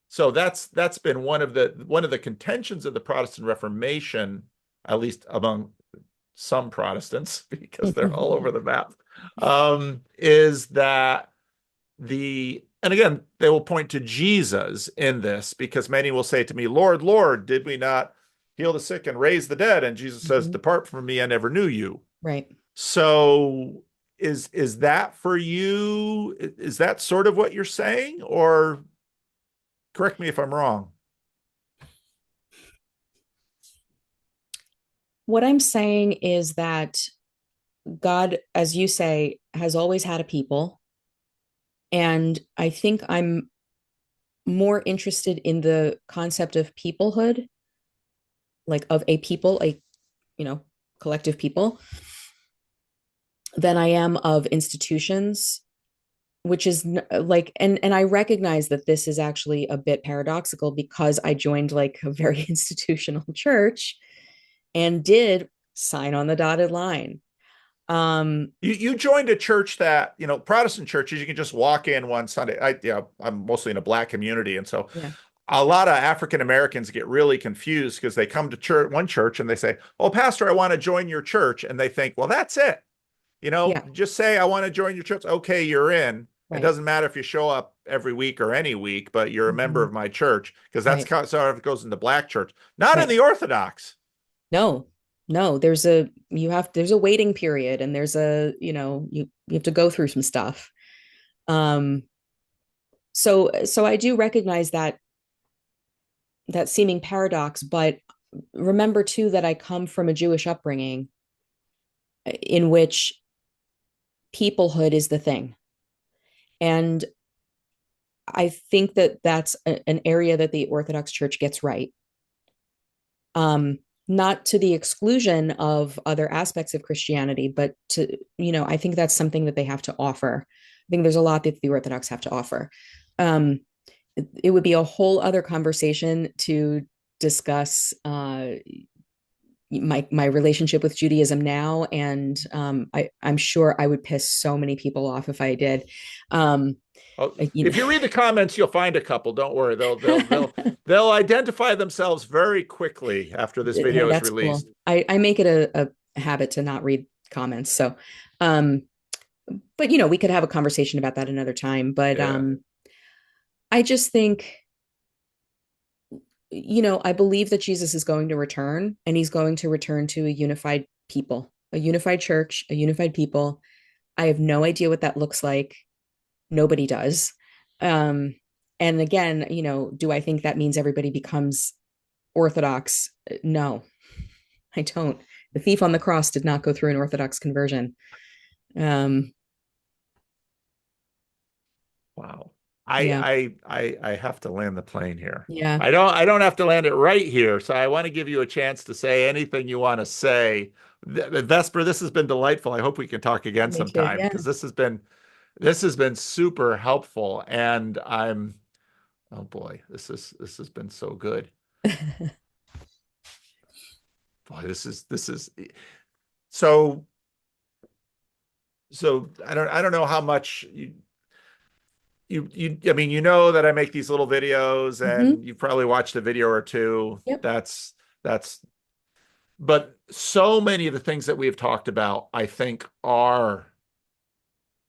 so that's been one of the contentions of the Protestant Reformation, at least among some Protestants, because they're all over the map, is that and again, they will point to Jesus in this because many will say to me, Lord, Lord, did we not heal the sick and raise the dead? And Jesus says, Mm-hmm. depart from me, I never knew you. Right. So is that for you? Is that sort of what you're saying? Or correct me if I'm wrong. What I'm saying is that God, as you say, has always had a people. And I think I'm more interested in the concept of peoplehood, like of a people, you know, collective people, than I am of institutions, which is like, and I recognize that this is actually a bit paradoxical because I joined like a very institutional church and did sign on the dotted line. You joined a church that, Protestant churches, you can just walk in one Sunday. I'm mostly in a black community, and so Yeah. a lot of African Americans get really confused because they come to one church and they say, "Oh, pastor, I want to join your church." And they think, "Well, that's it. Yeah. Just say I want to join your church. Okay, you're in. It Right. doesn't matter if you show up every week or any week, but you're a member Mm-hmm. of my church because that's Right. kind of sort of goes in the black church, not in Right. the Orthodox." No, no, there's a waiting period and there's you have to go through some stuff. Um, so I do recognize that seeming paradox, but remember too that I come from a Jewish upbringing in which peoplehood is the thing. And I think that that's an area that the Orthodox Church gets right. Not to the exclusion of other aspects of Christianity, but I think that's something that they have to offer. I think there's a lot that the Orthodox have to offer. Um, it would be a whole other conversation to discuss my relationship with Judaism now, and I'm sure I would piss so many people off if I did. Um, Oh, you if know, you read the comments, you'll find a couple. Don't worry. They'll identify themselves very quickly after this hey, video is that's cool. released. I make it a habit to not read comments. So, um, but we could have a conversation about that another time. But Yeah. I just think, I believe that Jesus is going to return and he's going to return to a unified people, a unified church, a unified people. I have no idea what that looks like. Nobody does. Um, and again, do I think that means everybody becomes Orthodox? No, I don't. The thief on the cross did not go through an Orthodox conversion. Um, Wow. yeah, I have to land the plane here. yeah, I don't have to land it right here. So I want to give you a chance to say anything you want to say. Vesper, this has been delightful. I hope we can talk again me too. sometime Yeah. because this has been super helpful. And oh boy, this has been so good. Boy, this is so I don't know how much I mean, that I make these little videos Hmm. and you've probably watched a video or two. Yep. That's but so many of the things that we have talked about, I think, are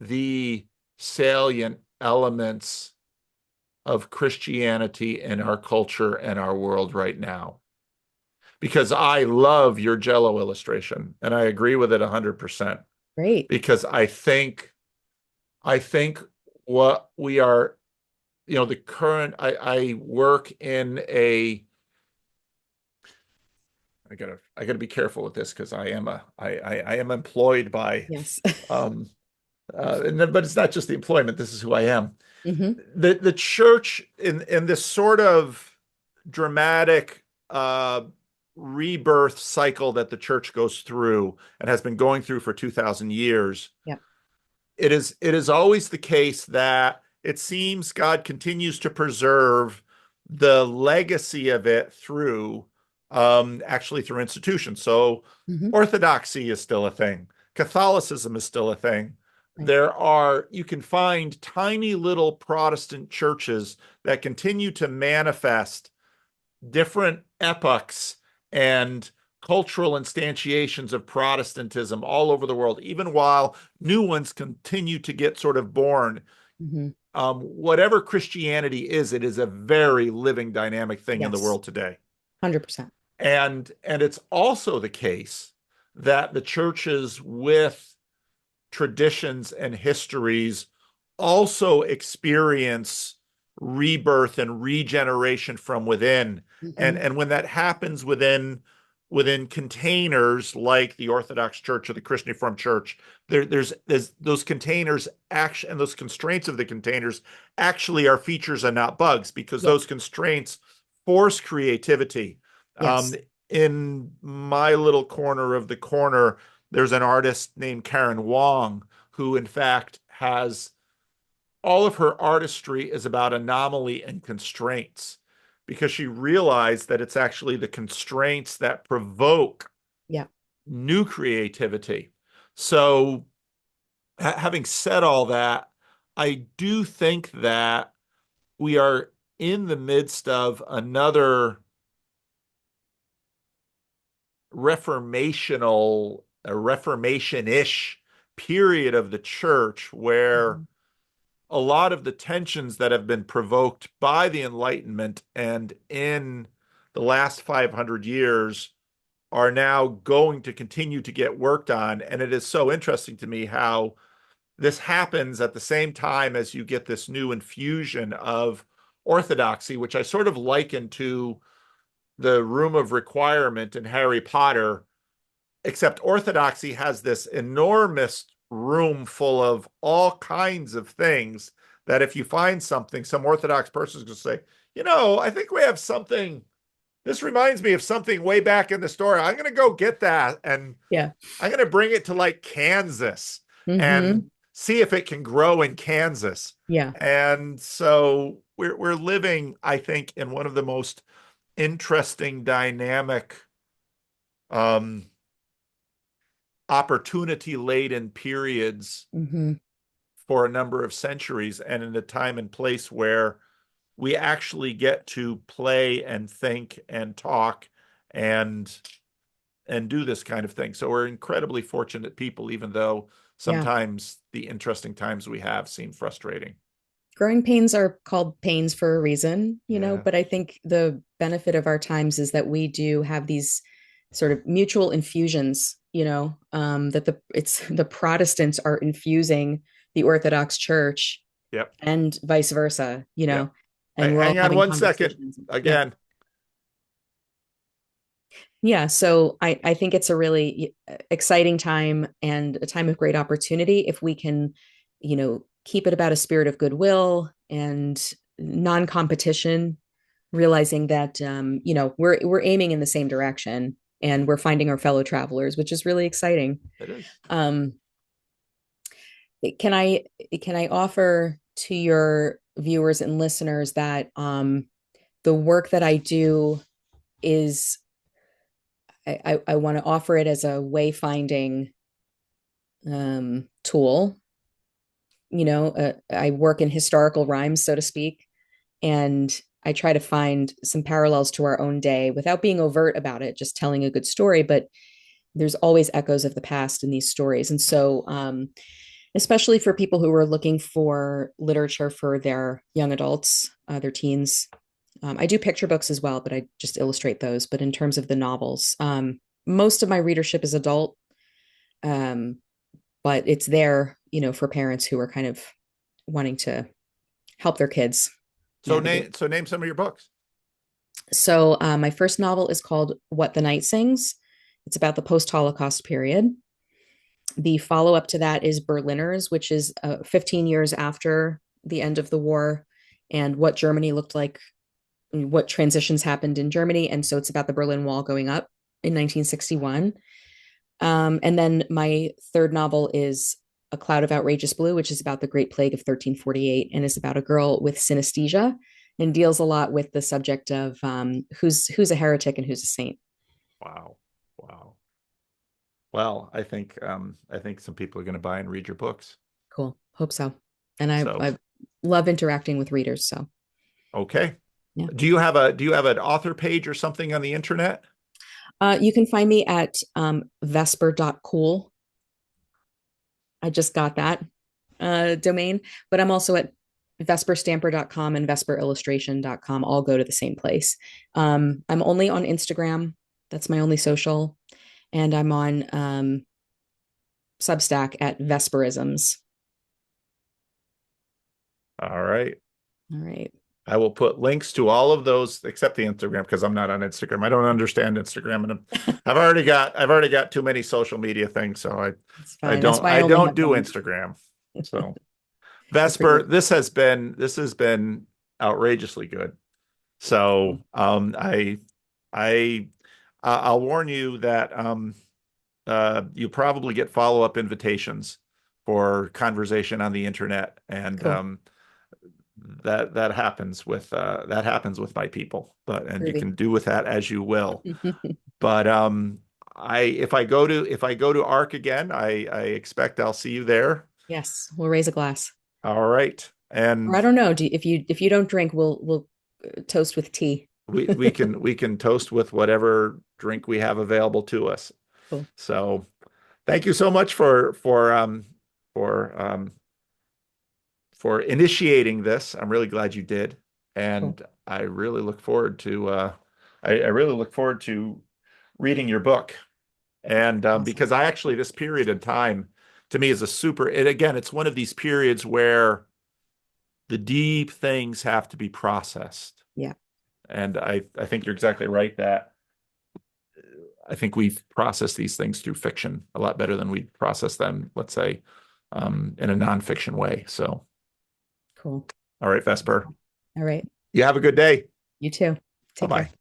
the salient elements of Christianity in our culture and our world right now. Because I love your Jello illustration, and I agree with it 100%. Great. Because I think what we are, the current. I work in a. I gotta be careful with this because I am employed by Yes. um but it's not just the employment. This is who I am. Hmm. The church in this sort of dramatic rebirth cycle that the church goes through and has been going through for 2000 years. Yeah. It is always the case that it seems God continues to preserve the legacy of it through actually through institutions. So Hmm. Orthodoxy is still a thing. Catholicism is still a thing. Right. You can find tiny little Protestant churches that continue to manifest different epochs and cultural instantiations of Protestantism all over the world, even while new ones continue to get sort of born. Hmm. Whatever Christianity is, it is a very living, dynamic thing in the Yes. world today. 100%. And it's also the case that the churches with traditions and histories also experience rebirth and regeneration from within. And Hmm. and when that happens within containers like the Orthodox Church or the Christian Reformed Church, there's those containers actually, and those constraints of the containers actually are features and not bugs, because Yeah. those constraints force creativity. Um, Yes. in my little corner of the corner, there's an artist named Karen Wong who, in fact, has all of her artistry is about anomaly and constraints, because she realized that it's actually the constraints that provoke Yeah. new creativity. So, having said all that, I do think that we are in the midst of another reformation-ish period of the church where Hmm. a lot of the tensions that have been provoked by the Enlightenment and in the last 500 years are now going to continue to get worked on. And it is so interesting to me how this happens at the same time as you get this new infusion of orthodoxy, which I sort of liken to the room of requirement in Harry Potter, except orthodoxy has this enormous room full of all kinds of things that if you find something, some orthodox person is going to say, I think we have something. This reminds me of something way back in the story. I'm going to go get that and Yeah. I'm going to bring it to like Kansas Hmm. and see if it can grow in Kansas. Yeah. And so we're living, I think, in one of the most interesting, dynamic, um, opportunity laden periods Hmm. for a number of centuries, and in a time and place where we actually get to play and think and talk and do this kind of thing. So we're incredibly fortunate people, even though Yeah. sometimes the interesting times we have seem frustrating. Growing pains are called pains for a reason, Yeah. but I think the benefit of our times is that we do have these sort of mutual infusions, that it's the Protestants are infusing the Orthodox Church Yep. and vice versa, Yep. and we're all Hang on having one second. conversations. Yeah. Again, Yeah. So I think it's a really exciting time and a time of great opportunity if we can, keep it about a spirit of goodwill and non-competition, realizing that we're aiming in the same direction and we're finding our fellow travelers, which is really exciting. it is. Um, can I can I offer to your viewers and listeners that the work that I do is I want to offer it as a wayfinding tool. I work in historical rhymes, so to speak, and I try to find some parallels to our own day without being overt about it, just telling a good story. But there's always echoes of the past in these stories. And so, especially for people who are looking for literature for their young adults, their teens, I do picture books as well, but I just illustrate those. But in terms of the novels, most of my readership is adult, um, but it's there, for parents who are kind of wanting to help their kids So navigate. name some of your books. So my first novel is called What the Night Sings. It's about the post-Holocaust period. The follow-up to that is Berliners, which is 15 years after the end of the war and what Germany looked like, what transitions happened in Germany. And so it's about the Berlin Wall going up in 1961. And then my third novel is A Cloud of Outrageous Blue, which is about the Great Plague of 1348 and is about a girl with synesthesia and deals a lot with the subject of who's a heretic and who's a saint. Wow. Wow. Well, I think some people are going to buy and read your books. Cool. Hope so. And So, I love interacting with readers. So okay. yeah. Do you have an author page or something on the internet? You can find me at Vesper.cool. I just got that domain, but I'm also at vesperstamper.com and vesperillustration.com. All go to the same place. I'm only on Instagram. That's my only social. And I'm on Substack at Vesperisms. All right. All right. I will put links to all of those except the Instagram because I'm not on Instagram. I don't understand Instagram and I've already got too many social media things, so It's fine. That's why I I only don't have do one. Instagram. So Good for you. Vesper, this has been outrageously good. So I I'll warn you that you probably get follow-up invitations for conversation on the internet, and Cool. that happens with my people. But and you Groovy. can do with that as you will. But I if I go to ARC again, I expect I'll see you there. Yes, we'll raise a glass. All right, Or I and don't know. If you don't drink, we'll toast with tea. we can toast with whatever drink we have available to us. Cool. So thank you so much for for initiating this. I'm really glad you did, Cool. and I really look forward to I really look forward to reading your book. And Awesome. because I actually this period in time to me is a super. And again, it's one of these periods where the deep things have to be processed, Yeah. and I think you're exactly right that I think we've processed these things through fiction a lot better than we process them, let's say, in a nonfiction way. So, Cool. all right, Vesper, All right. you have a good day. You too. Bye Take bye. care.